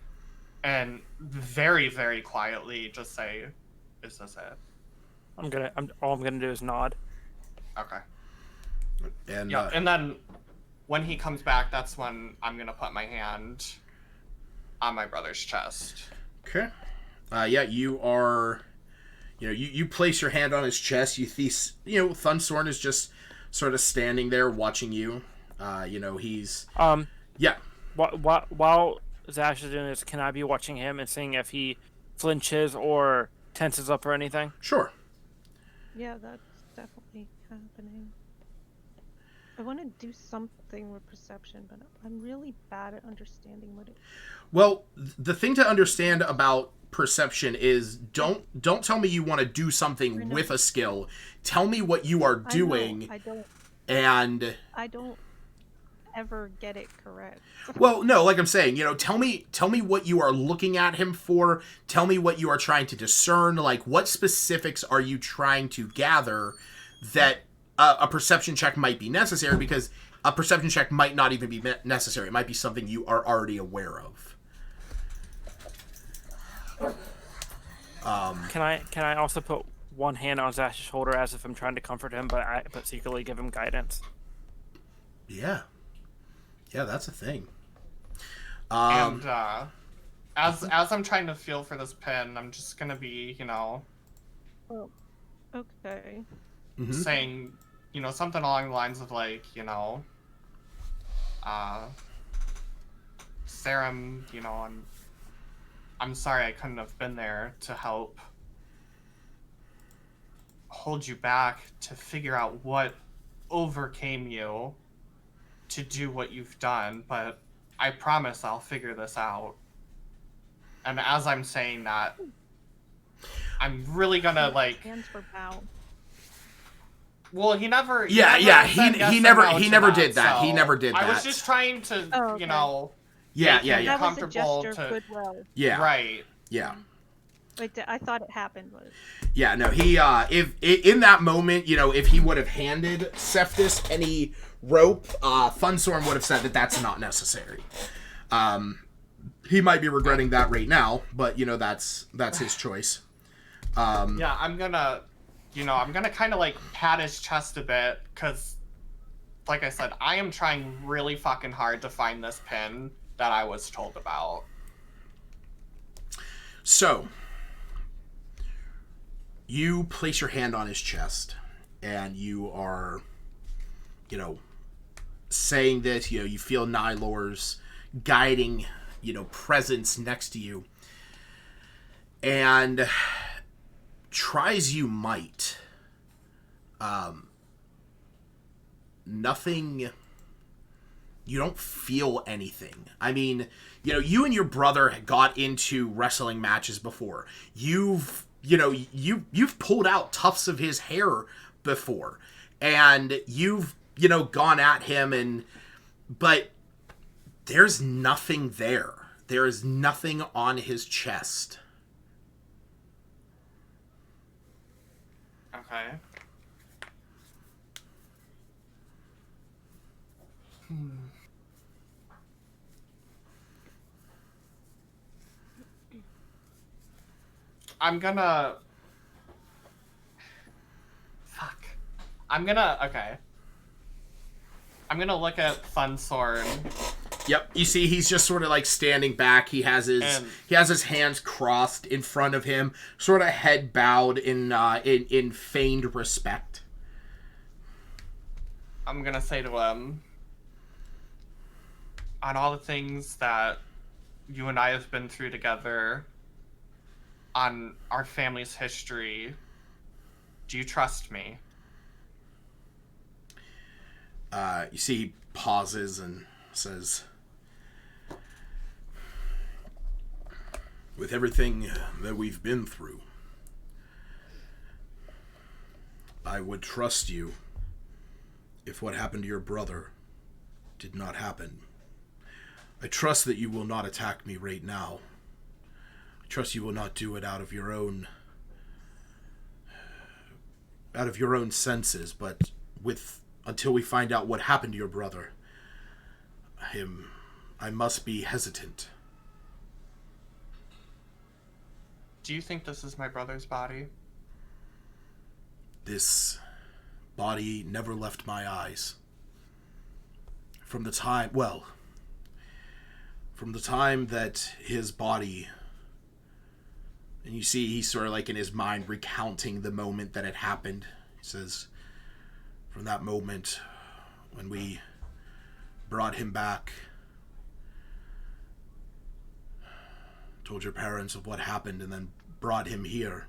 and very, very quietly just say, "Is this it?" All I'm gonna do is nod. Okay. And Yeah, and then when he comes back, that's when I'm gonna put my hand on my brother's chest. Okay. Yeah, you are. You place your hand on his chest. You see, Thunsorn is just sort of standing there watching you. He's. Yeah. While Zash is doing this, can I be watching him and seeing if he flinches or tenses up or anything? Sure. Yeah, that's definitely happening. I want to do something with perception, but I'm really bad at understanding what it. Well, the thing to understand about perception is don't tell me you want to do something with a skill. Tell me what you are doing. I don't. And I don't ever get it correct. Well, no, like I'm saying, tell me what you are looking at him for. Tell me what you are trying to discern. Like, what specifics are you trying to gather that a perception check might be necessary, because a perception check might not even be necessary. It might be something you are already aware of. Can I also put one hand on Zash's shoulder as if I'm trying to comfort him, but secretly give him guidance? Yeah, that's a thing. And as I'm trying to feel for this pin, I'm just gonna be, Oh, okay. saying, something along the lines of like, Sarum, I'm sorry I couldn't have been there to help hold you back, to figure out what overcame you to do what you've done, but I promise I'll figure this out. And as I'm saying that, I'm really gonna like. Hands were bound. Well, he never. He never did that. So He never did that. I was just trying to, okay. Yeah. That was a comfortable gesture of goodwill. Yeah. Right. Yeah. Wait, I thought it happened. Yeah, no, he, if in that moment, if he would have handed Cephas any rope, Thunsorn would have said that that's not necessary. He might be regretting that right now, but, that's his choice. Yeah, I'm gonna kind of like pat his chest a bit, because, like I said, I am trying really fucking hard to find this pin that I was told about. So, you place your hand on his chest, and you are, saying this, you feel Nylor's guiding, presence next to you. And try as you might, nothing. You don't feel anything. I mean, you and your brother got into wrestling matches before. You've pulled out tufts of his hair before, and you've gone at him, but there's nothing there. There is nothing on his chest. Okay. I'm gonna... Fuck. Okay. I'm gonna look at Funsorn. Yep, you see he's just sort of like standing back. He has his hands crossed in front of him, sort of head bowed in feigned respect. I'm gonna say to him, on all the things that you and I have been through together, on our family's history, do you trust me? You see he pauses and says, with everything that we've been through, I would trust you if what happened to your brother did not happen. I trust that you will not attack me right now. I trust you will not do it out of your own senses, but until we find out what happened to your brother, I must be hesitant. Do you think this is my brother's body? This body never left my eyes. From the time that his body... And you see he's sort of like in his mind recounting the moment that it happened. He says, from that moment when we brought him back, told your parents of what happened, and then brought him here,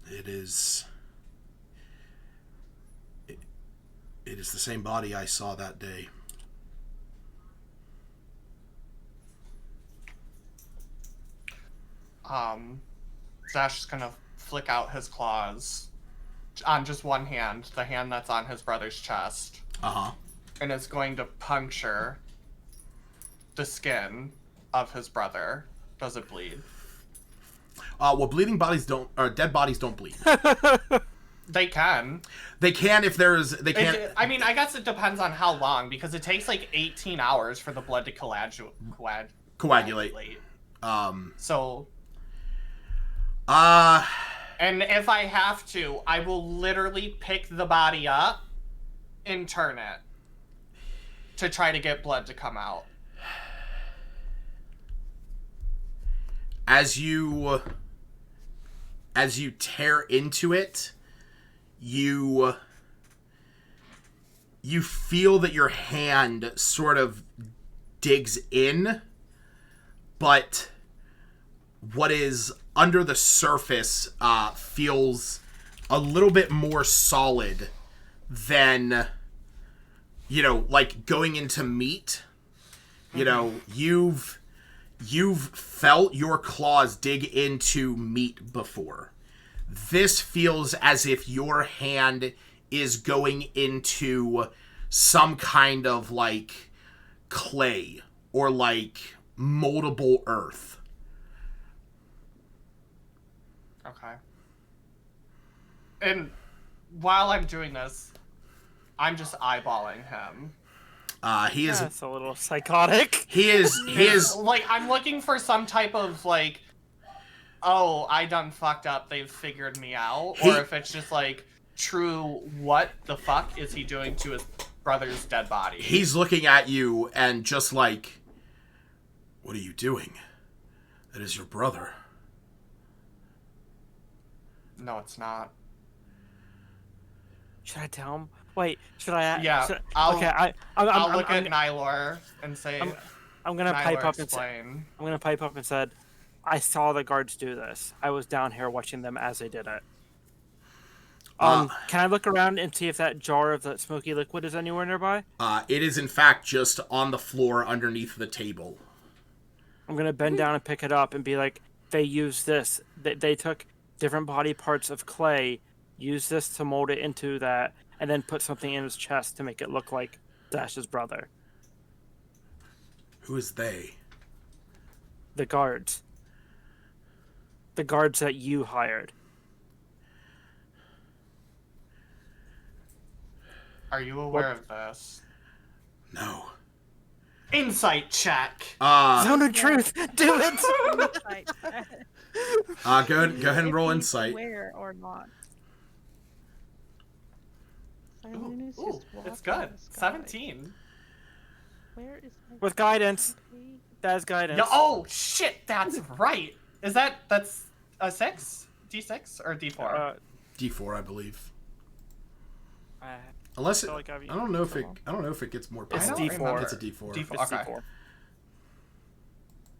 it is the same body I saw that day. Zash is gonna flick out his claws on just one hand, the hand that's on his brother's chest. Uh-huh. And is going to puncture the skin of his brother. Does it bleed? Well, dead bodies don't bleed. They can. They can if there's... They can. I mean, I guess it depends on how long, because it takes like 18 hours for the blood to coagulate. So... And if I have to, I will literally pick the body up and turn it to try to get blood to come out. As you tear into it, you feel that your hand sort of digs in, but what is under the surface feels a little bit more solid than, like going into meat. You've felt your claws dig into meat before. This feels as if your hand is going into some kind of like clay or like moldable earth. Okay. And while I'm doing this, I'm just eyeballing him. He is... That's a little psychotic. He is... Like, I'm looking for some type of, like, oh, I done fucked up, they've figured me out. Or if it's just, like, true, what the fuck is he doing to his brother's dead body? He's looking at you and just like, what are you doing? That is your brother. No, it's not. Should I tell him? Wait, should I? Yeah, I'll look at Nylor and say, I'm gonna pipe up explain. and I'm gonna pipe up and said, I saw the guards do this. I was down here watching them as they did it. Can I look around and see if that jar of that smoky liquid is anywhere nearby? It is in fact just on the floor underneath the table. I'm gonna bend down and pick it up and be like, they used this. They took different body parts of clay, used this to mold it into that, and then put something in his chest to make it look like Dash's brother. Who is they? The guards. The guards that you hired. Are you aware of this? No. Insight check. Zone of truth. Do it. Go ahead and roll insight. Where or not? Siluna's Ooh, just it's walking good. in the sky. 17. Where is my With guidance. That's guidance. Yeah, oh shit, that's right. That's a 6? D6 or D4? D4, I believe. I Unless it, feel like I've I don't know if it gets more It's powerful. D4. It's a D4. D4. It's Okay. D4.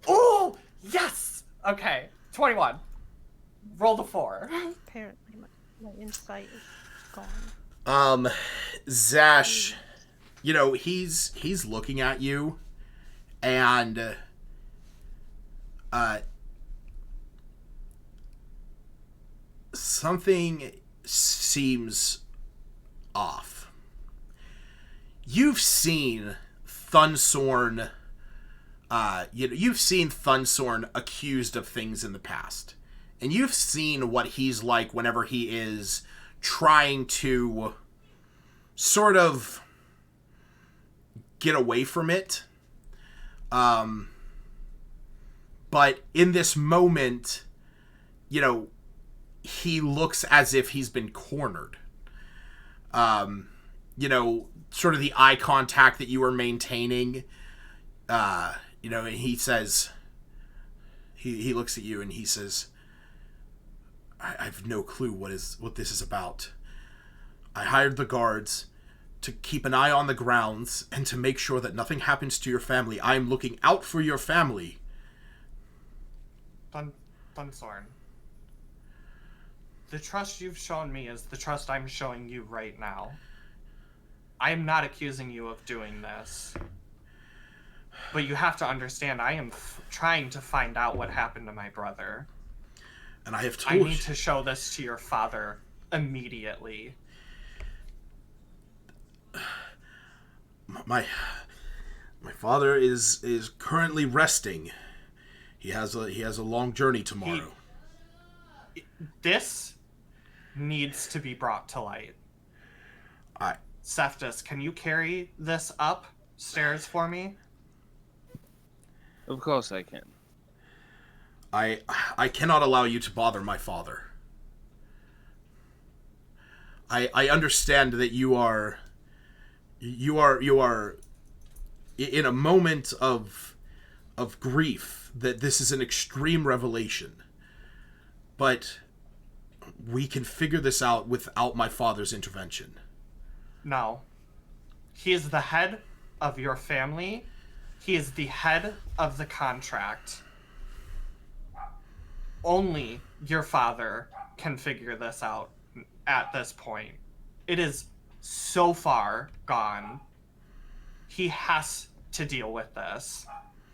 Oh yes. Okay, 21. Roll the 4. Apparently, my insight is gone. Zash, you know, he's looking at you, and something seems off. You've seen Thunsorn, you've seen Thunsorn accused of things in the past. And you've seen what he's like whenever he is trying to sort of get away from it. But in this moment, you know, he looks as if he's been cornered. You know, sort of the eye contact that you were maintaining. You know, and he says, he looks at you and he says, I have no clue what this is about. I hired the guards to keep an eye on the grounds and to make sure that nothing happens to your family. I am looking out for your family. Thunsorn. The trust you've shown me is the trust I'm showing you right now. I am not accusing you of doing this. But you have to understand, I am trying to find out what happened to my brother. And I have I told need to show this to your father immediately. My father is currently resting. He has a long journey tomorrow. This needs to be brought to light. Cephas, can you carry this upstairs for me? Of course I can. I cannot allow you to bother my father. I understand that you are in a moment of grief, that this is an extreme revelation. But we can figure this out without my father's intervention. No. He is the head of your family. He is the head of the contract. Only your father can figure this out at this point. It is so far gone. He has to deal with this.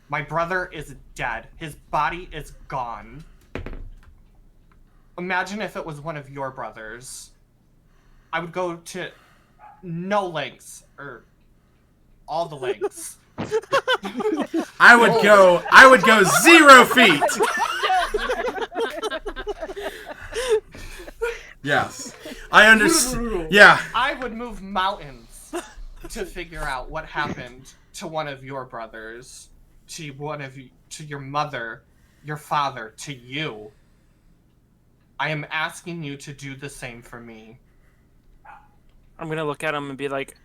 My brother is dead. His body is gone. Imagine if it was one of your brothers. I would go to no lengths, or all the lengths. I would go 0 feet. Yes. I understand. Yeah. I would move mountains to figure out what happened to one of your brothers, to your mother, your father, to you. I am asking you to do the same for me. I'm gonna look at him and be like,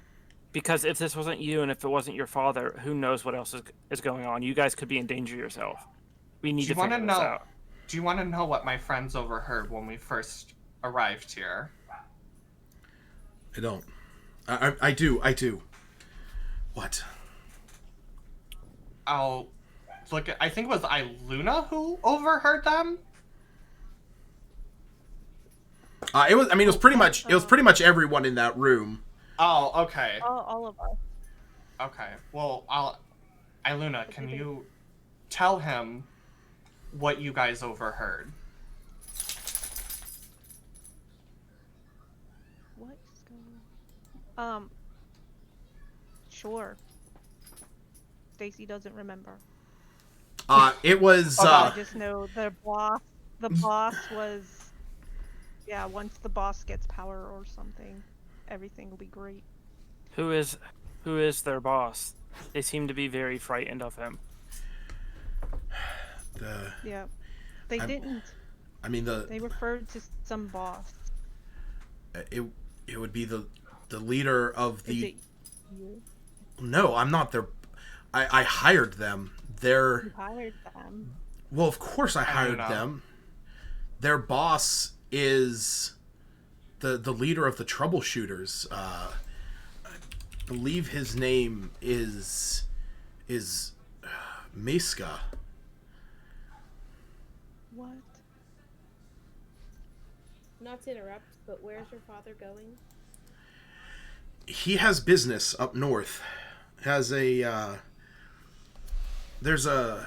because if this wasn't you and if it wasn't your father, who knows what else is going on? You guys could be in danger yourself. We need to figure this out. Do you want to know what my friends overheard when we first arrived here? I don't. I do. What? I'll look at. I think it was Iluna who overheard them. It was. I mean, it was pretty much. It was pretty much everyone in that room. Oh, okay. All of us. Okay. Well, Iluna, can you tell him what you guys overheard? What's going on? Sure. Stacy doesn't remember. It was. I just know the boss was. Yeah, once the boss gets power or something, everything will be great. Who is their boss? They seem to be very frightened of him. Yeah, they didn't. I mean They referred to some boss. It would be the leader of the. Is it you? No, I'm not their. I hired them. You hired them. Well, of course I hired them. Their boss is the leader of the troubleshooters. I believe his name is Miska. What? Not to interrupt, but where's your father going? He has business up north. Has there's a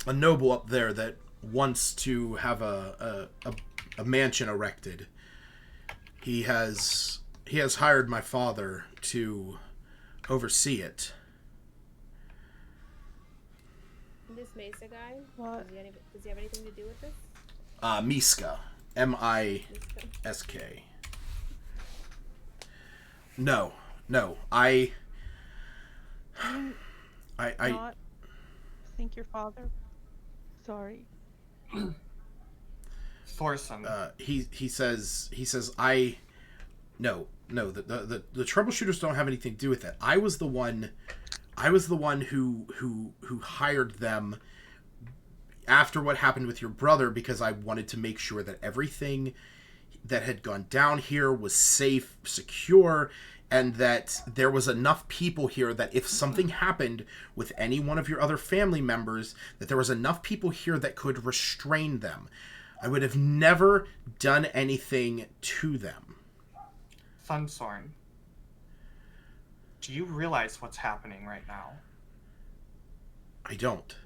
noble up there that wants to have a mansion erected. He has hired my father to oversee it. This Mesa guy? What? Does he have anything to do with this? Miska. Misk. No. I Not think your father. Sorry. Thorson. He says no, the troubleshooters don't have anything to do with it. I was the one who hired them after what happened with your brother, because I wanted to make sure that everything that had gone down here was safe, secure, and that there was enough people here that if something happened with any one of your other family members, that there was enough people here that could restrain them. I would have never done anything to them. Thunsorn, do you realize what's happening right now? I don't.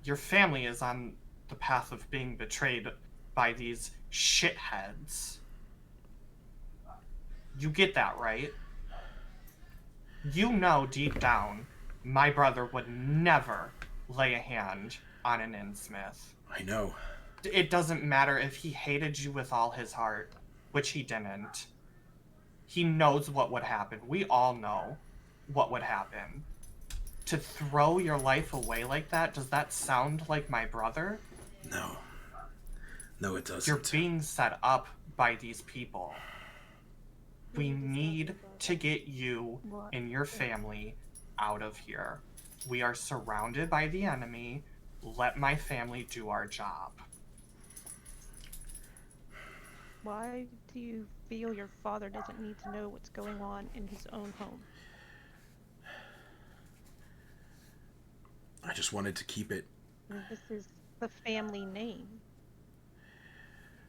Your family is on the path of being betrayed by these shitheads. You get that, right? You know deep down, my brother would never lay a hand on an Innsmith. I know. It doesn't matter if he hated you with all his heart, which he didn't. He knows what would happen. We all know what would happen. To throw your life away like that, does that sound like my brother? No. No, it doesn't. You're being set up by these people. We need to get you and your family out of here. We are surrounded by the enemy. Let my family do our job. Why do you feel your father doesn't need to know what's going on in his own home? I just wanted to keep it. This is the family name.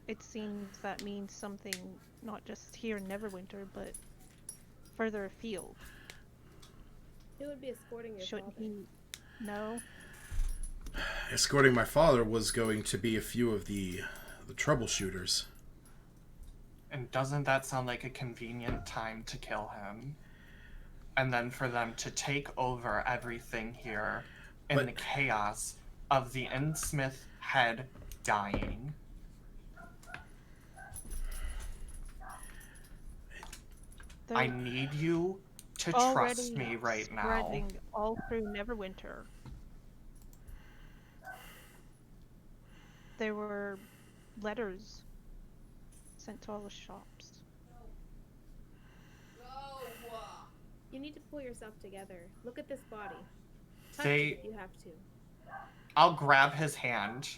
It seems that means something not just here in Neverwinter, but further afield. Who would be escorting your Shouldn't father? he know? Escorting my father was going to be a few of the troubleshooters. And doesn't that sound like a convenient time to kill him? And then for them to take over everything here in the chaos of the Innsmith head dying. I need you to trust me right now. Spreading all through Neverwinter. There were letters sent to all the shops. You need to pull yourself together. Look at this body. Touch They- it if you have to. I'll grab his hand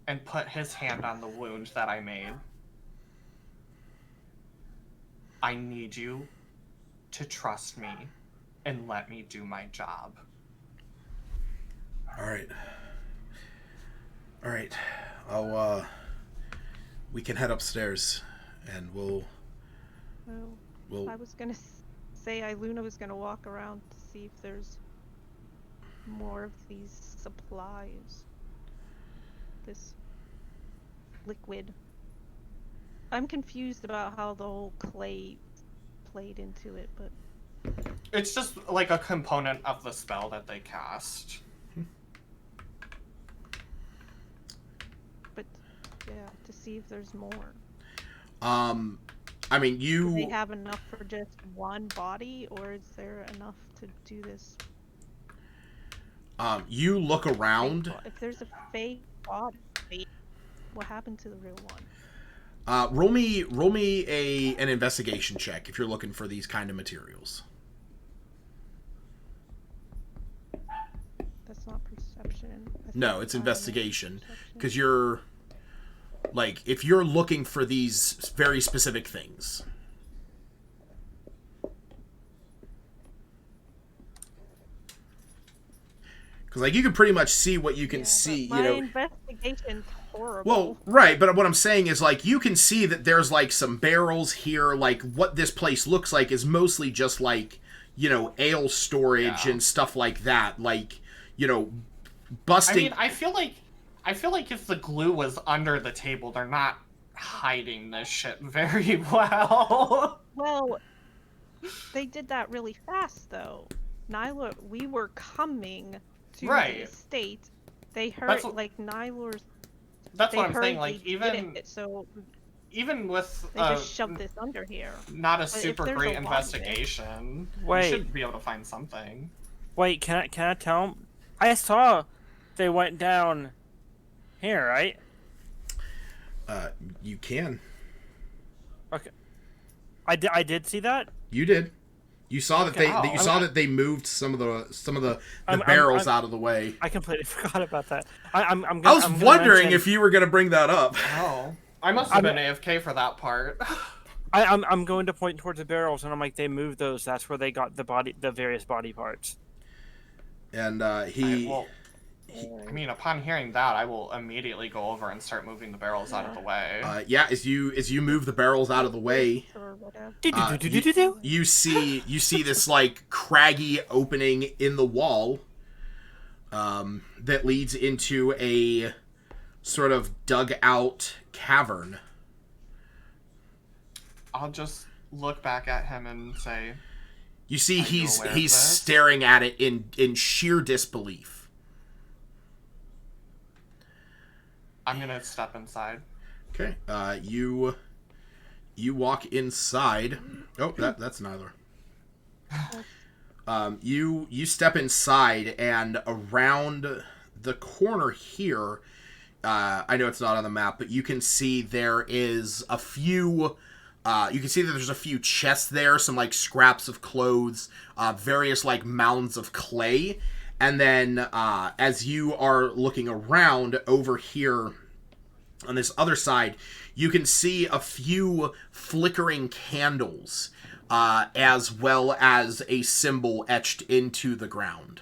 and put his hand on the wound that I made. I need you to trust me and let me do my job. All right. we can head upstairs, and we'll. I was gonna say Luna was gonna walk around to see if there's more of these supplies. This liquid. I'm confused about how the whole clay played into it, but It's just like a component of the spell that they cast. But yeah, to see if there's more. I mean, Do they have enough for just one body, or is there enough to do this? You look around. If there's a fake body, what happened to the real one? Roll me an investigation check if you're looking for these kind of materials. That's not perception. No, it's investigation, because you're like, if you're looking for these very specific things. Because, like, you can pretty much see what you can see, you know. My investigation's horrible. Well, right, but what I'm saying is, like, you can see that there's, like, some barrels here. Like, what this place looks like is mostly just, like, you know, ale storage and stuff like that. Like, you know, busting... I mean, I feel like if the glue was under the table, they're not hiding this shit very well. Well, they did that really fast, though. Nyla, we were coming to the estate. They heard, like, Nyla's... That's what I'm saying, like, even with... They just shoved this under here. Not a super great investigation. Wait. You should be able to find something. Wait, can I tell them? I saw they went down here, right? You can. Okay. I did see that? You did. You saw that that they moved some of the barrels out of the way. I completely forgot about that. I was wondering if you were going to bring that up. Oh, I must have been AFK for that part. I'm going to point towards the barrels, and I'm like, they moved those. That's where they got the various body parts. And I mean, upon hearing that, I will immediately go over and start moving the barrels out of the way. As you move the barrels out of the way, you see this, like, craggy opening in the wall that leads into a sort of dug out cavern. I'll just look back at him and say, you see he's staring at it in sheer disbelief. I'm gonna step inside. Okay. You walk inside. Oh, that's Nyla. You step inside, and around the corner here, I know it's not on the map, but you can see there is a few. You can see that there's a few chests there, some, like, scraps of clothes, various, like, mounds of clay. And then, as you are looking around over here on this other side, you can see a few flickering candles, as well as a symbol etched into the ground.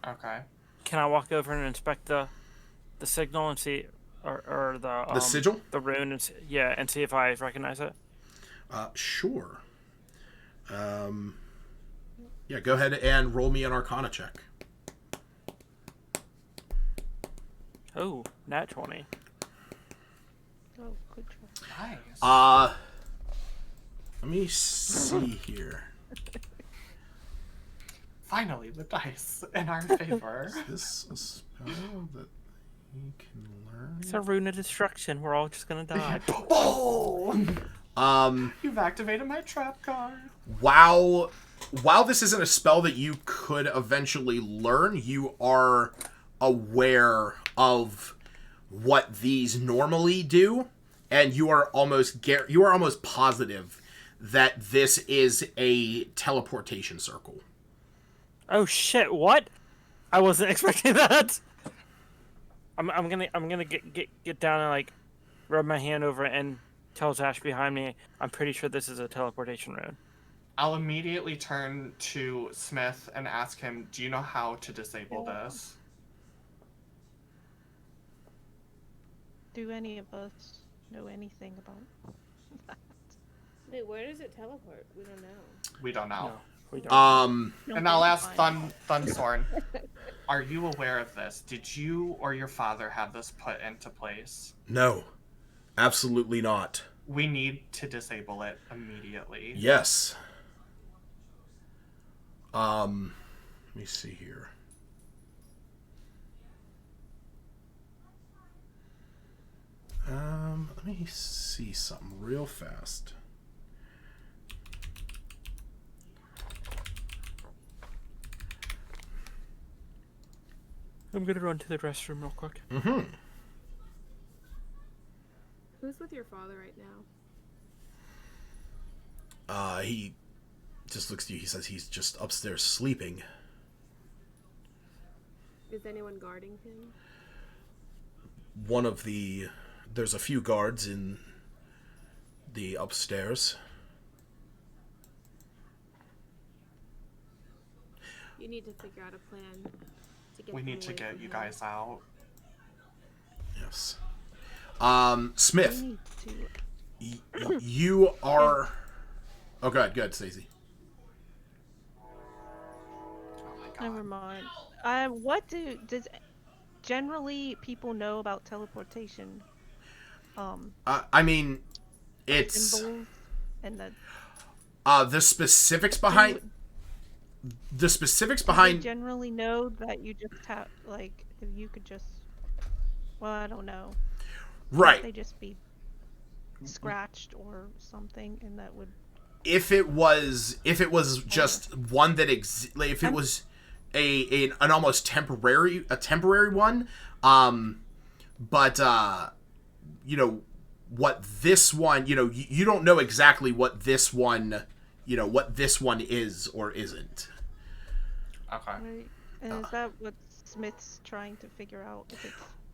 Okay. Can I walk over and inspect the signal and see, or the sigil? The rune, and see if I recognize it? Sure. Yeah, go ahead and roll me an Arcana check. Oh, nat 20. Oh, good try. Nice. Let me see here. Finally, the dice in our favor. Is this a spell that you can learn? It's a rune of destruction. We're all just gonna die. Oh! You've activated my trap card. While this isn't a spell that you could eventually learn, you are aware of what these normally do, and you are almost positive that this is a teleportation circle. Oh shit! What? I wasn't expecting that. I'm gonna get down and, like, rub my hand over it and tell Zash behind me. I'm pretty sure this is a teleportation rune. I'll immediately turn to Smith and ask him, do you know how to disable this? Do any of us know anything about that? Wait, where does it teleport? We don't know. We don't know. No, we don't. No, And I'll that's ask fine. Thunsorn, are you aware of this? Did you or your father have this put into place? No, absolutely not. We need to disable it immediately. Yes. Let me see here. Let me see something real fast. I'm gonna run to the restroom real quick. Mm-hmm. Who's with your father right now? He just looks at you. He says he's just upstairs sleeping. Is anyone guarding him? There's a few guards in the upstairs. You need to figure out a plan to get We them need to away get from you him. guys out. Yes. Smith, We need to. you are. Oh, go ahead, Stacey. Oh my god. Never mind. What does generally people know about teleportation? I mean, it's Symbols and the specifics behind. The specifics they behind. generally know that you just have like if you could just. Well, I don't know. Right. They just be scratched or something, and that would. If it was just one that if it was an almost temporary one, but you know what this one, you don't know exactly what this one, is or isn't. Okay. Right. And is that what Smith's trying to figure out? If it's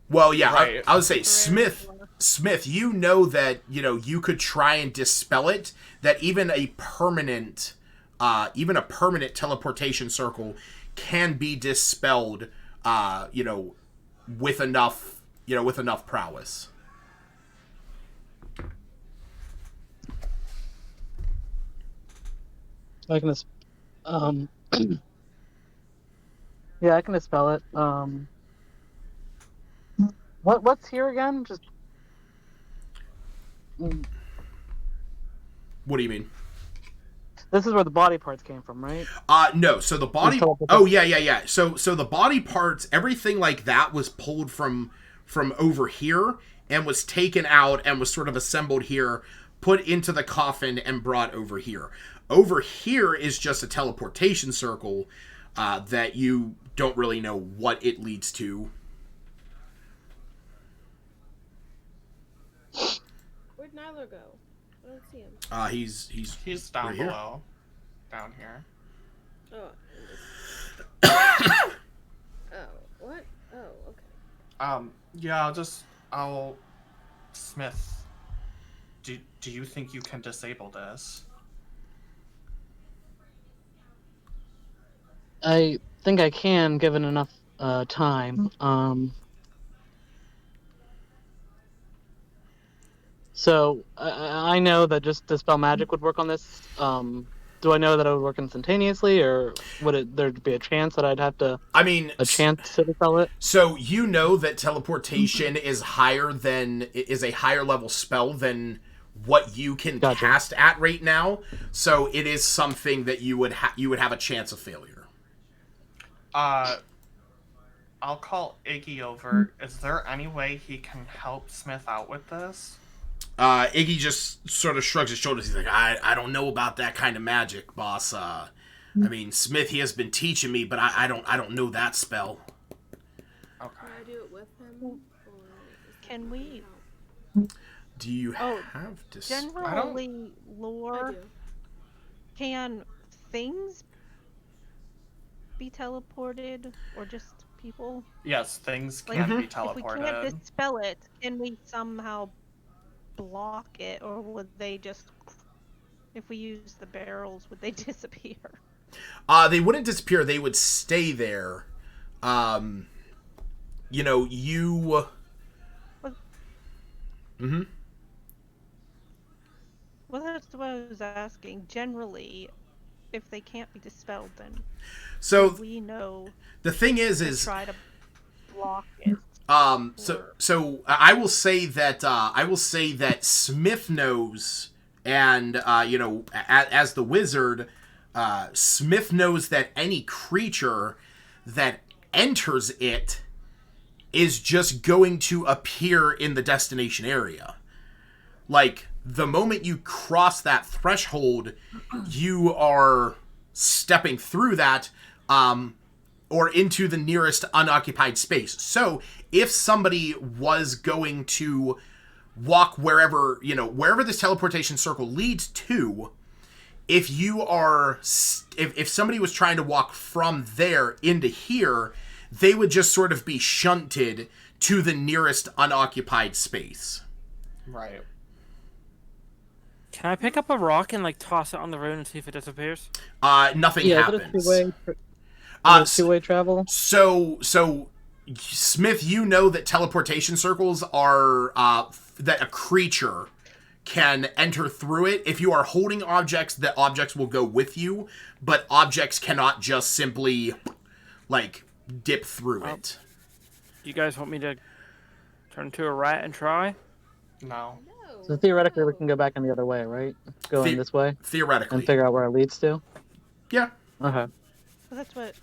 Well, yeah, Right. I would say temporary Smith, you know that, you could try and dispel it, that even a permanent teleportation circle can be dispelled, with enough prowess. I can yeah, I can dispel it. What's here again? Just What do you mean? this is where the body parts came from, right? No. So the body. Oh, yeah. So the body parts, everything like that was pulled from over here and was taken out and was sort of assembled here, put into the coffin and brought over here. Over here is just a teleportation circle that you don't really know what it leads to. Where'd Nyler go? I don't see him. He's down right here. below. Down here. Oh. Oh, what? Oh, okay. Yeah, I'll Smith, do you think you can disable this? I think I can, given enough time. So I know that just dispel magic would work on this. Do I know that it would work instantaneously, or would there'd be a chance that I'd have to? I mean, A chance to dispel it. So you know that teleportation is a higher level spell than what you can cast at right now. So it is something that you would have a chance of failure. I'll call Iggy over. Is there any way he can help Smith out with this? Iggy just sort of shrugs his shoulders. He's like, I don't know about that kind of magic, boss. I mean, Smith, he has been teaching me, but I don't know that spell. Okay. Can I do it with him? Or Can we? Do you Oh, have to? Generally, I lore. do. Can things be teleported, or just people? Yes, things Like, can be if we teleported. can't dispel it, can we somehow block it, or would they just? If we use the barrels, would they disappear? They wouldn't disappear. They would stay there. Mm-hmm. Well, that's what I was asking. Generally, if they can't be dispelled, then So we know the thing to is try to block it. So I will say that Smith knows, and as the wizard, Smith knows that any creature that enters it is just going to appear in the destination area. Like, the moment you cross that threshold, you are stepping through that, or into the nearest unoccupied space. So if somebody was going to walk wherever this teleportation circle leads to, if somebody was trying to walk from there into here, they would just sort of be shunted to the nearest unoccupied space. Right. Can I pick up a rock and like toss it on the road and see if it disappears? Nothing Yeah, happens. Two-way travel. So Smith, you know that teleportation circles are that a creature can enter through it. If you are holding objects, the objects will go with you, but objects cannot just simply like dip through it. Do you guys want me to turn into a rat and try? No. No. So theoretically, we no. can go back in the other way, right? Go in this way Theoretically. and figure out where it leads to. Yeah. Okay. Well, that's what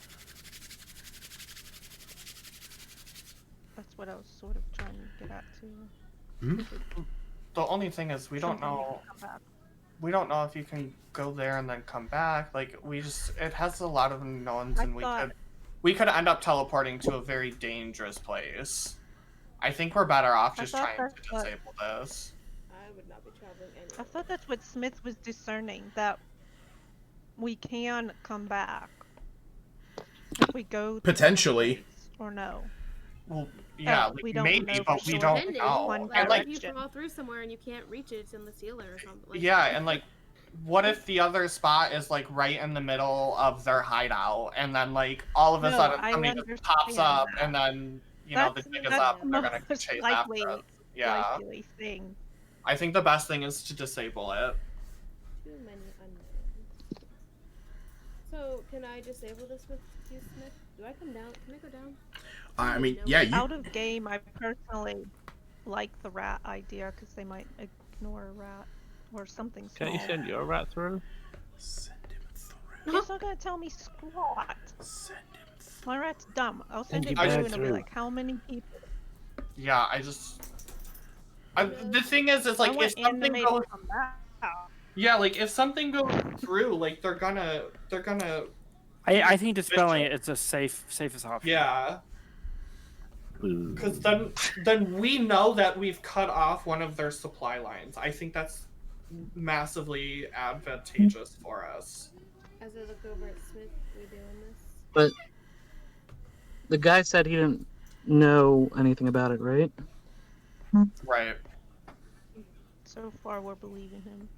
I was sort of trying to get at too. Mm-hmm. The only thing is we don't know. We don't know if you can go there and then come back. Like, it has a lot of unknowns, and we could end up teleporting to a very dangerous place. I think we're better off just trying to disable this. I would not be traveling anywhere. I thought that's what Smith was discerning, that we can come back if we go potentially, or no. Well, yeah, we don't maybe, know but for we sure. don't know. One And Like, if you fall through somewhere and you can't reach it, it's in the ceiling or something. Like, yeah, and like, what if the other spot is like right in the middle of their hideout, and then like all of a sudden somebody just pops up, and then the jig is up, and they're gonna chase after us. Yeah, likely thing. I think the best thing is to disable it. Too many unknowns. So, can I disable this with you, Smith? Do I come down? Can I go down? I mean, yeah, you. Out of game, I personally like the rat idea because they might ignore a rat or something small. Can't you send your rat through? Send him through. He's not gonna tell me squat. Send him through. My rat's dumb. I'll send you it through back and I'll be through. like, how many people? Yeah, the thing is like if something goes, if something goes through, like they're gonna. I think dispelling it is a safest option. Yeah. Because then we know that we've cut off one of their supply lines. I think that's massively advantageous for us. As I look over at Smith, we doing this? But the guy said he didn't know anything about it, right? Right. So far, we're believing him.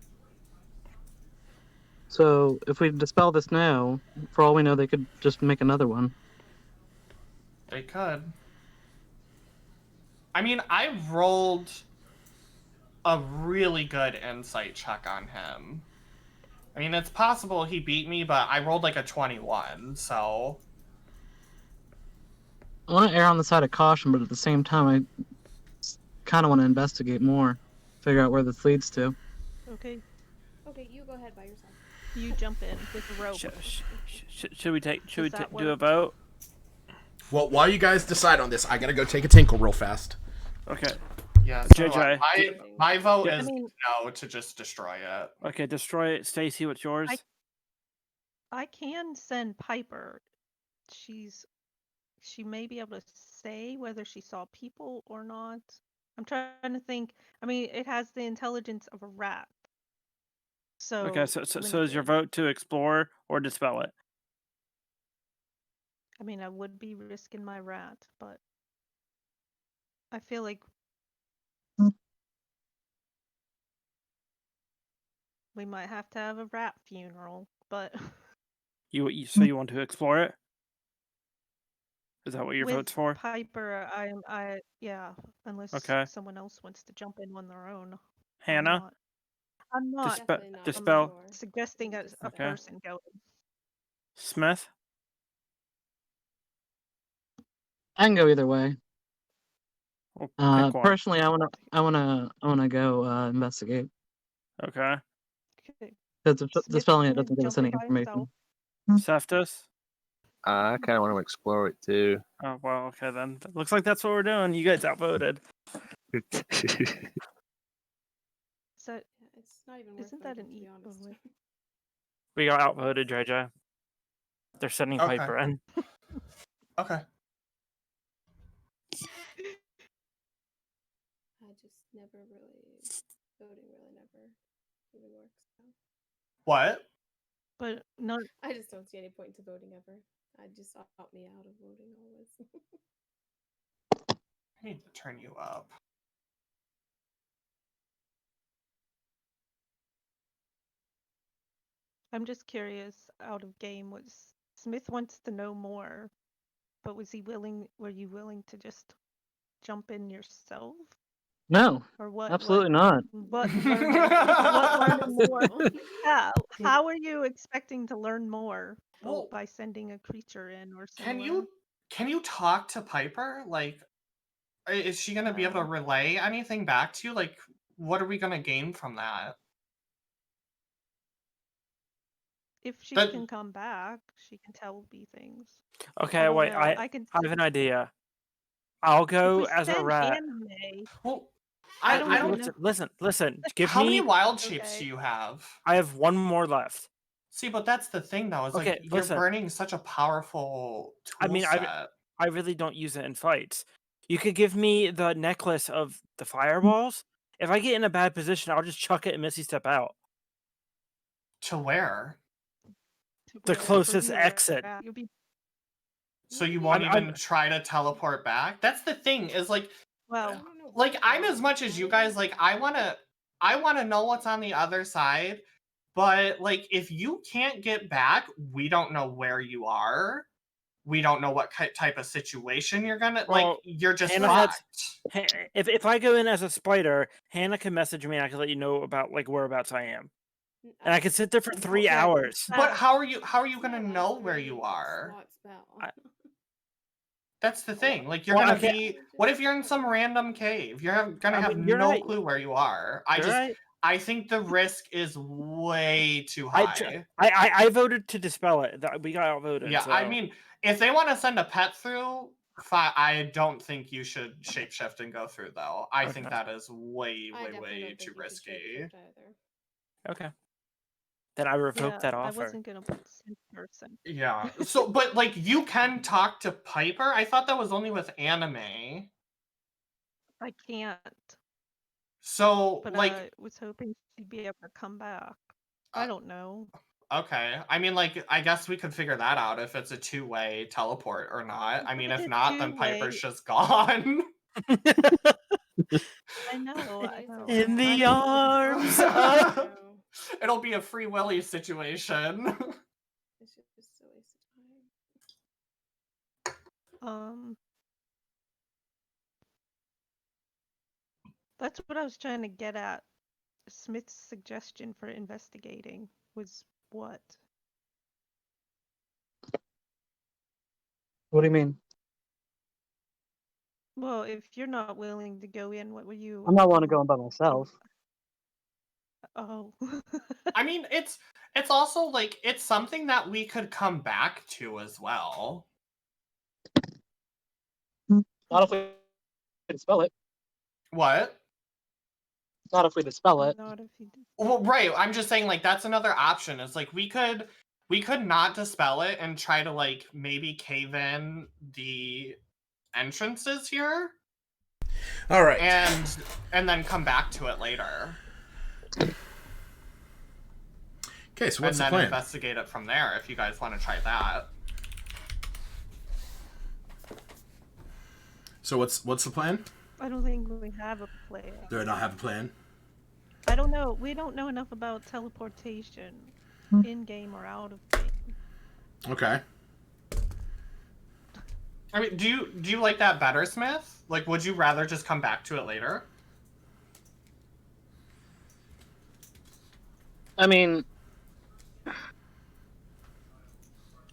So if we dispel this now, for all we know, they could just make another one. They could. I mean, I rolled a really good insight check on him. I mean, it's possible he beat me, but I rolled like a 21, so... I want to err on the side of caution, but at the same time, I kind of want to investigate more, figure out where this leads to. Okay, Okay, you go ahead by yourself. you jump in with the rope. Should we that do a work? vote? Well, while you guys decide on this, I gotta go take a tinkle real fast. Okay. Yeah, so JJ. my vote Yeah. is no to just destroy it. Okay, destroy it. Stacy, what's yours? I can send Piper. She may be able to say whether she saw people or not. I'm trying to think. I mean, it has the intelligence of a rat. So Okay, so is your vote to explore or dispel it? I mean, I would be risking my rat, but I feel like we might have to have a rat funeral, but So you want to explore it? Is that what your With vote's for? Piper, yeah, unless Okay. someone else wants to jump in on their own. Hannah? I'm not Definitely not dispel. anymore. suggesting a Dispel. Okay. person go. Smith? I can go either way. Well, pick one. Personally, I wanna go investigate. Okay. Okay. Because Smith's dispelling it gonna doesn't give us jump any in by information. himself. Seftus? I kind of want to explore it too. Oh, well, okay then. Looks like that's what we're doing. You guys outvoted. Is that Yeah, it's not even worth Isn't that voting, an to be E- oh, honest. wait. We got outvoted, JJ. They're sending Okay. Piper in. Okay. I just never really voting really never even works. So. What? but not I just don't see any point to voting ever. I just opt me out of voting always. I need to turn you up. I'm just curious out of game was Smith wants to know more, but were you willing to just jump in yourself? No, Or what absolutely not. what learning more? No. Yeah. How are you expecting to learn more Well, by sending a creature in or similar? can you talk to Piper? Like, is she gonna be able to relay anything back to you? Like, what are we gonna gain from that? If she That- can come back, she can tell me things. Okay, don't wait. know. I can have an idea. I'll if go we as a send rat. anime, Well, I I don't don't. even know. Listen. Give How many me. wild shapes Okay. do you have? I have one more left. See, but that's the thing, though. Is Okay, like you're listen. burning such a powerful tool I mean, set. I really don't use it in fights. You could give me the necklace of the fireballs. If I get in a bad position, I'll just chuck it and Misty step out. To where? The wherever closest we are exit. at. You'll be So you won't I'm- even try to teleport back? That's the thing. Is like, well. I don't know like what I'm though. as much as you I guys. don't- Like, I wanna know what's on the other side. But like, if you can't get back, we don't know where you are. We don't know what type of situation you're gonna Well, like. You're just Hannah had- fucked. If I go in as a spider, Hannah can message me and I can let you know about like whereabouts I am. And I can sit there for 3 Okay. hours. But how are you It's gonna not know a where very you are? slot spell. That's the thing. Like, you're Well, gonna I can't- be. What if you're in some random cave? You're gonna I have mean, you're no right. clue where you are. You're right. I think the risk is way too I, high. I voted to dispel it. We got outvoted. Yeah, so. I mean, if they want to send a pet through, I don't think you should shapeshift and go through, though. I think Okay. that is way, I way, definitely way don't think too you should risky. shapeshift either. Okay. Then I revoke that I offer. wasn't gonna send person. Yeah. So, but like, you can talk to Piper. I thought that was only with anime. I can't. So, But like, I was hoping she'd be able to come back. I don't know. okay. I mean, like, I guess we could figure that out if it's a two-way teleport or not. I mean, If if it's not, then two-way- Piper's just gone. I know. I It's know. In I the don't know. arms of No, It'll be a Free Willy situation. it's just a waste of time. That's what I was trying to get at. Smith's suggestion for investigating was what? What do you mean? Well, if you're not willing to go in, what were you? I'm not want to go in by myself. Oh. I mean, it's also like it's something that we could come back to as well. Not if we dispel it. What? Not if we dispel it. Not if you did. Well, right. I'm just saying, like, that's another option. It's like we could not dispel it and try to like maybe cave in the entrances here All right. and then come back to it later. Okay, so And what's the then plan? investigate it from there if you guys want to try that. So what's the plan? I don't think we have a plan. Do I not have a plan? I don't know. We don't know enough about teleportation, in game or out of game. Okay. I mean, do you like that better, Smith? Like, would you rather just come back to it later? I mean,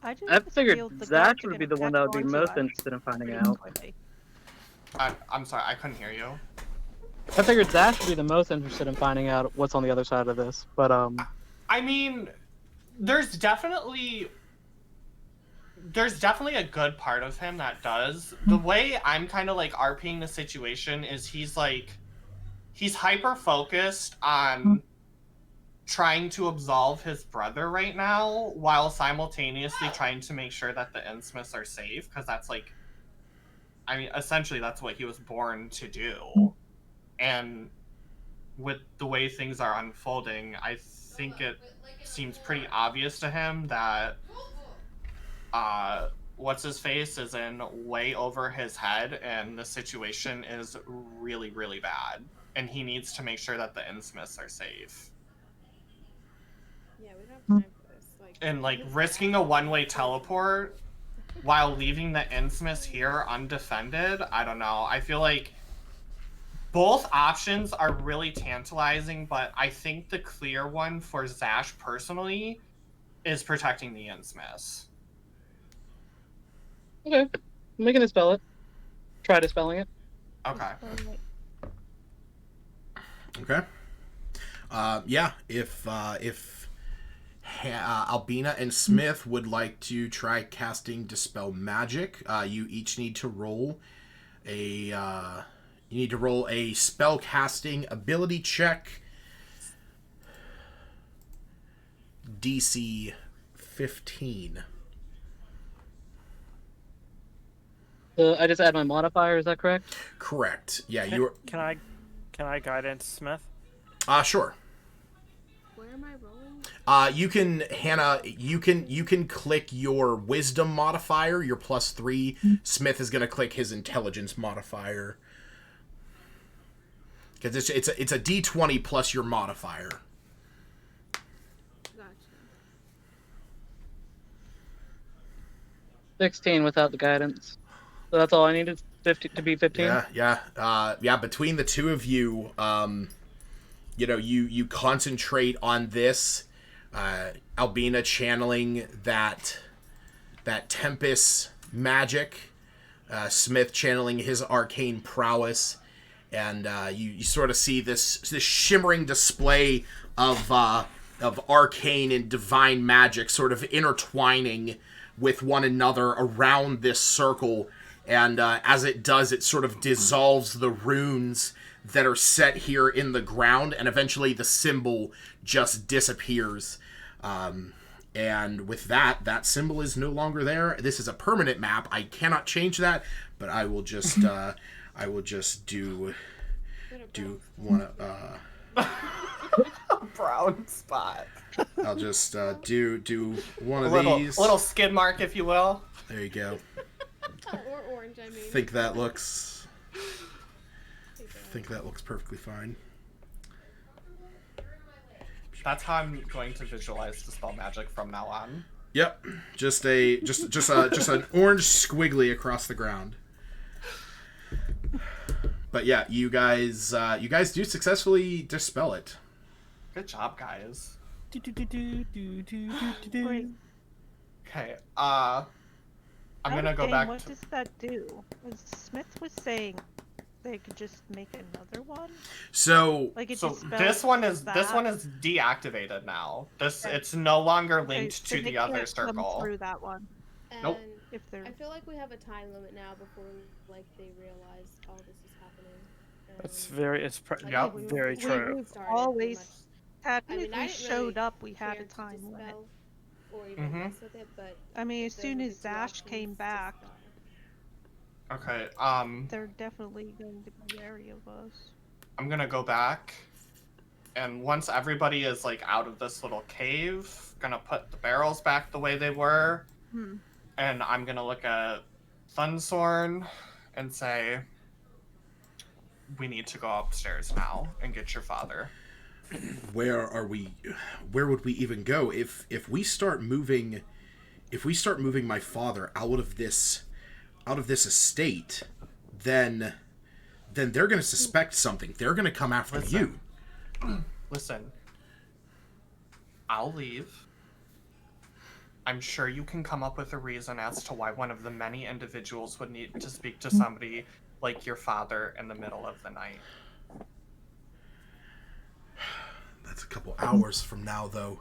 I just I figured feel the Zach guards are would be gonna the one catch that would be on to most us interested in finding pretty out. quickly. I'm sorry, I couldn't hear you. I figured Zach would be the most interested in finding out what's on the other side of this. But I mean, there's definitely a good part of him that does. The way I'm kind of like RPing the situation is he's hyper focused on trying to absolve his brother right now while simultaneously trying to make sure that the Innsmiths are safe, because that's like, I mean, essentially that's what he was born to do. And with the way things are unfolding, I think it seems pretty obvious to him that what's his face is in way over his head, and the situation is really, really bad, and he needs to make sure that the Innsmiths are safe. Yeah, we don't have time for this. And like risking a one-way teleport while leaving the Innsmiths here undefended, I don't know. I feel like both options are really tantalizing, but I think the clear one for Zash personally is protecting the Innsmiths. okay, I'm making it spell it. Try dispelling it. Okay. Okay. Yeah, if Albina and Smith would like to try casting Dispel Magic, you each need to roll a spell casting ability check, DC 15. I just add my modifier. Is that correct? Correct. Yeah, you Can I guidance Smith? sure. Where am I rolling? You can, Hannah, you can click your wisdom modifier, your +3. Smith is gonna click his intelligence modifier. Because it's a D20 plus your modifier. Gotcha. 16 without the guidance. So that's all I needed. 50 to be 15. Yeah. Between the two of you, you concentrate on this. Albina channeling that Tempest magic, Smith channeling his arcane prowess, and you sort of see this shimmering display of arcane and divine magic sort of intertwining with one another around this circle, and as it does, it sort of dissolves the runes that are set here in the ground, and eventually the symbol just disappears. And with that symbol is no longer there. This is a permanent map. I cannot change that, but I will just do one Brown spot. I'll just do one of these. A little skid mark, if you will. There you go. Or orange, I mean. Think that looks perfectly fine. That's how I'm going to visualize Dispel Magic from now on. Yep, just an orange squiggly across the ground. But yeah, you guys do successfully dispel it. Good job, guys. Wait, Okay, I'm gonna go back What to... does that do? Smith was saying they could just make another one. So Like it So dispels this one is that? deactivated now. Okay. It's no longer Okay, linked so to they the other can't come circle. through that one And Nope. if they're. I feel like we have a time limit now before they realize all this is happening. It's Yep. very true. We've Started always had I mean, if I we didn't showed really up, we had care a to time limit. dispel or even Mhm. mess with it, but I mean, as there soon would as be two Zash options came to back, start. Okay, they're definitely going to be wary of us. I'm gonna go back, and once everybody is like out of this little cave, gonna put the barrels back the way they were, and I'm gonna look at Thunsorn and say, "We need to go upstairs now and get your father." where are we? Where would we even go if we start moving? If we start moving my father out of this out of this estate, then they're going to suspect something. They're going to come after you. Listen, I'll leave. I'm sure you can come up with a reason as to why one of the many individuals would need to speak to somebody like your father in the middle of the night. That's a couple hours from now, though.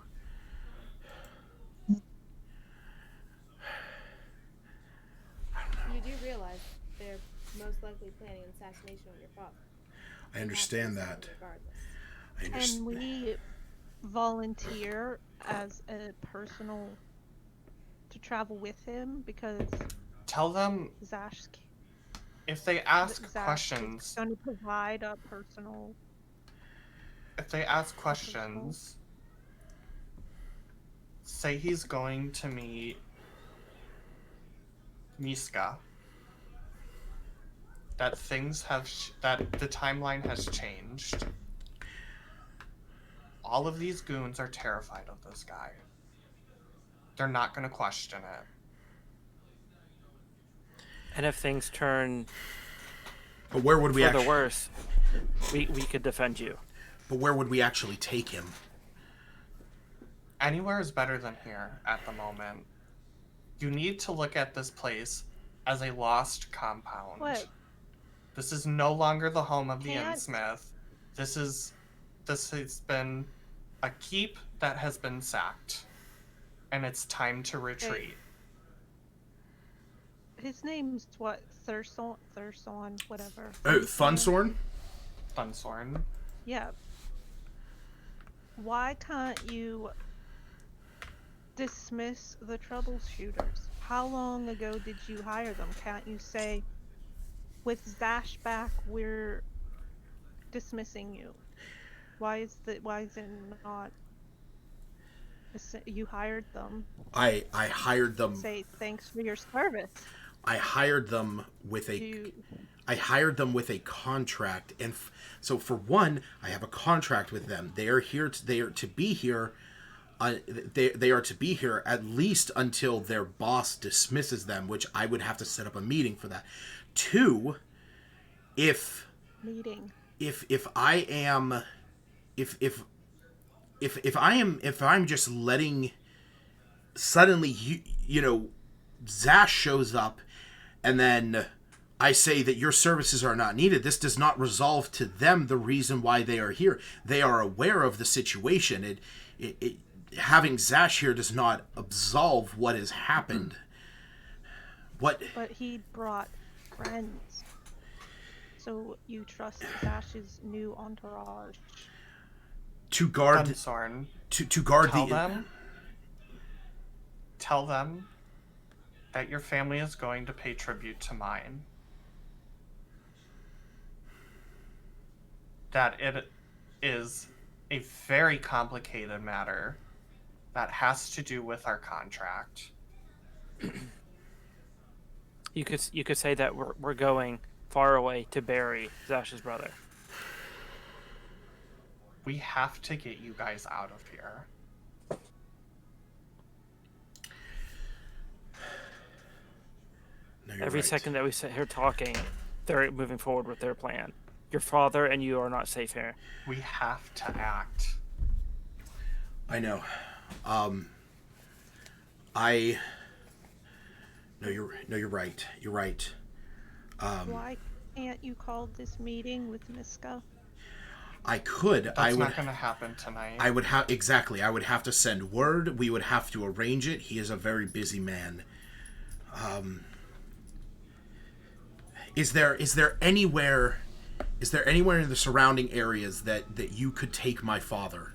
You do realize they're most likely planning an assassination on your father. I understand that. Regardless. I understand. Can we volunteer as a personal to travel with him? Because Tell them Zash if they ask Zash questions. is going to provide a personal. If they ask questions, say he's going to meet Niska. That things have that the timeline has changed. All of these goons are terrified of this guy. They're not going to question it. And if things turn But where would we for the actually? worse, we could defend you. But where would we actually take him? Anywhere is better than here at the moment. You need to look at this place as a lost compound. What? This is no longer the home of the Can't- Innsmith. This has been a keep that has been sacked. And it's time to retreat. His name's what? Thurson, whatever. Oh, Thunsorn? Thunsorn. Yeah. Why can't you dismiss the troubleshooters? How long ago did you hire them? Can't you say, with Zash back, we're dismissing you? Why is it not? You hired them. I hired them. Say thanks for your service. I hired them with I hired them with a contract, and so for one, I have a contract with them. They are to be here. They are to be here at least until their boss dismisses them, which I would have to set up a meeting for that. Two, if I'm just letting suddenly Zash shows up and then I say that your services are not needed, this does not resolve to them the reason why they are here. They are aware of the situation. It having Zash here does not absolve what has happened. But he brought friends. So you trust Zash's new entourage to guard Thunsorn. to guard Tell them that your family is going to pay tribute to mine. That it is a very complicated matter that has to do with our contract. You could say that we're going far away to bury Zash's brother. We have to get you guys out of here. No, you're Every right. second that we sit here talking, they're moving forward with their plan. Your father and you are not safe here. We have to act. I know. You're right. You're right. Why can't you call this meeting with Niska? I could. That's not going to happen tonight. I would have exactly. I would have to send word. We would have to arrange it. He is a very busy man. Is there anywhere in the surrounding areas that you could take my father?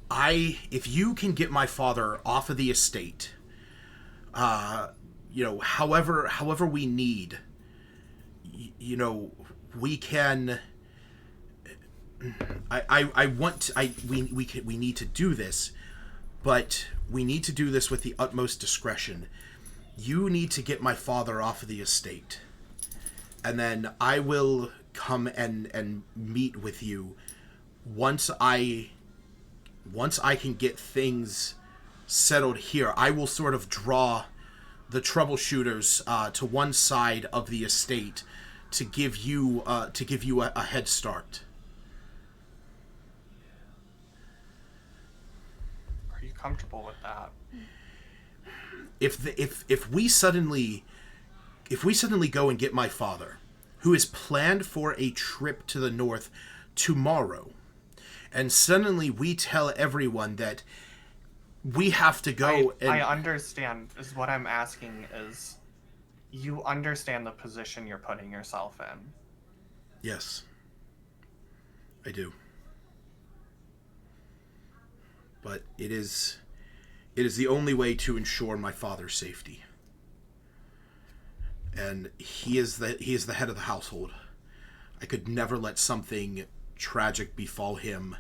If you can get my father off of the estate, however we need, we can. We need to do this, but we need to do this with the utmost discretion. You need to get my father off of the estate, and then I will come and meet with you once I can get things settled here. I will sort of draw the troubleshooters to one side of the estate to give you a head start. Are you comfortable with that? If we suddenly go and get my father, who is planned for a trip to the north tomorrow, and suddenly we tell everyone that we have to go I understand. Is what I'm asking is, you understand the position you're putting yourself in. Yes, I do. But it is the only way to ensure my father's safety. And he is the head of the household. I could never let something tragic befall him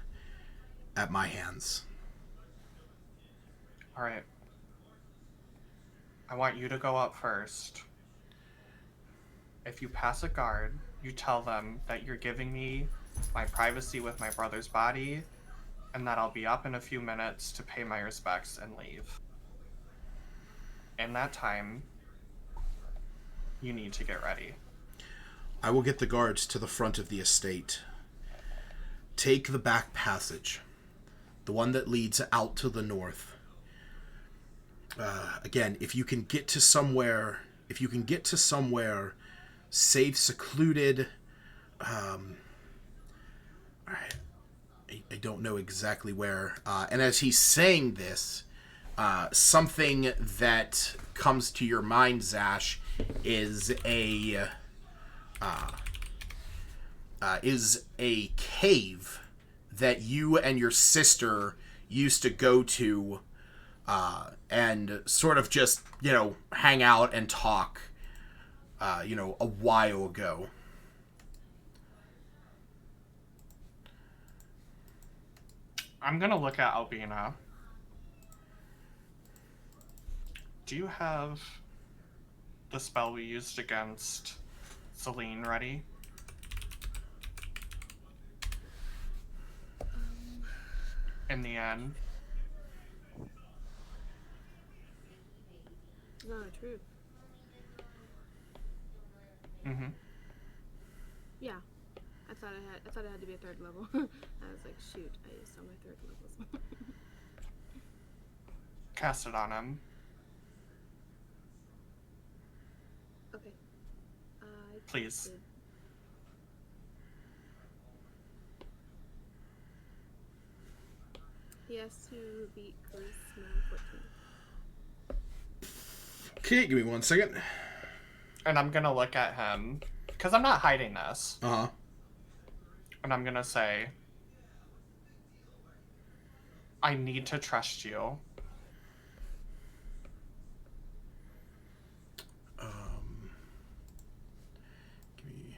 at my hands. All right. I want you to go up first. If you pass a guard, you tell them that you're giving me my privacy with my brother's body, and that I'll be up in a few minutes to pay my respects and leave. In that time, you need to get ready. I will get the guards to the front of the estate. Take the back passage, the one that leads out to the north. Again, if you can get to somewhere safe, secluded, I don't know exactly where. And as he's saying this, something that comes to your mind, Zash, is a cave that you and your sister used to go to, and sort of just, hang out and talk, a while ago. I'm gonna look at Albina. Do you have the spell we used against Celine ready? In the end. No, true. Mm-hmm. Yeah. I thought it had to be a third level. I was like, shoot, I used all my third levels. Cast it on him. Okay. Please. Did. He has to beat Charisma 14. Okay, give me 1 second. And I'm gonna look at him, because I'm not hiding this. Uh-huh. And I'm gonna say, I need to trust you. Give me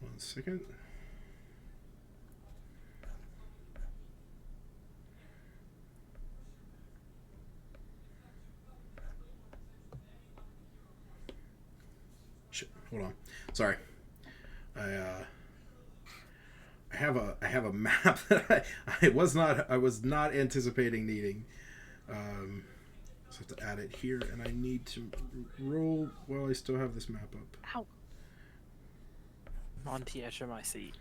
1 second. Shit, hold on. Sorry. I have a map that I was not anticipating needing. So I have to add it here, and I need to roll while I still have this map up. Ow. I'm on the edge of my seat.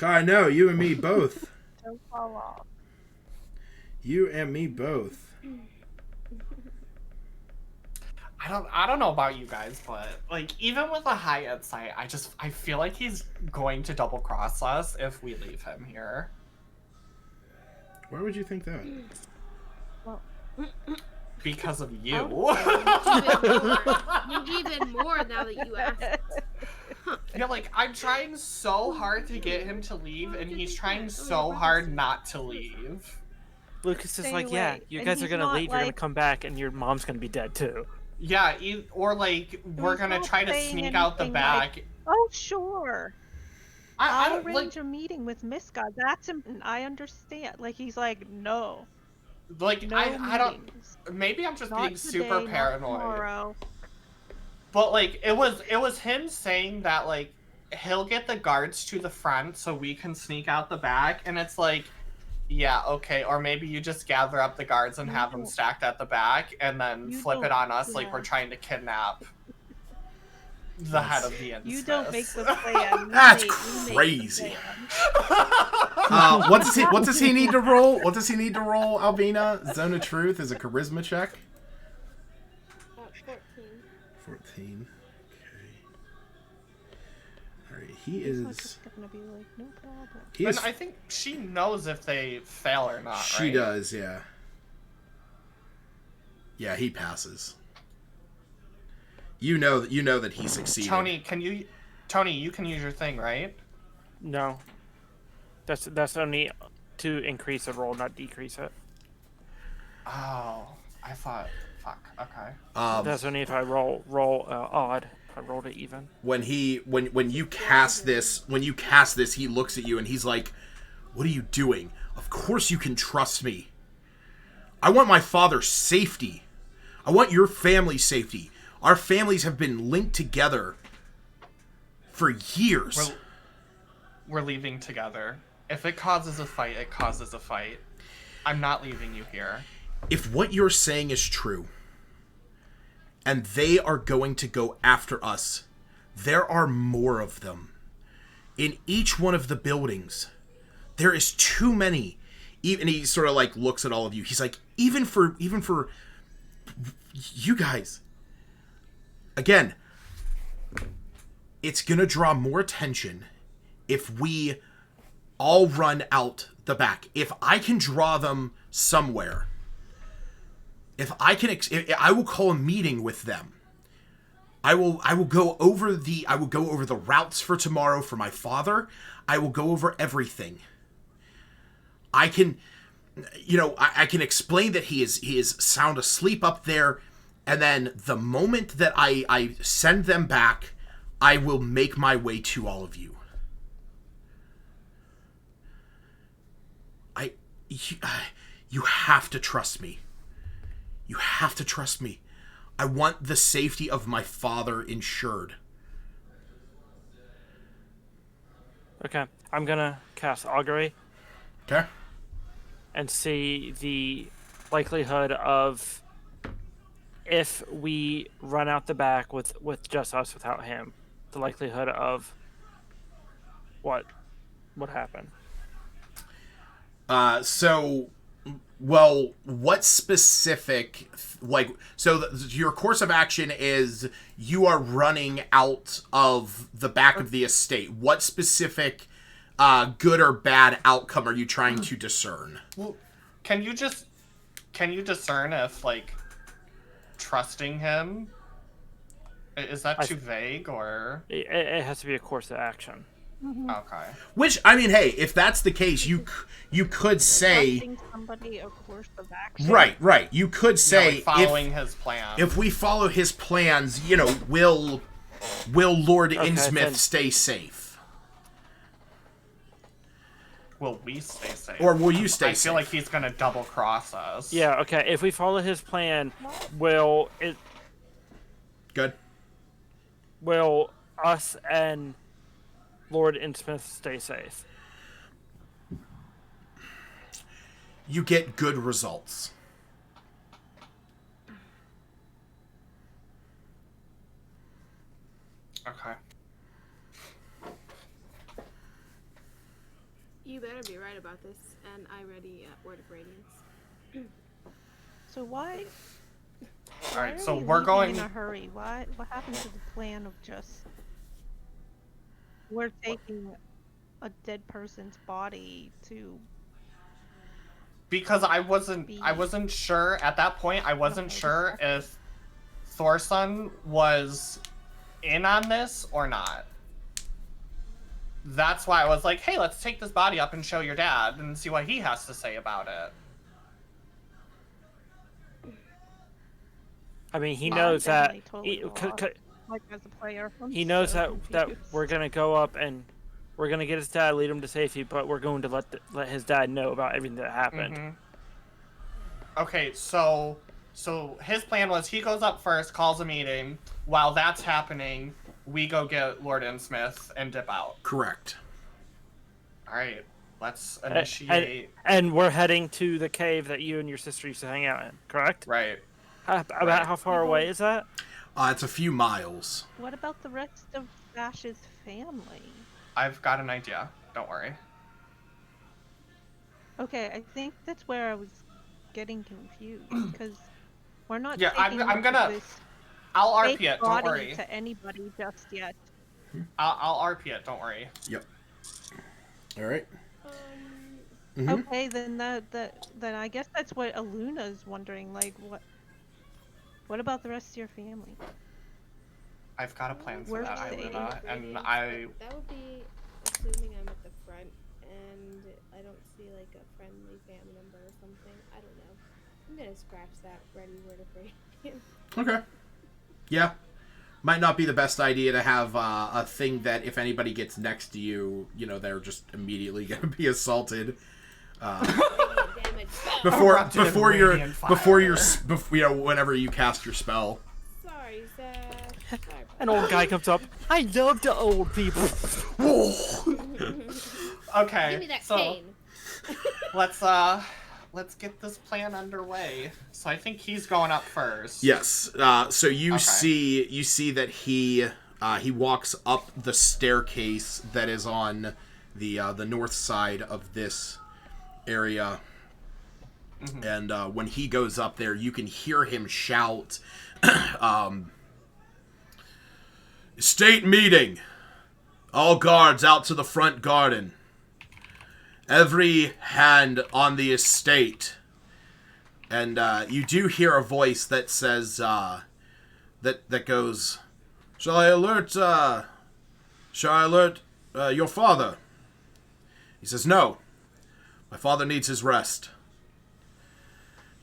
I know, you and me both. Don't fall off. You and me both. I don't know about you guys, but like even with a high insight, I feel like he's going to double cross us if we leave him here. Why would you think that? Well, Because of you. Even more now that you asked. Yeah, like I'm trying so hard to get him to leave, and he's trying so hard not to leave. Lucas is Stay like, yeah, away. you And guys are he's gonna not, leave, you're gonna like- come back, and your mom's gonna be dead too. Yeah, or like we're He's gonna not try to saying sneak out the anything back. Oh, sure. I I'll don't arrange like a meeting with Miska. That's important. I understand. Like, he's like, no. like No I don't. meetings. Maybe I'm just Not being today, super not paranoid. tomorrow. But like it was him saying that like he'll get the guards to the front so we can sneak out the back, and it's like Yeah, okay. Or maybe you just gather up the guards and You have them don't- stacked at the back and then you flip it don't- on us like yeah. we're trying to kidnap the head of the You don't make the Innsmouths. plan. That's we make the crazy. plan. What does he need to roll? What does he need to roll, Albina? Zone of Truth is a charisma check. 14. 14. Okay. Alright, he He's not is... just gonna be like, no problem. He is... And I think she knows if they fail or not, She right? does, yeah. Yeah, he passes. You know that he succeeded. Tony, you can use your thing, right? No. That's only to increase a roll, not decrease it. Oh, I thought. Fuck. Okay. That's only if I roll odd. If I rolled it even. When you cast this, he looks at you and he's like, "What are you doing? Of course you can trust me. I want my father's safety. I want your family's safety. Our families have been linked together for years." We're leaving together. If it causes a fight, it causes a fight. I'm not leaving you here. If what you're saying is true, and they are going to go after us, there are more of them. In each one of the buildings, there is too many. Even he sort of like looks at all of you. He's like, even for you guys. Again, it's gonna draw more attention if we all run out the back. If I can draw them somewhere, if I will call a meeting with them. I will go over the routes for tomorrow for my father. I will go over everything. I can explain that he is sound asleep up there, and then the moment that I send them back, I will make my way to all of you. You have to trust me. You have to trust me. I want the safety of my father ensured. Okay, I'm gonna cast augury Okay? and see the likelihood of if we run out the back with just us without him, the likelihood of what would happen. What specific, your course of action is you are running out of the back of the estate. What specific good or bad outcome are you trying to discern? Well, can you discern if, like, trusting him, is that too vague, or? It has to be a course of action. Okay. Which, I mean, hey, if that's the case, you could say... Trusting somebody a course of action. Right. You could say... like following his plan. If we follow his plans, will Lord Okay, Innsmouth then- stay safe? Will we stay safe? Or will you stay I safe? feel like he's gonna double cross us. Yeah, okay, if we follow his plan, will us and Lord Innsmouth stay safe? You get good results. Okay. You better be right about this, and I ready Word of Radiance. So why? All right. Why So are we we're leaving going. in a hurry. What happened to the plan of just we're taking a dead person's body to? Because I wasn't sure at that point. I wasn't sure if Thorson was in on this or not. That's why I was like, hey, let's take this body up and show your dad and see what he has to say about it. I mean, he I'm knows that definitely totally lost. Like as a player, I'm he knows so that confused. we're gonna go up and we're gonna get his dad, lead him to safety, but we're going to let his dad know about everything that happened. Mhm. Okay, so his plan was he goes up first, calls a meeting. While that's happening, we go get Lord Innsmouth and dip out. Correct. All right. Let's initiate. And we're heading to the cave that you and your sister used to hang out in, correct? Right. About how far away is that? It's a few miles. What about the rest of Zash's family? I've got an idea. Don't worry. Okay, I think that's where I was getting confused because we're not. Yeah, I'm gonna. This I'll fake RP it. Don't body worry. to anybody just yet. I'll RP it. Don't worry. Yep. All right. Okay, then then I guess that's what Aluna's wondering. Like, what about the rest of your family? I've got a plan for We're that, staying Iluna, and That would be assuming I'm at the front and I don't see like a friendly family member or something. I don't know. I'm gonna scratch that ready word of phrase. Okay. Yeah. Might not be the best idea to have a thing that if anybody gets next to you, you know, they're just immediately going to be assaulted. Before you know, whenever you cast your spell. Sorry, Zach. An old guy comes up. I love the old people. okay. Give me that so cane. let's get this plan underway. So I think he's going up first. Yes. So you see that he walks up the staircase that is on the north side of this area. And when he goes up there, you can hear him shout, "State meeting! All guards out to the front garden. Every hand on the estate." And you do hear a voice that says, that goes, Shall I alert your father?" He says, "No. My father needs his rest.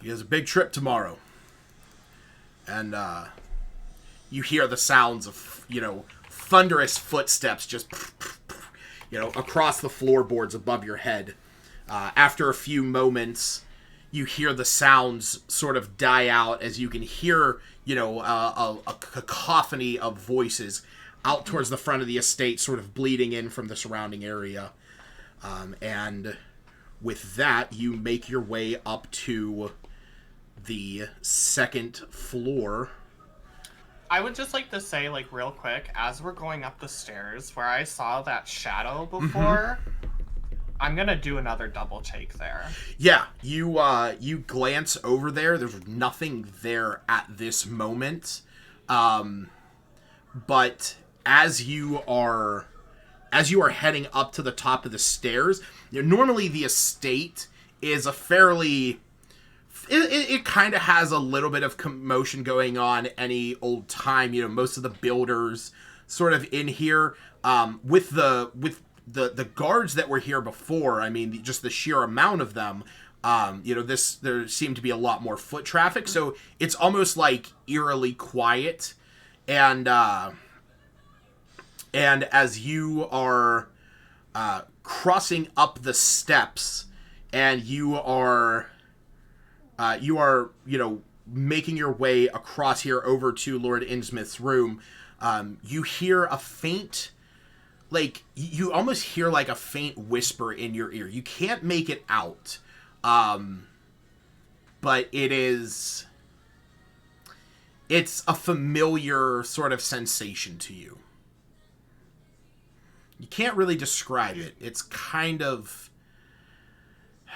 He has a big trip tomorrow." And you hear the sounds of, you know, thunderous footsteps just, you know, across the floorboards above your head. After a few moments, you hear the sounds sort of die out as you can hear, you know, a cacophony of voices out towards the front of the estate, sort of bleeding in from the surrounding area. And with that, you make your way up to the second floor. I would just like to say, like, real quick, as we're going up the stairs where I saw that shadow before, I'm gonna do another double take there. Yeah, you glance over there. There's nothing there at this moment. But as you are heading up to the top of the stairs, you know, normally the estate is a fairly... It kind of has a little bit of commotion going on any old time. You know, most of the builders sort of in here. With the guards that were here before, I mean, just the sheer amount of them, you know, there seemed to be a lot more foot traffic. So it's almost like eerily quiet. And as you are crossing up the steps and you are, you know, making your way across here over to Lord Innsmouth's room, you hear a faint, like, you almost hear like a faint whisper in your ear. You can't make it out. But it's a familiar sort of sensation to you. You can't really describe it. It's kind of...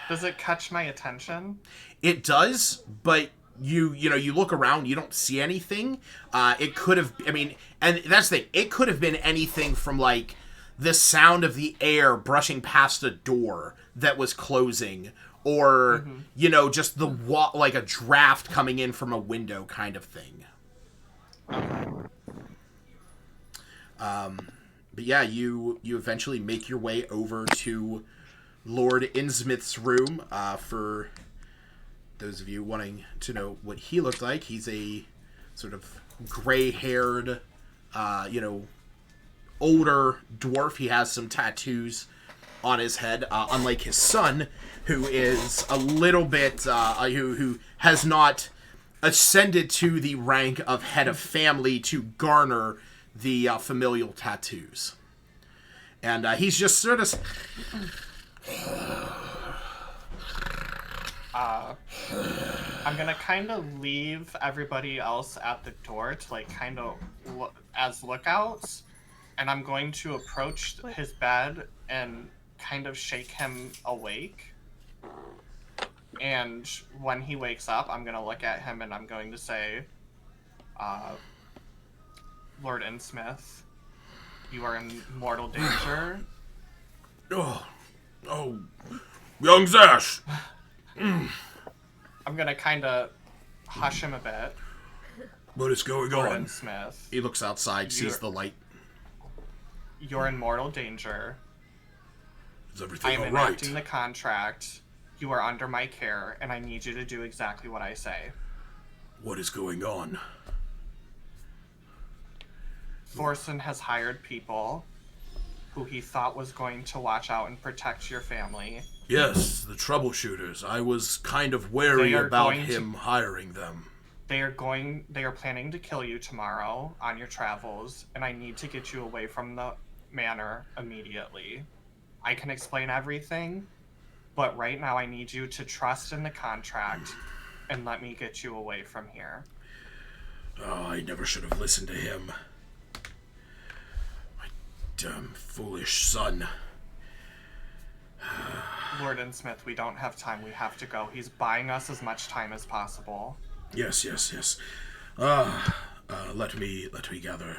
Does it catch my attention? It does, but you look around, you don't see anything. It could have, I mean, and that's the thing, it could have been anything from, like, the sound of the air brushing past a door that was closing, or, you know, just the like a draft coming in from a window kind of thing. But yeah, you eventually make your way over to Lord Innsmouth's room. For those of you wanting to know what he looked like, he's a sort of gray-haired, you know, older dwarf. He has some tattoos on his head, unlike his son, who is a little bit, who has not ascended to the rank of head of family to garner the familial tattoos. And he's just sort of I'm gonna kind of leave everybody else at the door to like kind of as lookouts, and I'm going to approach his bed and kind of shake him awake. And when he wakes up, I'm gonna look at him and I'm going to say, Lord Innsmouth, you are in mortal danger. Oh, young Zash. I'm gonna kind of hush him a bit. What is going Lord on? Innsmouth, He looks outside, sees the light. you're in mortal danger. Is I everything am all right? enacting the contract. You are under my care, and I need you to do exactly what I say. What is going on? Thorson has hired people who he thought was going to watch out and protect your family. Yes, the troubleshooters. I was kind of They wary are about going to- him hiring them. They are planning to kill you tomorrow on your travels, and I need to get you away from the manor immediately. I can explain everything, but right now I need you to trust in the contract and let me get you away from here. Oh, I never should have listened to him. My dumb, foolish son. Lord Innsmouth, we don't have time. We have to go. He's buying us as much time as possible. Yes. Let me gather.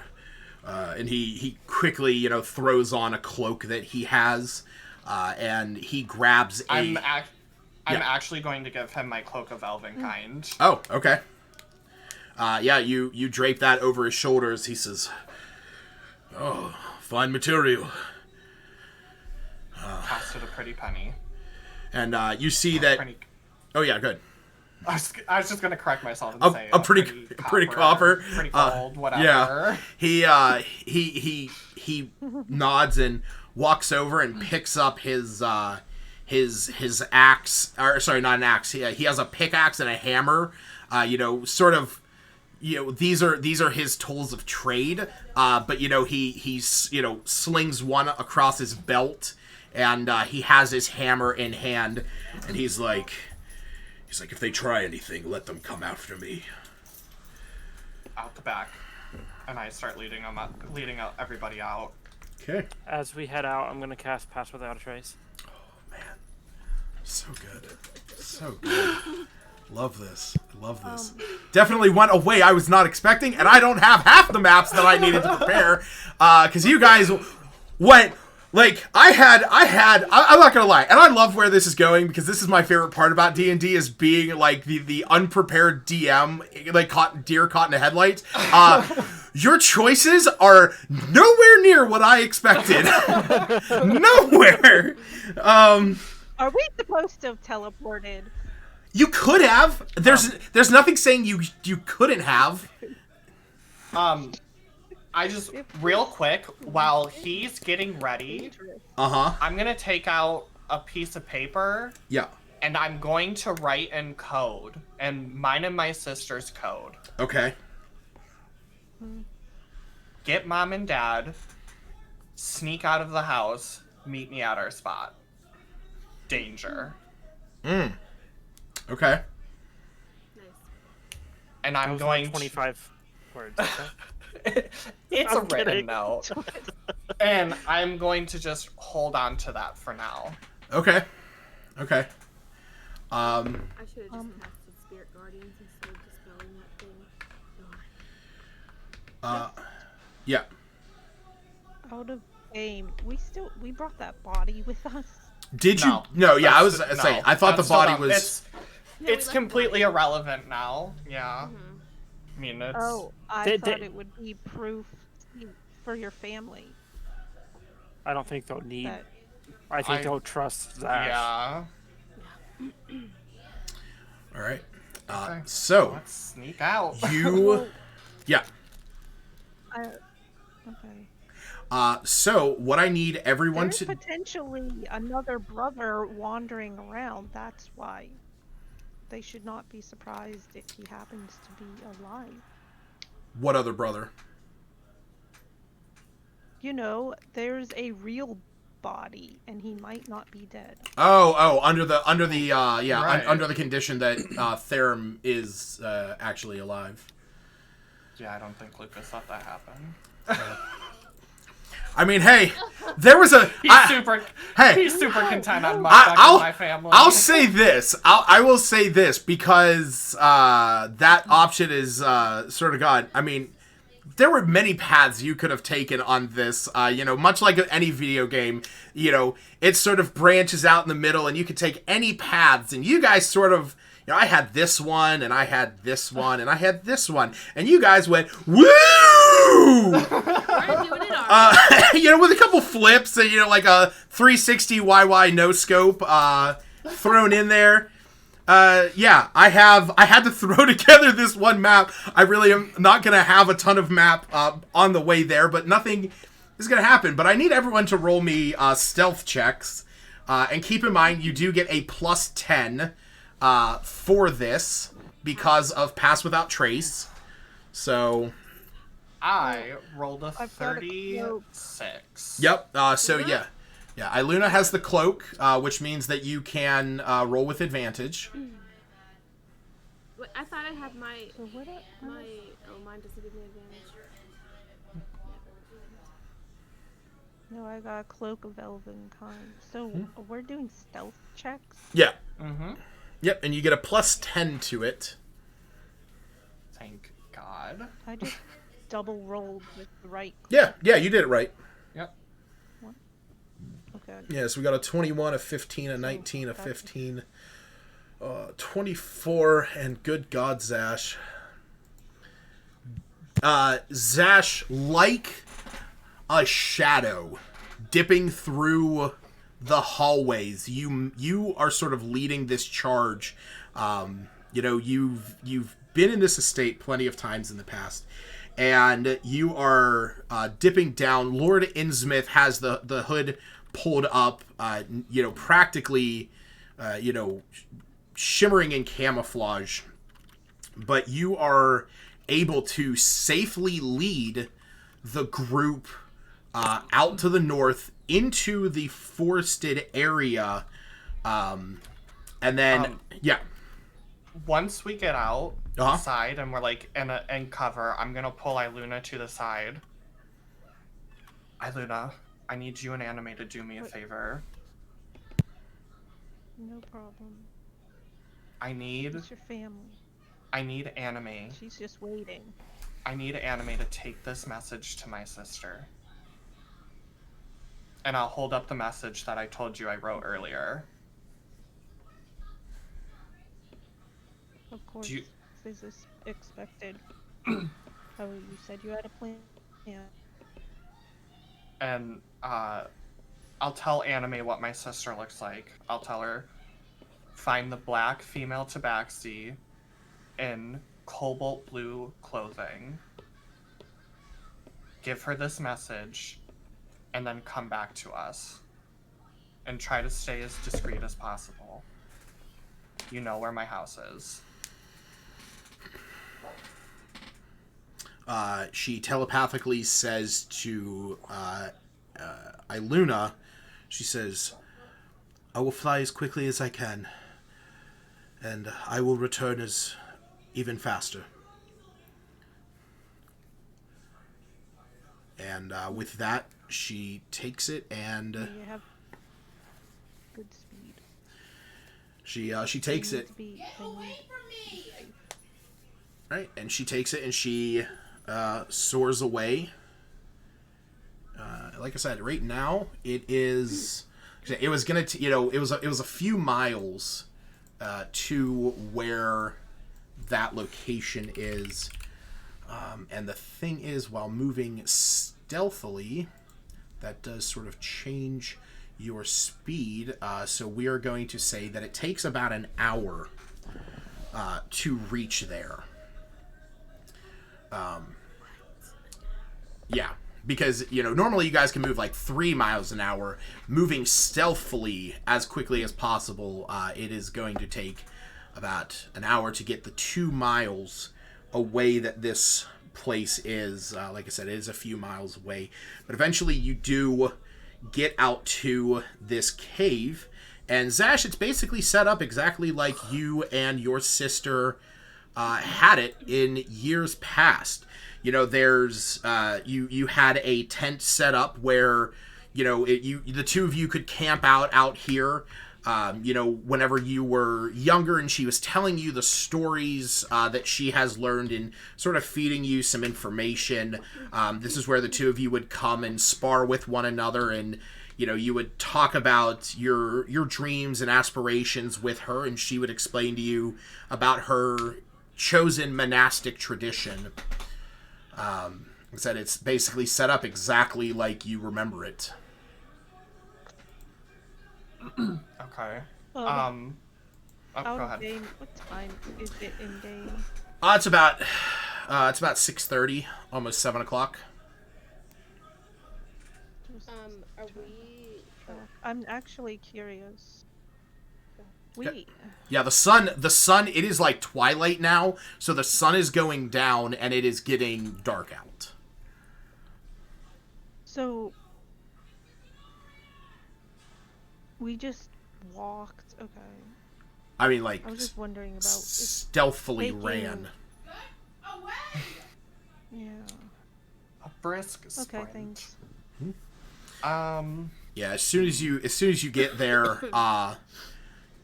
And he quickly, throws on a cloak that he has, and he grabs a... I'm actually going to give him my cloak of elvenkind. Oh, okay. You drape that over his shoulders. He says, "Oh, fine material." Costed a pretty penny. And you see that... Oh, yeah, good. I was just gonna correct myself and say a pretty copper. Pretty gold, whatever. Yeah. He nods and walks over and picks up his axe. Or sorry, not an axe. He has a pickaxe and a hammer. These are his tools of trade. But he slings one across his belt, and he has his hammer in hand, and he's like, if they try anything, let them come after me. Out the back, and I start leading everybody out. Okay. As we head out, I'm gonna cast Pass Without a Trace. Oh man, so good. Love this. Definitely went a way I was not expecting, and I don't have half the maps that I needed to prepare, because you guys went. I'm not gonna lie, and I love where this is going, because this is my favorite part about D&D, is being like the unprepared DM, like deer caught in a headlight. Your choices are nowhere near what I expected. Nowhere. Are we supposed to have teleported? You could have. There's nothing saying you couldn't have. I just, real quick, while he's getting ready, I'm gonna take out a piece of paper. Yeah. And I'm going to write in code, and mine and my sister's code. Okay. Get mom and dad, sneak out of the house, meet me at our spot. Danger. Okay. Nice. And I'm going 25 words. Okay? It's a I'm written kidding. note. And I'm going to just hold on to that for now. Okay. I should have just cast the Spirit Guardians instead of dispelling that thing. Yeah. Out of aim. We brought that body with us. Did you? No. No, yeah, I was That's- saying, no, I thought the that's still body not- was... It's No, we it's left completely the body. irrelevant now. Yeah. I mean, it's... Oh, I Did- thought did- it would be proof for your family. I don't think they'll need. That I think they'll trust that. Yeah. All right. Okay. So, Let's sneak out. you... Yeah. okay. So, what I need everyone There's to... potentially another brother wandering around. That's why they should not be surprised if he happens to be alive. What other brother? You know, there's a real body, and he might not be dead. Under the Right. under the condition that Therum is actually alive. Yeah, I don't think Lucas let that happen. I mean, hey, there was a He's super content on my family. I'll say this. I will say this because that option is sort of gone. I mean, there were many paths you could have taken on this. Much like any video game, it sort of branches out in the middle, and you could take any paths. And you guys sort of, I had this one, and I had this one, and I had this one, and you guys went woo. We're doing it all. With a couple flips and like a 360 YY no scope thrown in there. I had to throw together this one map. I really am not gonna have a ton of map on the way there, but nothing is gonna happen. But I need everyone to roll me stealth checks, and keep in mind you do get a +10 for this because of Pass Without Trace. So. I rolled a I've got a 36. Yep. Yeah, Iluna has the cloak, which means that you can roll with advantage. Wait, I thought I had my So what? mine doesn't give me advantage. No, I got a cloak of elven kind. So we're doing stealth checks. Yeah. Mm-hmm. Yep, and you get a +10 to it. Thank God. I just double rolled with the right. Yeah, you did it right. Yep. Okay. Yeah, so we got a 21, a 15, a 19, a 15, 24, and good God, Zash. Zash, like a shadow dipping through the hallways, you are sort of leading this charge. You've been in this estate plenty of times in the past, and you are dipping down. Lord Innsmouth has the hood pulled up, practically, shimmering in camouflage, but you are able to safely lead the group out to the north into the forested area, and then Once we get out Uh-huh. side and we're like in cover, I'm gonna pull Iluna to the side. Iluna, I need you and Anime to do me a favor. No problem. I need It's your family. Anime. She's just waiting. I need Anime to take this message to my sister. And I'll hold up the message that I told you I wrote earlier. Of course, you- this is expected. You said you had a plan. Yeah. And I'll tell Anime what my sister looks like. I'll tell her, find the black female tabaxi in cobalt blue clothing. Give her this message, and then come back to us. And try to stay as discreet as possible. You know where my house is. She telepathically says to Iluna, she says, I will fly as quickly as I can, and I will return as even faster. And with that, she takes it, and You have good speed. she takes it. Speed. Right, and she takes it and she soars away. Like I said, right now it was gonna it was a few miles to where that location is, and the thing is, while moving stealthily, that does sort of change your speed. So we are going to say that it takes about an hour to reach there. Yeah, because, normally you guys can move like 3 miles an hour. Moving stealthily as quickly as possible, it is going to take about an hour to get the 2 miles away that this place is. Like I said, it is a few miles away. But eventually you do get out to this cave. And Zash, it's basically set up exactly like you and your sister had it in years past. You know, there's you had a tent set up where, you know, the two of you could camp out here. You know, whenever you were younger, and she was telling you the stories that she has learned and sort of feeding you some information. This is where the two of you would come and spar with one another, and, you know, you would talk about your dreams and aspirations with her, and she would explain to you about her chosen monastic tradition. I said it's basically set up exactly like you remember it. Okay. Well, Go out of ahead. game. What time is it in game? It's about 6:30, almost 7:00. Are we? I'm actually curious. We. Yeah, the sun, it is like twilight now, so the sun is going down and it is getting dark out. So we just walked. Okay. I mean, like, I was just wondering about. stealthily taking- ran. Yeah. A brisk Okay. sprint. Thanks. Yeah, as soon as you get there,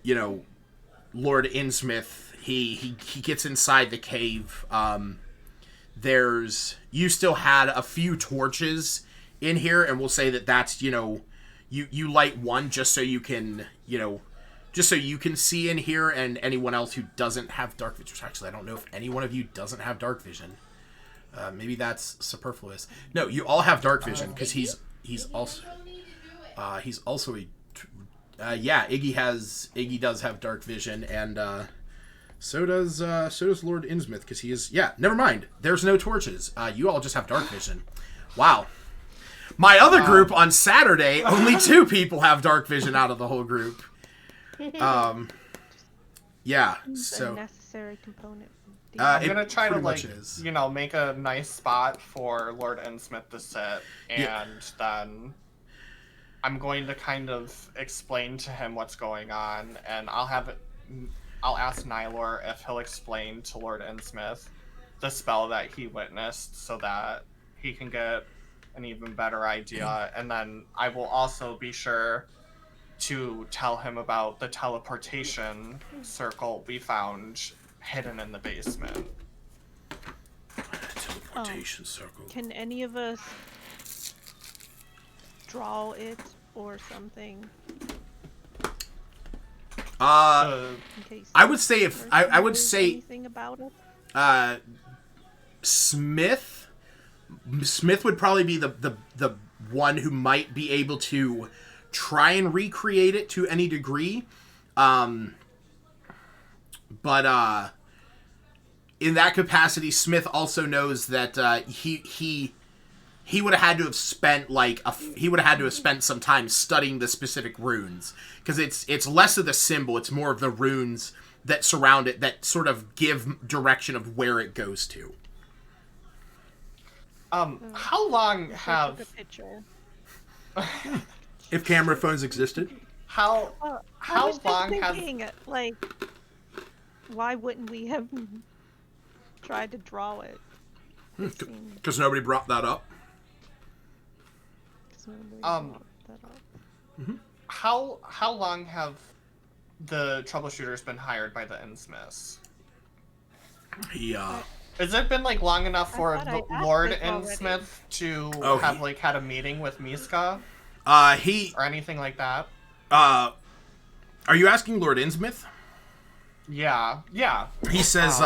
you know, Lord Innsmouth, he gets inside the cave. You still had a few torches in here, and we'll say that's, you know, you light one just so you can, you know, just so you can see in here, and anyone else who doesn't have dark vision. Actually, I don't know if any one of you doesn't have dark vision. Maybe that's superfluous. No, you all have dark vision, because he's also Iggy does have dark vision, and so does Lord Innsmouth, because he is. Yeah, never mind. There's no torches. You all just have dark vision. Wow. My other group on Saturday, only 2 people have dark vision out of the whole group. Yeah. It's a So necessary component. I'm it gonna try to, pretty like, much is. you know, make a nice spot for Lord Innsmouth to sit, and then I'm going to kind of explain to him what's going on, and I'll ask Nylor if he'll explain to Lord Innsmouth the spell that he witnessed, so that he can get an even better idea, and then I will also be sure to tell him about the teleportation circle we found hidden in the basement. Teleportation circle. Can any of us draw it or something? In case I would say if I would knows say anything about it. Smith would probably be the one who might be able to try and recreate it to any degree. But in that capacity, Smith also knows that he would have had to have spent some time studying the specific runes, because it's less of the symbol, it's more of the runes that surround it that sort of give direction of where it goes to. How long Took have a picture. If camera phones existed. how I how was just long have thinking, like, why wouldn't we have tried to draw it? It seemed- Because nobody brought that up. 'cause nobody Um, brought that up. how long have the troubleshooters been hired by the Innsmiths? He Has it been like long enough for thought I asked Lord this already. Innsmouth to Oh, have like had a meeting with Miska he or anything like that? are you asking Lord Innsmouth? Yeah. He says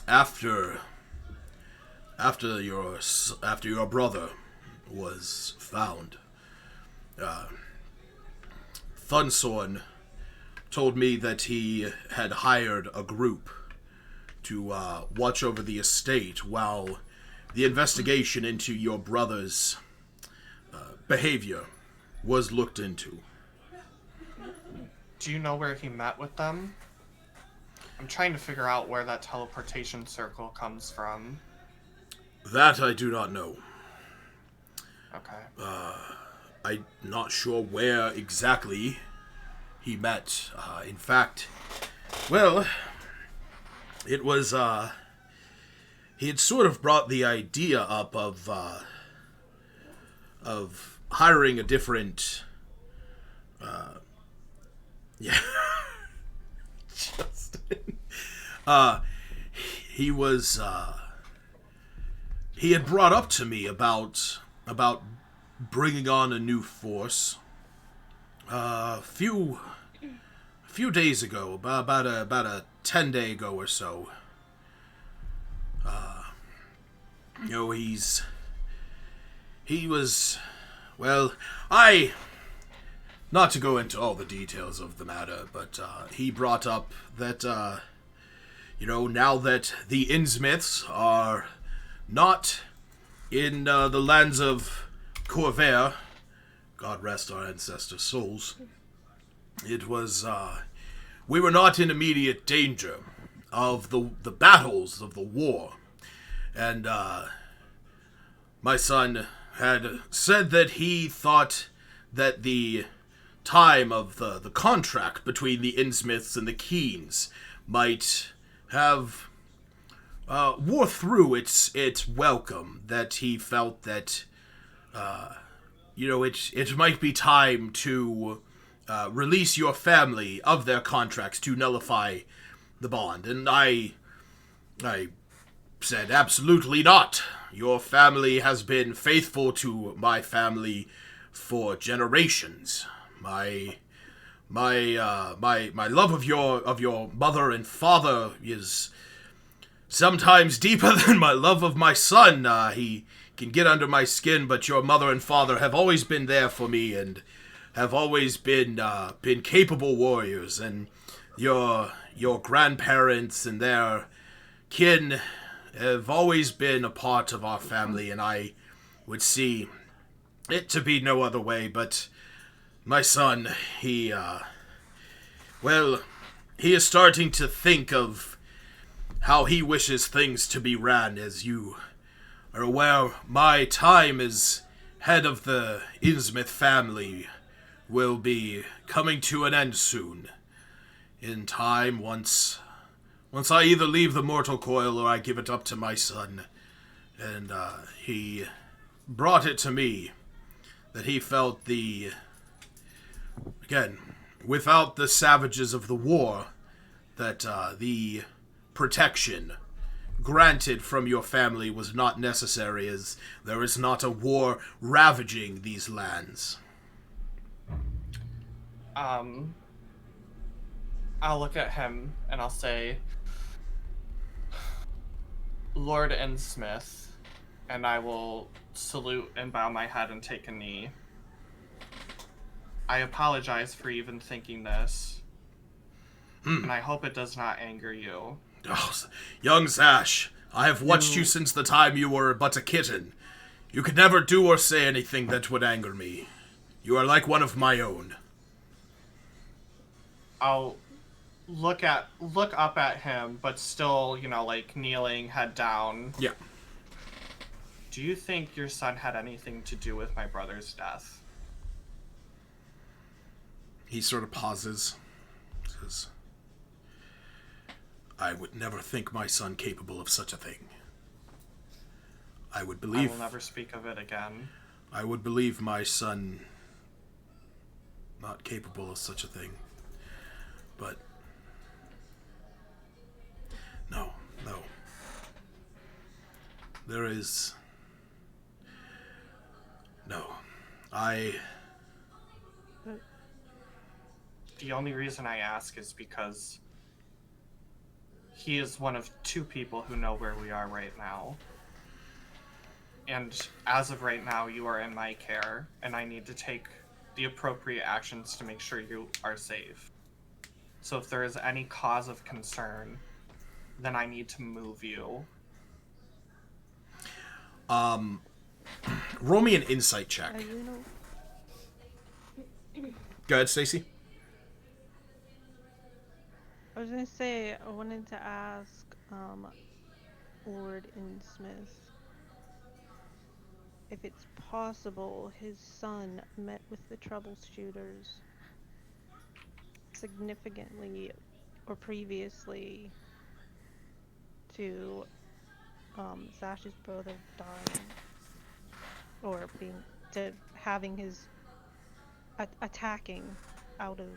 after your brother was found, Thunsorn told me that he had hired a group to watch over the estate while the investigation into your brother's behavior was looked into. Do you know where he met with them? I'm trying to figure out where that teleportation circle comes from. That I do not know. Okay. I'm not sure where exactly he met. In fact, well, it was, he had sort of brought the idea up of hiring a different, yeah, Justin. He was, he had brought up to me about bringing on a new force. A few days ago, about a 10-day ago or so. You know, he was, well, not to go into all the details of the matter, but he brought up that you know, now that the Innsmouths are not in the lands of Corvair, God rest our ancestors' souls, it was, we were not in immediate danger of the battles of the war. And, my son had said that he thought that the time of the contract between the Innsmouths and the Keens might have wore through its welcome, that he felt that, you know, it might be time to release your family of their contracts to nullify the bond. And I said, absolutely not. Your family has been faithful to my family for generations. My love of your mother and father is sometimes deeper than my love of my son. He can get under my skin, but your mother and father have always been there for me and have always been capable warriors. And your grandparents and their kin have always been a part of our family, and I would see it to be no other way. But my son, he is starting to think of how he wishes things to be ran. As you are aware, my time as head of the Innsmouth family will be coming to an end soon. In time, once I either leave the mortal coil or I give it up to my son. And he brought it to me that he felt again, without the savages of the war, that the protection granted from your family was not necessary, as there is not a war ravaging these lands. I'll look at him and I'll say, Lord Innsmouth, and I will salute and bow my head and take a knee. I apologize for even thinking this, and I hope it does not anger you. Oh, young Zash, I have watched you since the time you were but a kitten. You could never do or say anything that would anger me. You are like one of my own. I'll look up at him, but still, you know, like kneeling, head down. Yeah. Do you think your son had anything to do with my brother's death? He sort of pauses. Says, I would never think my son capable of such a thing. I would believe... I will never speak of it again. I would believe my son not capable of such a thing. But... No. There is... No. The only reason I ask is because he is one of two people who know where we are right now. And as of right now, you are in my care, and I need to take the appropriate actions to make sure you are safe. So if there is any cause of concern, then I need to move you. Roll me an insight check. Go ahead, Stacy. I was gonna say, I wanted to ask Lord Innsmouth if it's possible his son met with the troubleshooters significantly or previously to Zash's brother dying or having his attacking out of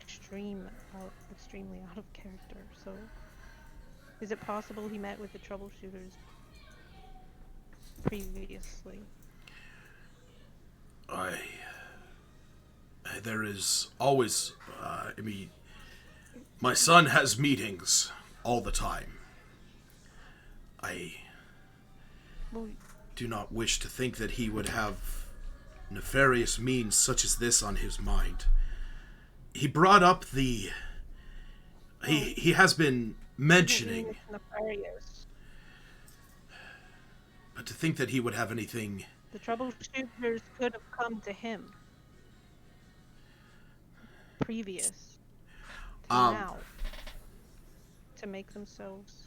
extremely out of character. So is it possible he met with the troubleshooters previously? There is always, my son has meetings all the time. I do not wish to think that he would have nefarious means such as this on his mind. He brought up he has been mentioning, nefarious. but to think that he would have anything... The troubleshooters could have come to him previous to now to make themselves...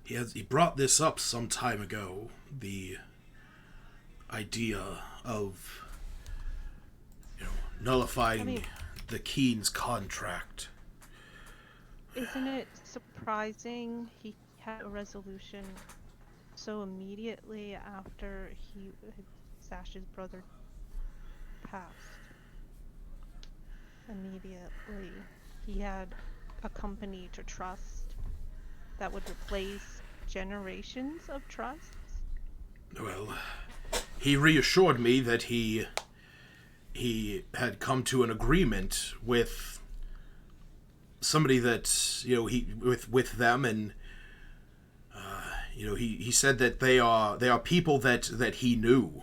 he brought this up some time ago, the idea of, nullifying the Keen's contract. Isn't it surprising he had a resolution so immediately after Zash's brother passed? Immediately. He had a company to trust that would replace generations of trusts? Well, he reassured me that he had come to an agreement with somebody that, with them, and he said that they are people that he knew.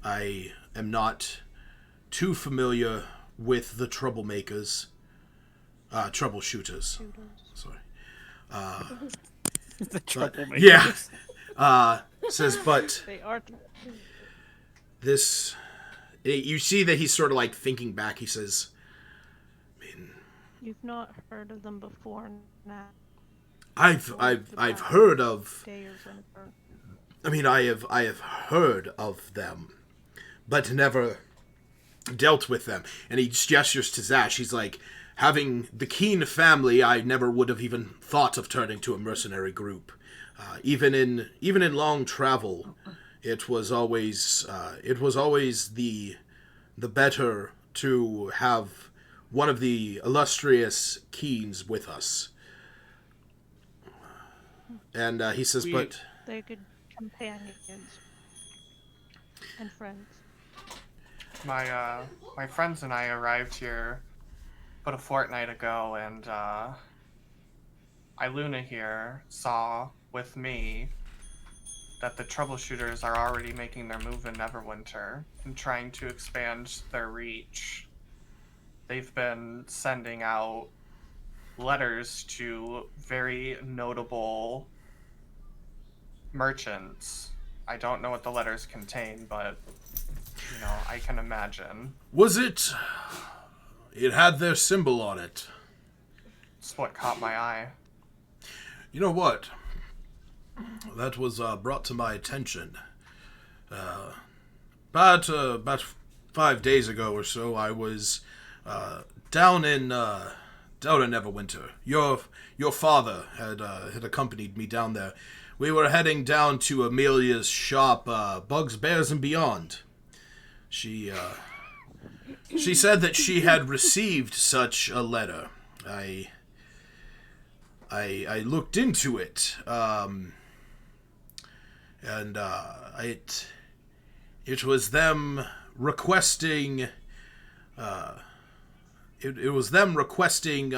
I am not too familiar with the troubleshooters. Sorry. The troublemakers. Yeah. Says, but They are. this, you see that he's sort of like thinking back. He says, You've not heard of them before now. I've heard of. Day or whenever. I have heard of them, but never dealt with them. And he gestures to Zash. He's like, having the Keen family, I never would have even thought of turning to a mercenary group. Even in long travel, it was always the better to have one of the illustrious Keens with us. And he says, but they're good companions and friends. My friends and I arrived here about a fortnight ago, and Iluna here saw with me that the troubleshooters are already making their move in Neverwinter and trying to expand their reach. They've been sending out letters to very notable merchants. I don't know what the letters contain, but I can imagine. Was it? It had their symbol on it. It's what caught my eye. You know what? That was brought to my attention. About 5 days ago or so, I was down in Neverwinter. Your father had accompanied me down there. We were heading down to Amelia's shop, Bugs, Bears, and Beyond. She said that she had received such a letter. I looked into it, and it was them requesting. It was them requesting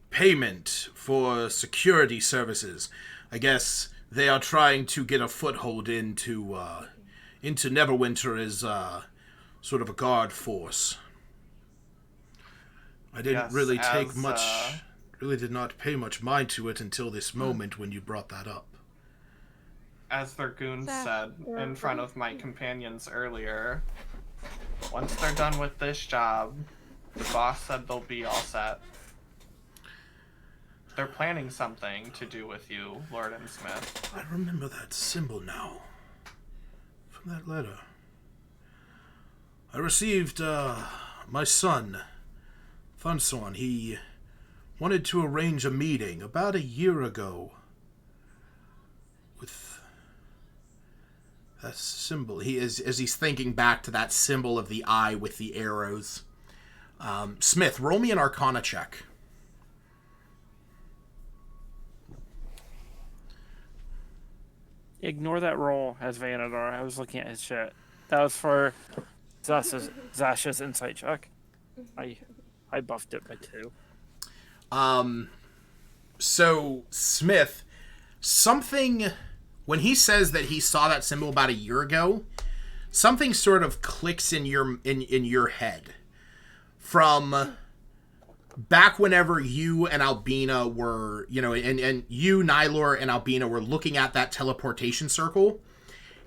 payment for security services. I guess they are trying to get a foothold into Neverwinter as sort of a guard force. I didn't really take much. Really did not pay much mind to it until this moment when you brought that up. As Thurgoon said in front of my companions earlier, once they're done with this job, the boss said they'll be all set. They're planning something to do with you, Lord and Smith. I remember that symbol now. From that letter. I received, my son, Phandalin. He wanted to arrange a meeting about a year ago with that symbol. As he's thinking back to that symbol of the eye with the arrows. Smith, roll me an Arcana check. Ignore that roll as Vanadar. I was looking at his shit. That was for Zash's insight check. I buffed it by 2. So Smith, something when he says that he saw that symbol about a year ago, something sort of clicks in your head from back whenever you and Albina were, and you, Nylor, and Albina were looking at that teleportation circle,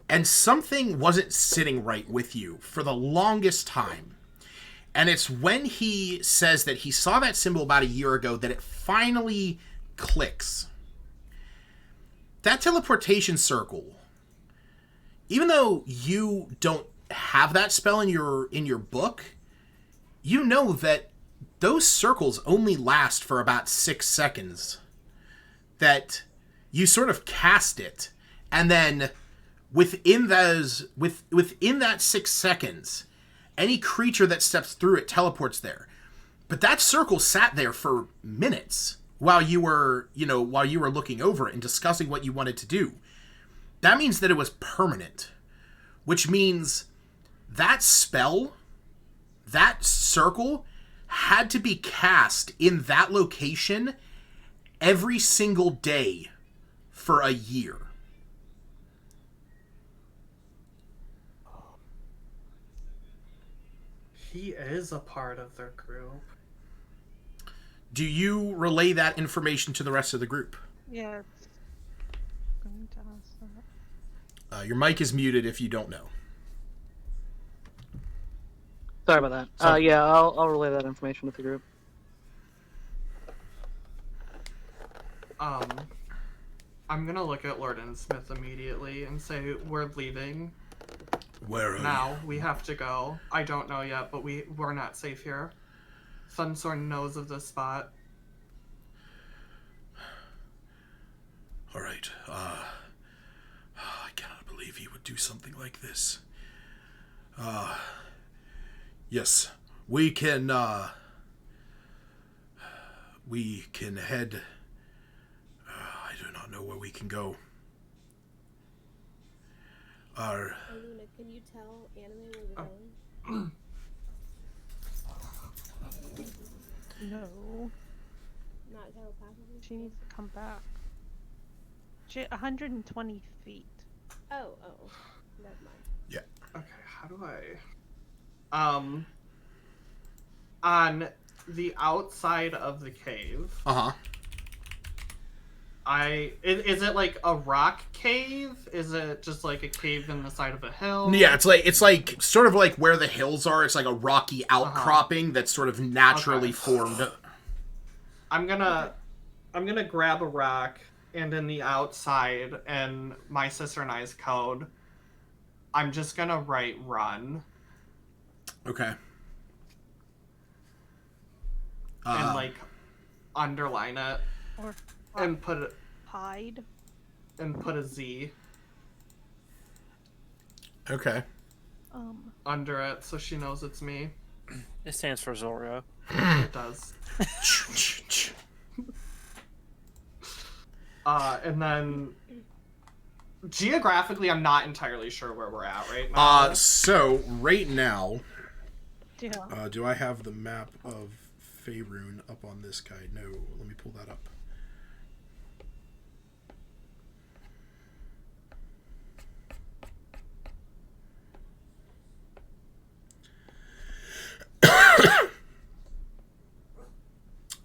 and something wasn't sitting right with you for the longest time. And it's when he says that he saw that symbol about a year ago that it finally clicks. That teleportation circle, even though you don't have that spell in your book, you know that those circles only last for about 6 seconds. That you sort of cast it, and then within that 6 seconds, any creature that steps through it teleports there. But that circle sat there for minutes while you were looking over it and discussing what you wanted to do. That means that it was permanent, which means that spell, that circle, had to be cast in that location every single day for a year. He is a part of their group. Do you relay that information to the rest of the group? Yeah. It's going to ask that. Your mic is muted if you don't know. Sorry about that. Yeah, I'll relay that information with the group. I'm gonna look at Lord and Smith immediately and say, we're leaving. Where are Now, we have to go. I don't know yet, but we're not safe here. Thunsorn knows of this spot. All right. I cannot believe he would do something like this. Yes, we can head. I do not know where we can go. Alina, can you tell Anime where we're going? No. Not telepathically? She needs to come back. 120 feet. Oh, never mind. Yeah. Okay, how do I... On the outside of the cave... Uh-huh. Is it like a rock cave? Is it just like a cave in the side of a hill? Yeah, it's like sort of like where the hills are. It's like a rocky outcropping that's sort of naturally formed. I'm gonna grab a rock, and in the outside, and my sister and I's code, I'm just gonna write run. Okay. And like underline it. Or And put it hide. and put a Z Okay. under it so she knows it's me. It stands for Zorro. It does. And then geographically I'm not entirely sure where we're at right now. So right now, Yeah. do I have the map of Faerun up on this guide? No, let me pull that up.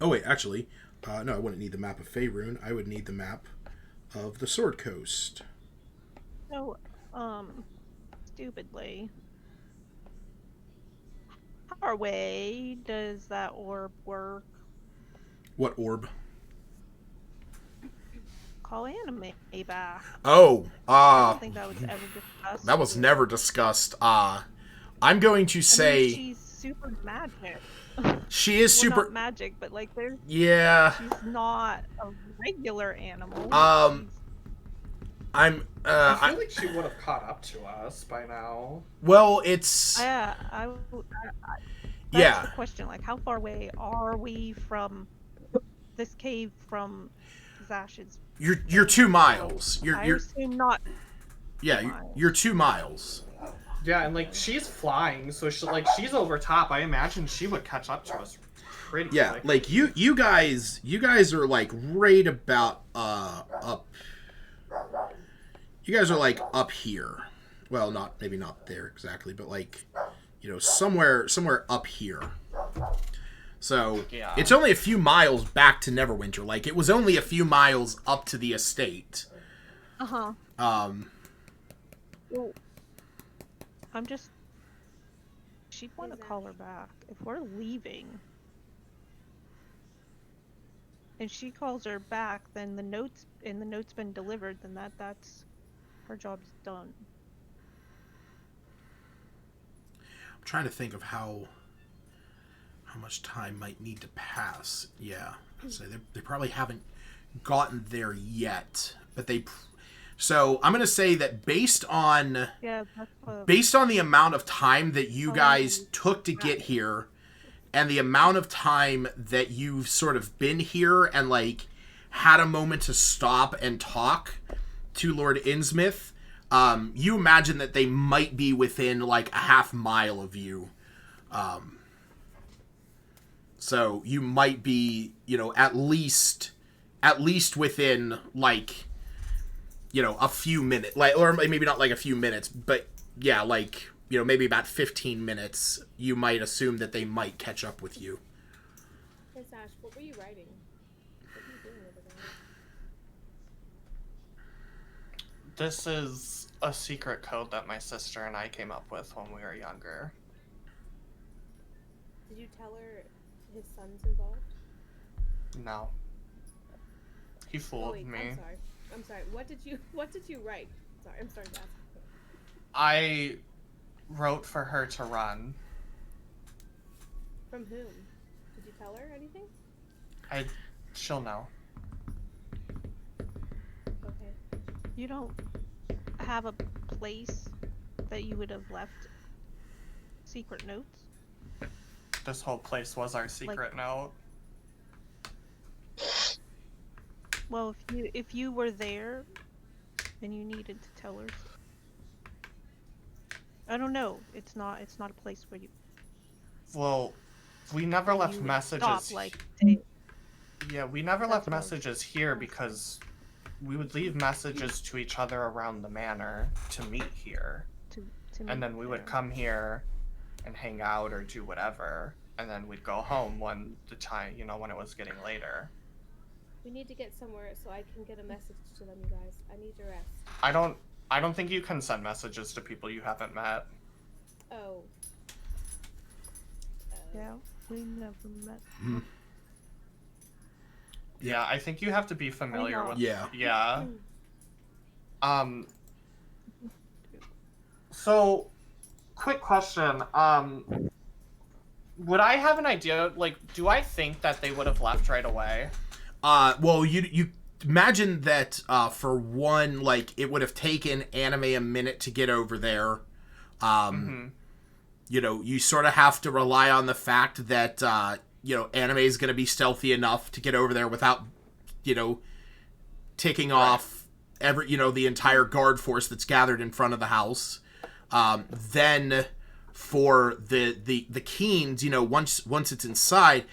Oh wait, actually, no, I wouldn't need the map of Faerun. I would need the map of the Sword Coast. So, stupidly, how far away does that orb work? What orb? call Anime back. Oh, I don't think that was ever discussed. that was never discussed. I'm going to say I mean, she's super magic. she is Well, super. not magic, but like there's. Yeah. She's not a regular animal. I'm. I feel like she would have caught up to us by now. Well, it's. That's Yeah. the question. Like, how far away are we from this cave from Zash's? You're 2 miles. I assume not. Yeah, you're 2 miles. Yeah, and like she's flying, so she's over top. I imagine she would catch up to us pretty quick. Like you guys are like right about up. You guys are like up here. Well, maybe not there exactly, but like, you know, somewhere up here. So Yeah. It's only a few miles back to Neverwinter. Like, it was only a few miles up to the estate. Well, I'm just. She'd want to call her back if we're leaving. And she calls her back, then the note's been delivered. Then that's her job's done. I'm trying to think of how much time might need to pass. Yeah, so they probably haven't gotten there yet, but they. So I'm gonna say that based on the amount of time that you guys took to get here, and the amount of time that you've sort of been here and like had a moment to stop and talk to Lord Innsmouth, you imagine that they might be within like a half mile of you. So you might be, you know, at least within like, you know, a few minutes, like, or maybe not like a few minutes, but yeah, like, you know, maybe about 15 minutes, you might assume that they might catch up with you. Hey Sash, what were you writing? What were you doing over there? This is a secret code that my sister and I came up with when we were younger. Did you tell her his son's involved? No. He fooled me. I'm sorry. What did you write? Sorry, I'm starting to ask. I wrote for her to run. From whom? Did you tell her anything? She'll know. Okay. You don't have a place that you would have left secret notes? This whole place was our secret note. Well, if you were there, then you needed to tell her. I don't know. It's not a place where you. Well, we never left messages. Yeah, we never left messages here because we would leave messages to each other around the manor to meet here. And then we would come here and hang out or do whatever, and then we'd go home when the time, you know, when it was getting later. We need to get somewhere so I can get a message to them, you guys. I need to rest. I don't think you can send messages to people you haven't met. Oh. Yeah, we never met. Mm-hmm. Yeah, I think you have to be familiar with. Yeah. Yeah. So, quick question. Would I have an idea? Like, do I think that they would have left right away? Well, you imagine that for one, like, it would have taken Anime a minute to get over there. You know, you sort of have to rely on the fact that you know, Anime is going to be stealthy enough to get over there without, you know, ticking off the entire guard force that's gathered in front of the house. Then for the Keens, you know, once it's inside,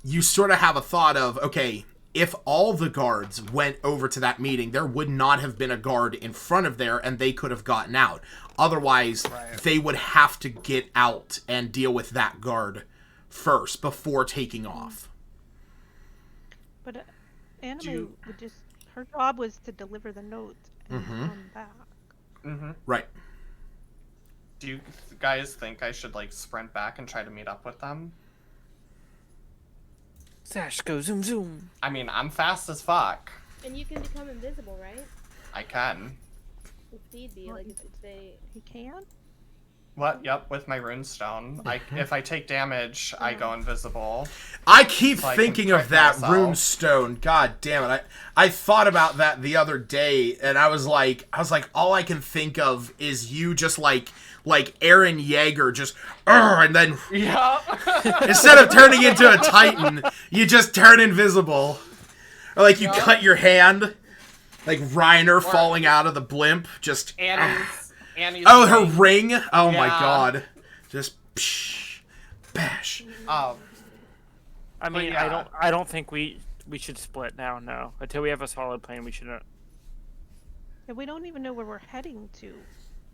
you sort of have a thought of, okay, if all the guards went over to that meeting, there would not have been a guard in front of there, and they could have gotten out. Otherwise, they would have to get out and deal with that guard first before taking off. But Anime would just, her job was to deliver the note and come back. Right. Do you guys think I should, like, sprint back and try to meet up with them? Sash, go zoom zoom. I mean, I'm fast as fuck. And you can become invisible, right? I can. If need be, Well, like if they. He can? What? Yep, with my runestone. If I take damage, I go invisible. I keep So I can thinking of trick that myself. runestone. God damn it. I thought about that the other day, and I was like, all I can think of is you just like Aaron Yeager, just, and then Yeah. instead of turning into a Titan, you just turn invisible. Or like you cut your hand, like Reiner falling out of the blimp, just... Annie's Oh, her ring. ring? Oh my Yeah. god. Just psh, bash. I mean, yeah. I don't think we should split now. No, until we have a solid plan, we shouldn't. Yeah, we don't even know where we're heading to.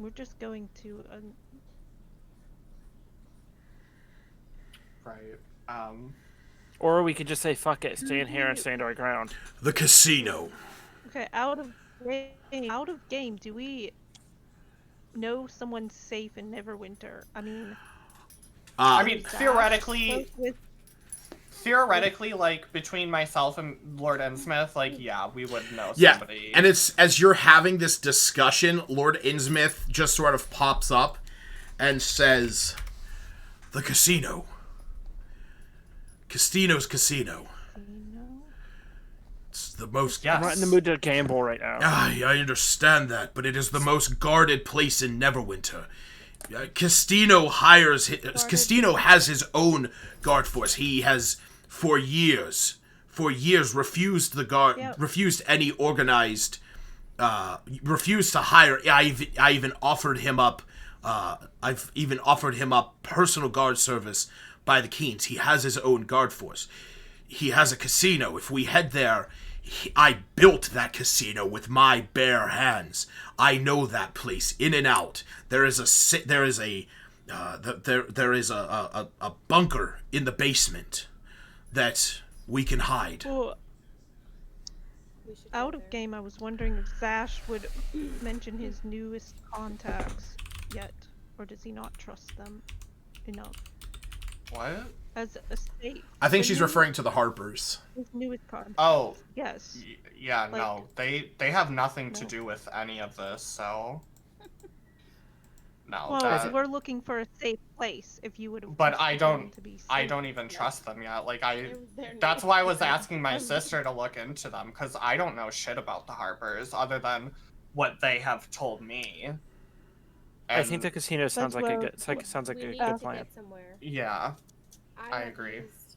We're just going to Right. Or we could just say fuck it, stay in here and stand our ground. The casino. Okay, out of game, do we know someone safe in Neverwinter? I mean, I mean, Zach theoretically, spoke with like, between myself and Lord Innsmouth, like, yeah, we would know Yeah, somebody. and it's as you're having this discussion, Lord Innsmouth just sort of pops up and says, "The casino. Castino's casino. It's the most... Yes. I'm not in the mood to gamble right now. I understand that, but it is the most guarded place in Neverwinter. Castino has his own guard force. He has for years refused any organized, refused to hire. I even offered him up. I've even offered him up personal guard service by the Keens. He has his own guard force. He has a casino. If we head there, I built that casino with my bare hands. I know that place in and out. There is a bunker in the basement that we can hide. Well, We should go out of there. game, I was wondering if Zash would mention his newest contacts yet, or does he not trust them enough? What? As a state, I think the she's new- referring to the Harpers. his newest contacts. Oh, Yes. yeah, Like- no. They have nothing to No. do with any of this, so... No, Well, that... we're looking for a safe place. If you would have. But trusted I them don't- To be I safe. don't even trust them yet. Like, They're that's not- why I was asking my sister to look into them, because I don't know shit about the Harpers, other than what they have told me. I think the casino sounds like a where- good sounds like We a need good to plan. get somewhere. Yeah. I have agree. used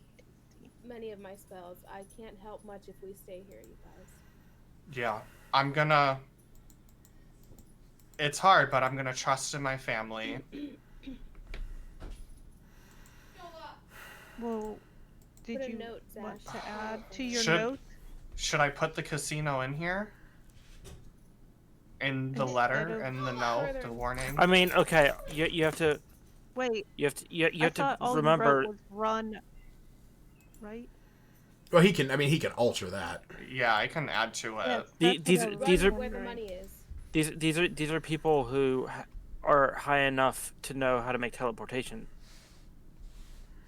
many of my spells. I can't help much if we stay here, you guys. Yeah. I'm gonna... It's hard, but I'm gonna trust in my family. Well, did Put a you note, want Zash. to add to your Should- notes? Should I put the casino in here? In the Instead letter, of- in the note, Further. the warning? I mean, okay, you have to Wait, you have I to thought all remember. you wrote was run. Right? Well, he can alter that. Yeah, I can add to it. Yes, The- that's these- what I was these are- Where the wondering. money is. These are people who are high enough to know how to make teleportation.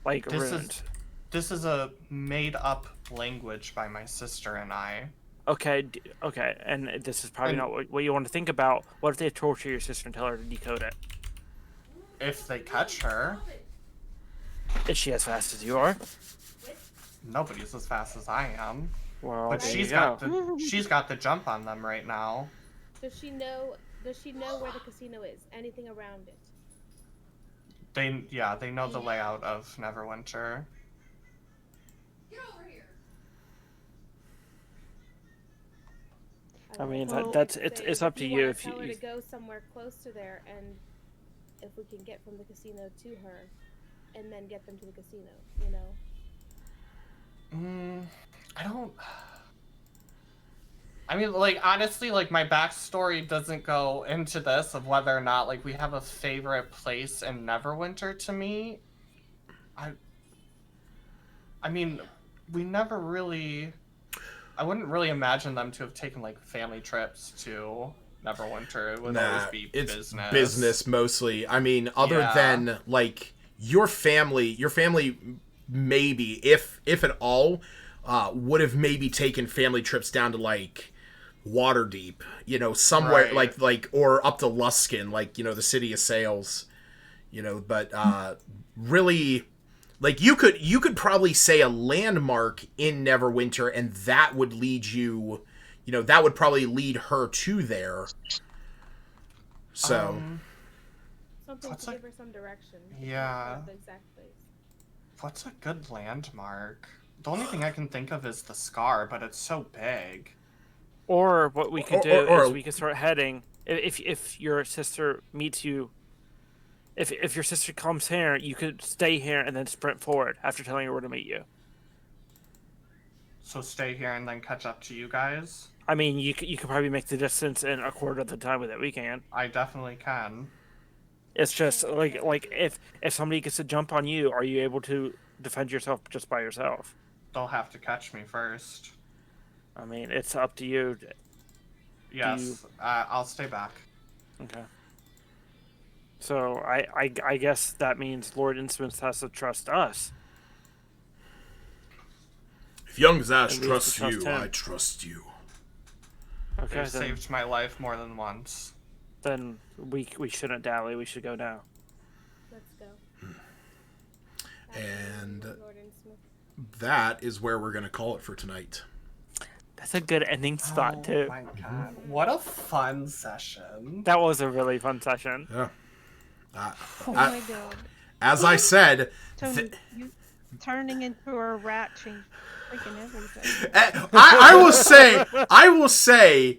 Like This is- runes. This is a made-up language by my sister and I. Okay, okay, and this is probably And- not what you want to think about. What if they torture your sister and tell her to decode it? If they catch her, Is she as fast as you are? nobody's as fast as I am. Well, But there she's you go. got the jump on them right now. Does she know where the casino is? Anything around it? They know the layout of Neverwinter. I mean, Well, that's Say, it's up to you wanna if tell her you. to go somewhere close to there, and if we can get from the casino to her, and then get them to the casino, you know. I don't... I mean, like, honestly, like, my backstory doesn't go into this of whether or not, like, we have a favorite place in Neverwinter to me. I mean, we never really... I wouldn't really imagine them to have taken, like, family trips to Neverwinter. It would always be it's business. business mostly. I mean, other Yeah. than like your family maybe if at all would have maybe taken family trips down to like Waterdeep, you know, somewhere Right. like or up to Luskin, like, you know, the city of sails, you know, but really, like, you could probably say a landmark in Neverwinter, and that would lead you, you know, that would probably lead her to there. So Something What's to a- give her some direction. Yeah. Not the exact place. What's a good landmark? The only thing I can think of is the scar, but it's so big. Or what we could do or- is we could start heading. If your sister meets you, if your sister comes here, you could stay here and then sprint forward after telling her where to meet you. So stay here and then catch up to you guys? I mean, you could probably make the distance in a quarter of the time that we can. I definitely can. It's just like if somebody gets a jump on you, are you able to defend yourself just by yourself? They'll have to catch me first. I mean, it's up to you. Yes, I'll stay back. Okay. So I guess that means Lord Instruments has to trust us. if young Zash And we trusts have to you, trust him. I trust you. Okay, They've then, saved my life more than once. then we shouldn't dally. We should go now. Let's go. And Lord Innsmouth. that is where we're going to call it for tonight. That's a good ending spot too. Oh my god. What a fun session. That was a really fun session. Yeah. Oh my god. As I said, Tony, you turning into a rat changed freaking everything. I will say,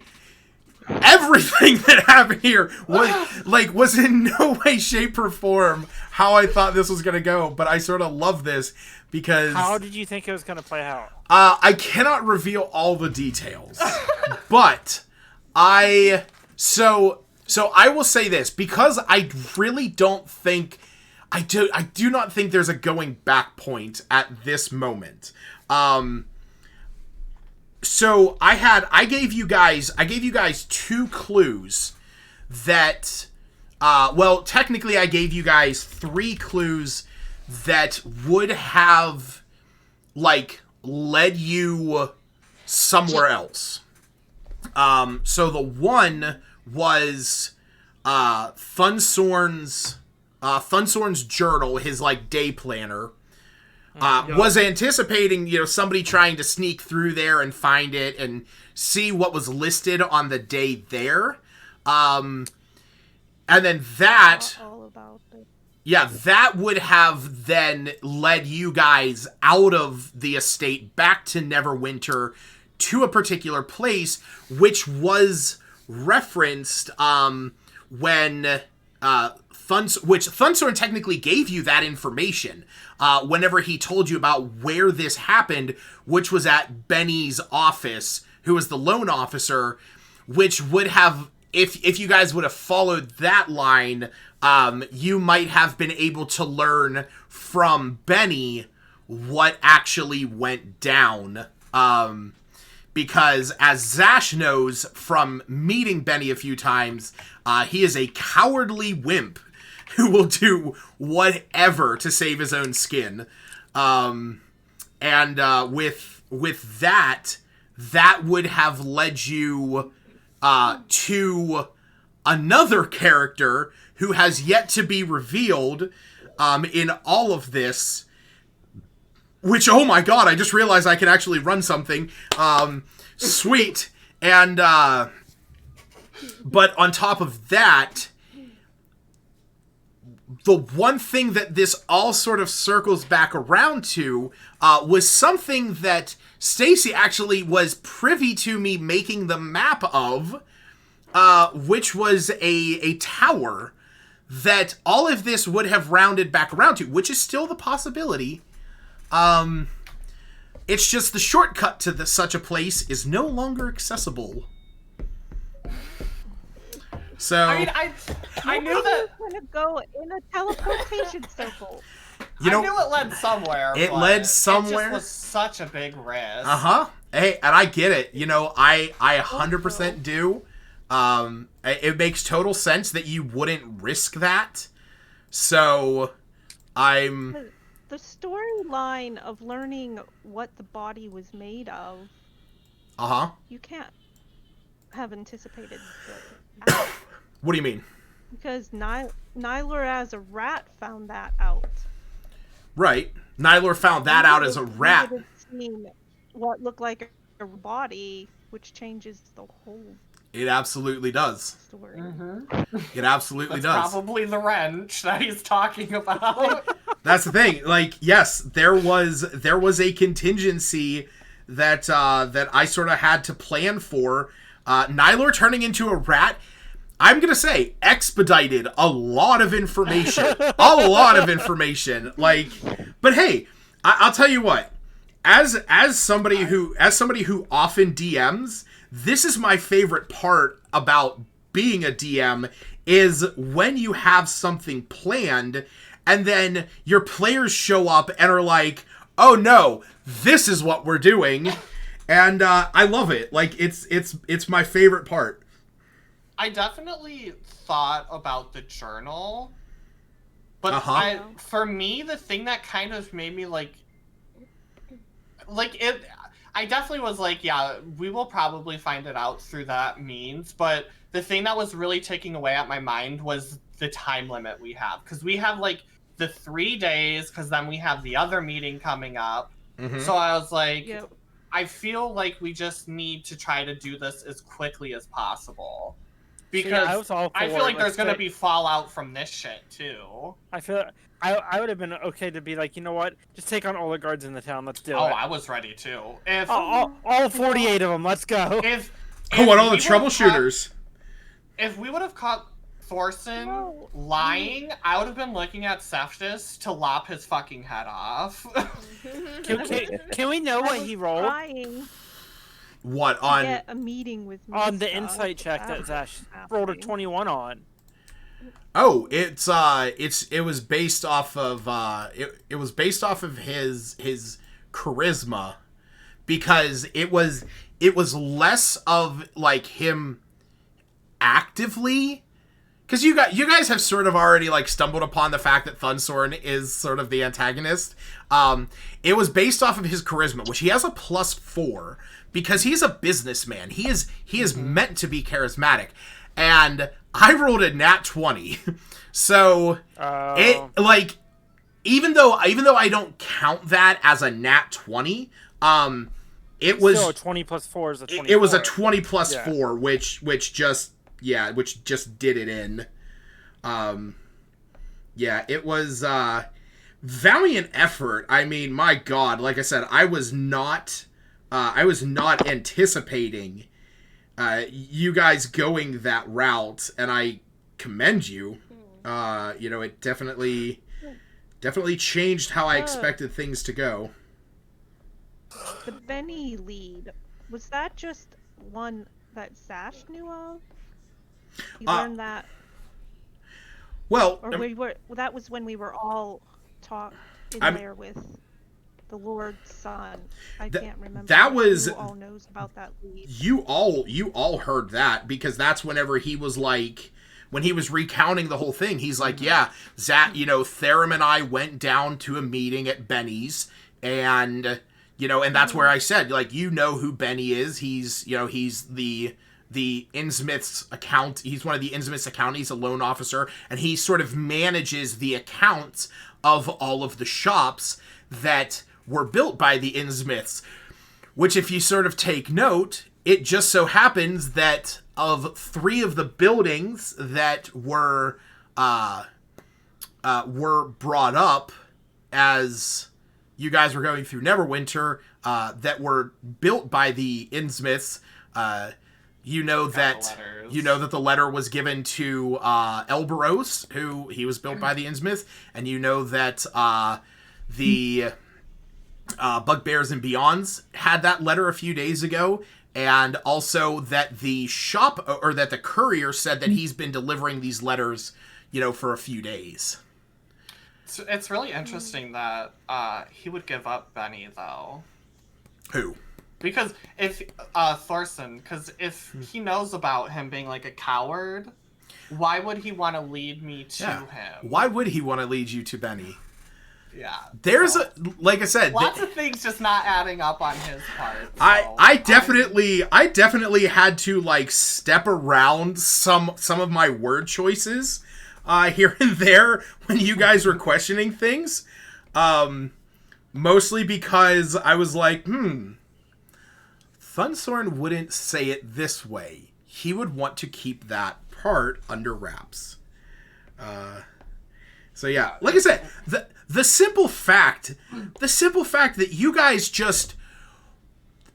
everything that happened here was in no way, shape, or form how I thought this was gonna go. But I sort of love this because How did you think it was gonna play out? I cannot reveal all the details, but I will say this because I really don't think. I do not think there's a going back point at this moment. So I gave you guys 2 clues that well, technically I gave you guys 3 clues that would have like led you somewhere else. So the one was Thunsorn's journal, his like day planner. Was anticipating, you know, somebody trying to sneak through there and find it and see what was listed on the day there. And then that, All about it. yeah, that would have then led you guys out of the estate back to Neverwinter to a particular place, which was referenced when Thunsorn technically gave you that information whenever he told you about where this happened, which was at Benny's office, who was the loan officer, which would have, if you guys would have followed that line, you might have been able to learn from Benny what actually went down. Because as Zash knows from meeting Benny a few times, he is a cowardly wimp who will do whatever to save his own skin. And with that would have led you to another character who has yet to be revealed in all of this. Which, oh my god, I just realized I can actually run something. Sweet. And, but on top of that, the one thing that this all sort of circles back around to was something that Stacy actually was privy to me making the map of, which was a tower that all of this would have rounded back around to, which is still the possibility. It's just the shortcut to such a place is no longer accessible. So I mean, I knew that. We're gonna go in a teleportation circle. you know, I knew it led somewhere. It but led somewhere. It just was such a big risk. Hey, and I get it. You know, I 100% do. It makes total sense that you wouldn't risk that. So, I'm. The the storyline of learning what the body was made of, Uh-huh. you can't have anticipated the out. What do you mean? Because Nyler as a rat found that out. Right. Nyler found that out as a rat. We would have seen what looked like a body, which changes the whole It absolutely does. story. It absolutely That's does. probably the wrench that he's talking about. That's the thing. Like, yes, there was a contingency that that I sort of had to plan for. Nyler turning into a rat, I'm gonna say, expedited a lot of information. A lot of information. Like, but hey, I'll tell you what. As somebody who often DMs, this is my favorite part about being a DM, is when you have something planned and then your players show up and are like, oh no, this is what we're doing. And I love it. Like, it's my favorite part. I definitely thought about the journal, but for me, the thing that kind of made me like it, I definitely was like, yeah, we will probably find it out through that means, but the thing that was really taking away at my mind was the time limit we have, because we have like the 3 days, because then we have the other meeting coming up. So I was like, I feel like we just need to try to do this as quickly as possible. Because I feel like there's going to be fallout from this shit, too. I feel I would have been okay to be like, you know what? Just take on all the guards in the town. Let's do it. Oh, I was ready, too. If all 48 of them. Let's go. If what, all the troubleshooters? If we would have caught Thorson lying, I would have been looking at Cephas to lop his fucking head off. Can we know what he rolled? What, on get a meeting with me on the insight check that Zash rolled a 21 on? Oh, it was based off of it was based off of his charisma, because it was less of like him actively, because you guys have sort of already like stumbled upon the fact that Thunsorn is sort of the antagonist. It was based off of his charisma, which he has a +4, because he's a businessman. He is meant to be charismatic, and I rolled a nat 20. So it, like, even though I don't count that as a nat 20, it was still a 20 plus 4 is a 20. It was a 20 plus 4, which just did it in. It was valiant effort. I mean, my God, like I said, I was not anticipating you guys going that route, and I commend you. It definitely changed how I expected things to go. The Benny lead, was that just one that Zash knew of? You learned that? Well, or that was when we were all in there with the Lord's son. I can't remember. That was, who all knows about that lead. You all heard that, because that's whenever he was like, when he was recounting the whole thing, he's like, yeah, Therum and I went down to a meeting at Benny's, and and that's where I said, like, who Benny is. He's the Innsmouth's account. He's one of the Innsmouth's account. He's a loan officer, and he sort of manages the accounts of all of the shops that were built by the Innsmouths, which, if you sort of take note, it just so happens that of 3 of the buildings that were brought up as you guys were going through Neverwinter, that were built by the Innsmouths, that the letter was given to Elberos, who he was built by the Innsmouth, and that the Bugbears and Beyonds had that letter a few days ago, and also that the shop, or that the courier said that he's been delivering these letters, for a few days. It's really interesting that he would give up Benny, though. Who? Because if Thorson, because if he knows about him being like a coward, why would he want to lead me to him? Why would he want to lead you to Benny? Yeah. There's like I said, lots of things just not adding up on his part. So I definitely had to like step around some of my word choices here and there when you guys were questioning things. Mostly because I was like, Thunsorn wouldn't say it this way. He would want to keep that part under wraps. So yeah, like I said, the simple fact that you guys just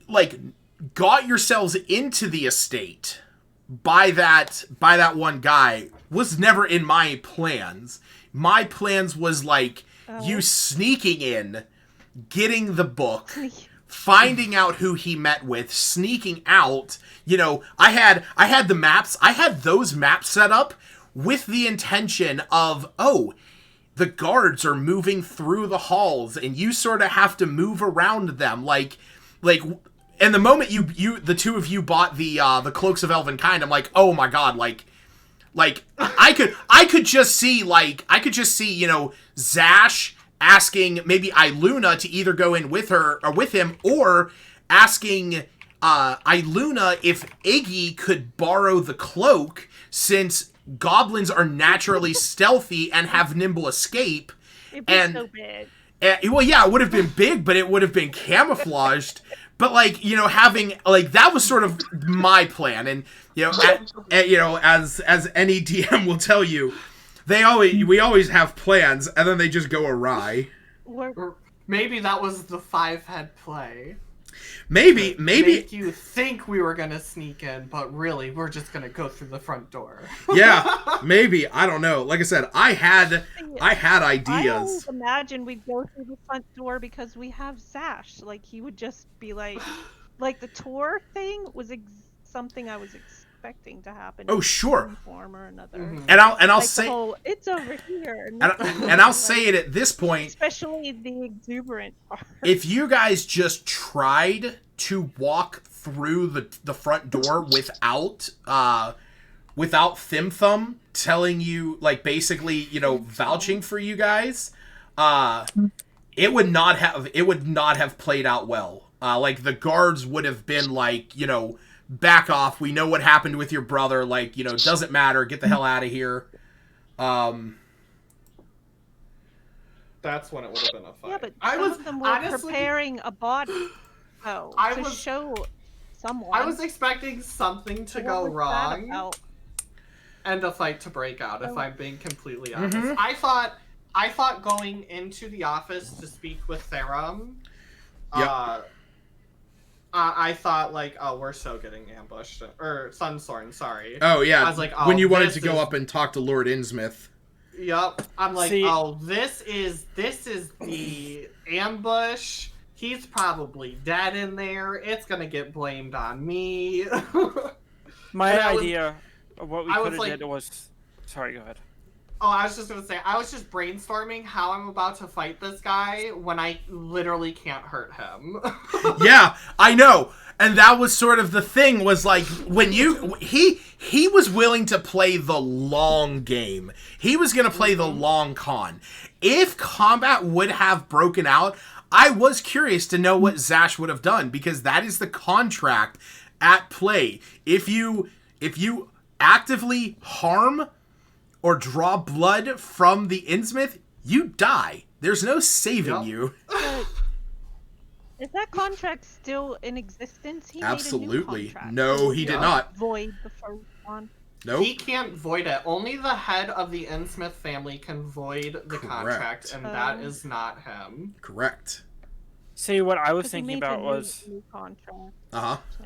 like got yourselves into the estate by that one guy was never in my plans. My plans was like you sneaking in, getting the book, finding out who he met with, sneaking out. You know, I had the maps. I had those maps set up with the intention of, the guards are moving through the halls and you sort of have to move around them like and the moment you the two of you bought the cloaks of elven kind, I'm like, oh my god, like I could just see, you know, Zash asking maybe Iluna to either go in with her or with him, or asking Iluna if Iggy could borrow the cloak, since goblins are naturally stealthy and have nimble escape. It'd be so big. Well, yeah, it would have been big, but it would have been camouflaged. But like, you know, having like that was sort of my plan, and you know, as any DM will tell you, we always have plans, and then they just go awry. Or maybe that was the 5-head play. Maybe Make you think we were gonna sneak in, but really we're just gonna go through the front door. Yeah, maybe, I don't know. Like I said, I had I ideas. always imagine we'd go through the front door because we have Zash. Like, he would just be like the tour thing was something I was expecting to happen. Oh, in sure. one form or another. Mhm. And I'll Like say the whole, it's over here. and I'll say it at this point. Especially the exuberant part. If you guys just tried to walk through the front door without Thim Thumb telling you, like, basically, you know, vouching for you guys, it would not have played out well. Like, the guards would have been like, you know, back off. We know what happened with your brother. Like, you know, doesn't matter. Get the hell out of here. That's when it would have been a fight. Yeah, but I some was of them were honestly preparing a body to show someone. I was expecting something to So go what was that wrong about? and a fight to break out, if I'm being completely honest. Mhm. I thought going into the office to speak with Therum, I thought, like, oh, we're so getting ambushed. Or Sunsorn, sorry. Oh, yeah. I was like, oh, when you wanted this to go is- up and talk to Lord Innsmouth. Yep. I'm like, See- oh, this is the ambush. He's probably dead in there. It's gonna get blamed on me. My And I was- idea of what we I could was have like- did was... Sorry, go ahead. Oh, I was just gonna say, I was just brainstorming how I'm about to fight this guy when I literally can't hurt him. Yeah, I know. And that was sort of the thing, was like, when he was willing to play the long game. He was going to play the long con. If combat would have broken out, I was curious to know what Zash would have done, because that is the contract at play. If you actively harm or draw blood from the Innsmouth, you die. There's no saving Yep. you. But is that contract still in existence? He Absolutely. Made a new contract. No, he did Yeah. not. Void the first one. Nope. He can't void it. Only the head of the Innsmouth family can void the Correct. contract, and that Oh. is not him. Correct. See, what I was 'Cause he thinking made a about was... new contract. Uh-huh. So.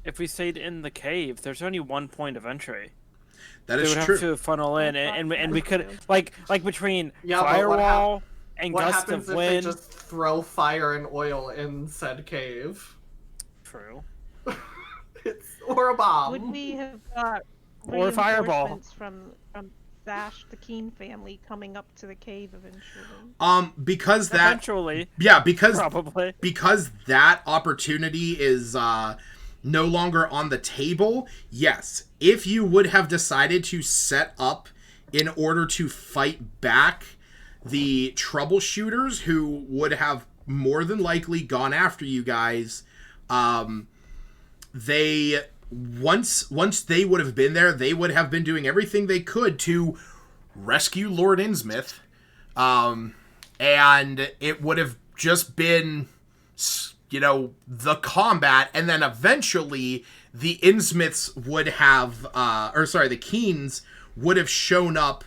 If we stayed in the cave, there's only one point of entry. That They is would true. have to funnel in, and we could like between Yeah, but firewall and What gust happens of if they wind. just throw fire and oil in said cave? True. Or a bomb. Would we have got Or fireball. reinforcements from Zash, the Keen family, coming up to the cave eventually? Because that, Eventually, yeah, because probably. that opportunity is no longer on the table. Yes, if you would have decided to set up in order to fight back, the troubleshooters who would have more than likely gone after you guys, they once they would have been there, they would have been doing everything they could to rescue Lord Innsmouth, and it would have just been, you know, the combat, and then eventually the Innsmouths would have, the Keens would have shown up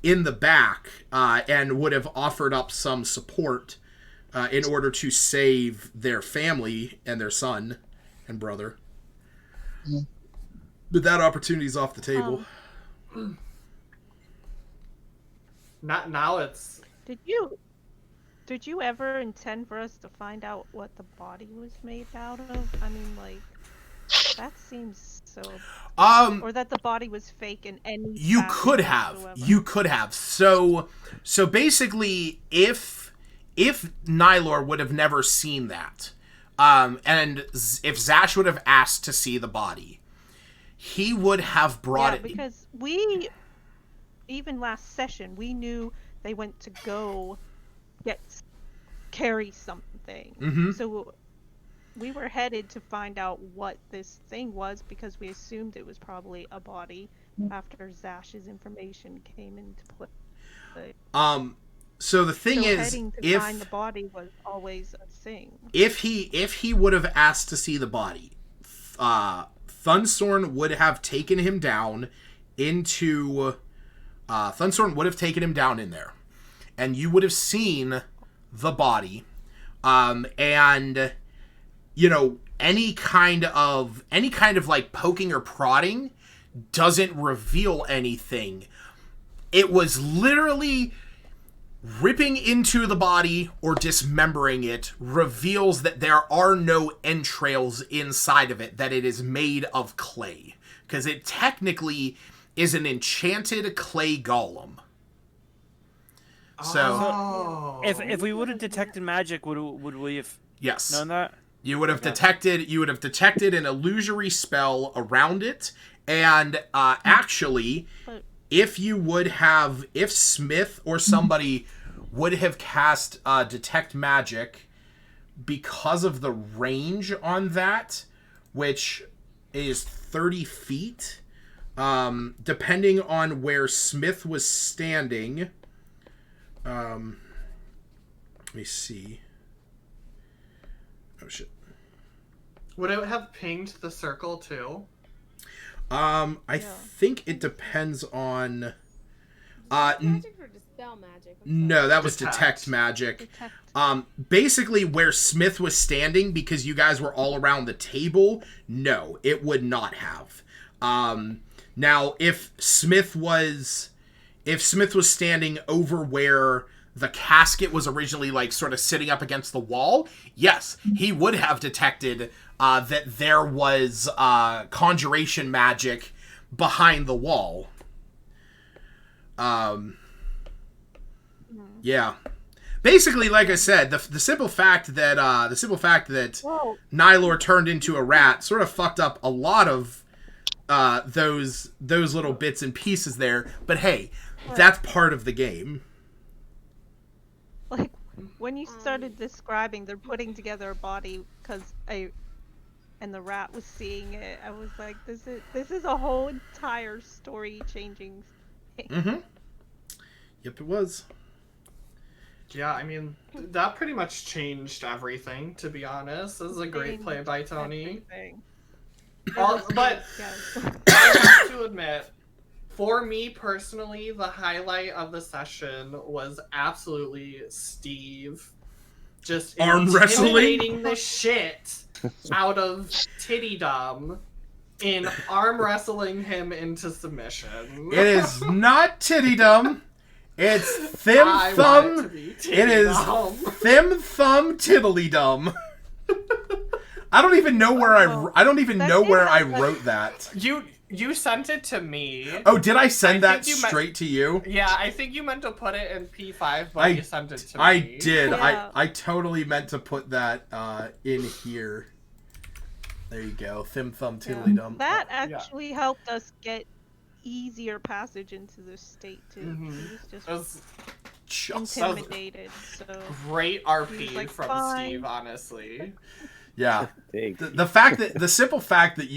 in the back and would have offered up some support in order to save their family and their son and brother. But that opportunity's off the table. Not now. It's Did you ever intend for us to find out what the body was made out of? I mean, like, that seems so. Or that the body was fake in any. You could have. So basically, if Nylor would have never seen that, and if Zash would have asked to see the body, he would have brought it. Because even last session, we knew they went to go carry something. Mm-hmm. So we were headed to find out what this thing was because we assumed it was probably a body after Zash's information came into play. So the thing is, heading to find the body was always a thing. If he would have asked to see the body, Thunsorn would have taken him down into. Thunsorn would have taken him down in there, and you would have seen the body, and you know, any kind of like poking or prodding doesn't reveal anything. It was literally ripping into the body or dismembering it reveals that there are no entrails inside of it, that it is made of clay, because it technically is an enchanted clay golem. So if we would have detected magic, would we have known that? You would have detected an illusory spell around it, and actually, if Smith or somebody would have cast detect magic, because of the range on that, which is 30 feet, depending on where Smith was standing. Let me see. Oh shit. Would it have pinged the circle too? I think it depends on. Magic or dispel magic? No, that was detect magic. Basically, where Smith was standing, because you guys were all around the table, no, it would not have. Now, if Smith was standing over where the casket was originally, like, sort of sitting up against the wall, yes, he would have detected that there was conjuration magic behind the wall. Yeah. Basically, like I said, the simple fact that Nylor turned into a rat sort of fucked up a lot of those little bits and pieces there. But hey, that's part of the game. Like, when you started describing, they're putting together a body and the rat was seeing it, I was like, this is a whole entire story changing thing. Mm-hmm. Yep, it was. Yeah, I mean, that pretty much changed everything, to be honest. This is a great play by Tony. But I have to admit, for me personally, the highlight of the session was absolutely Steve just arm wrestling intimidating the shit out of Tittydom in arm wrestling him into submission. It is not Tittydom. It's Thim Thumb. It is Thim Thumb Tiddlydum. I don't even know where I wrote that. You sent it to me. Oh, did I send that straight to you? Yeah, I think you meant to put it in P5, but you sent it to me. I did. Yeah. I totally meant to put that in here. There you go. Thim Thumb Tiddlydum. That actually helped us get easier passage into the state too. Mm-hmm. Just intimidated. So Great He's RP like, from "Fine." Steve, honestly. yeah. Big. The fact that the simple fact that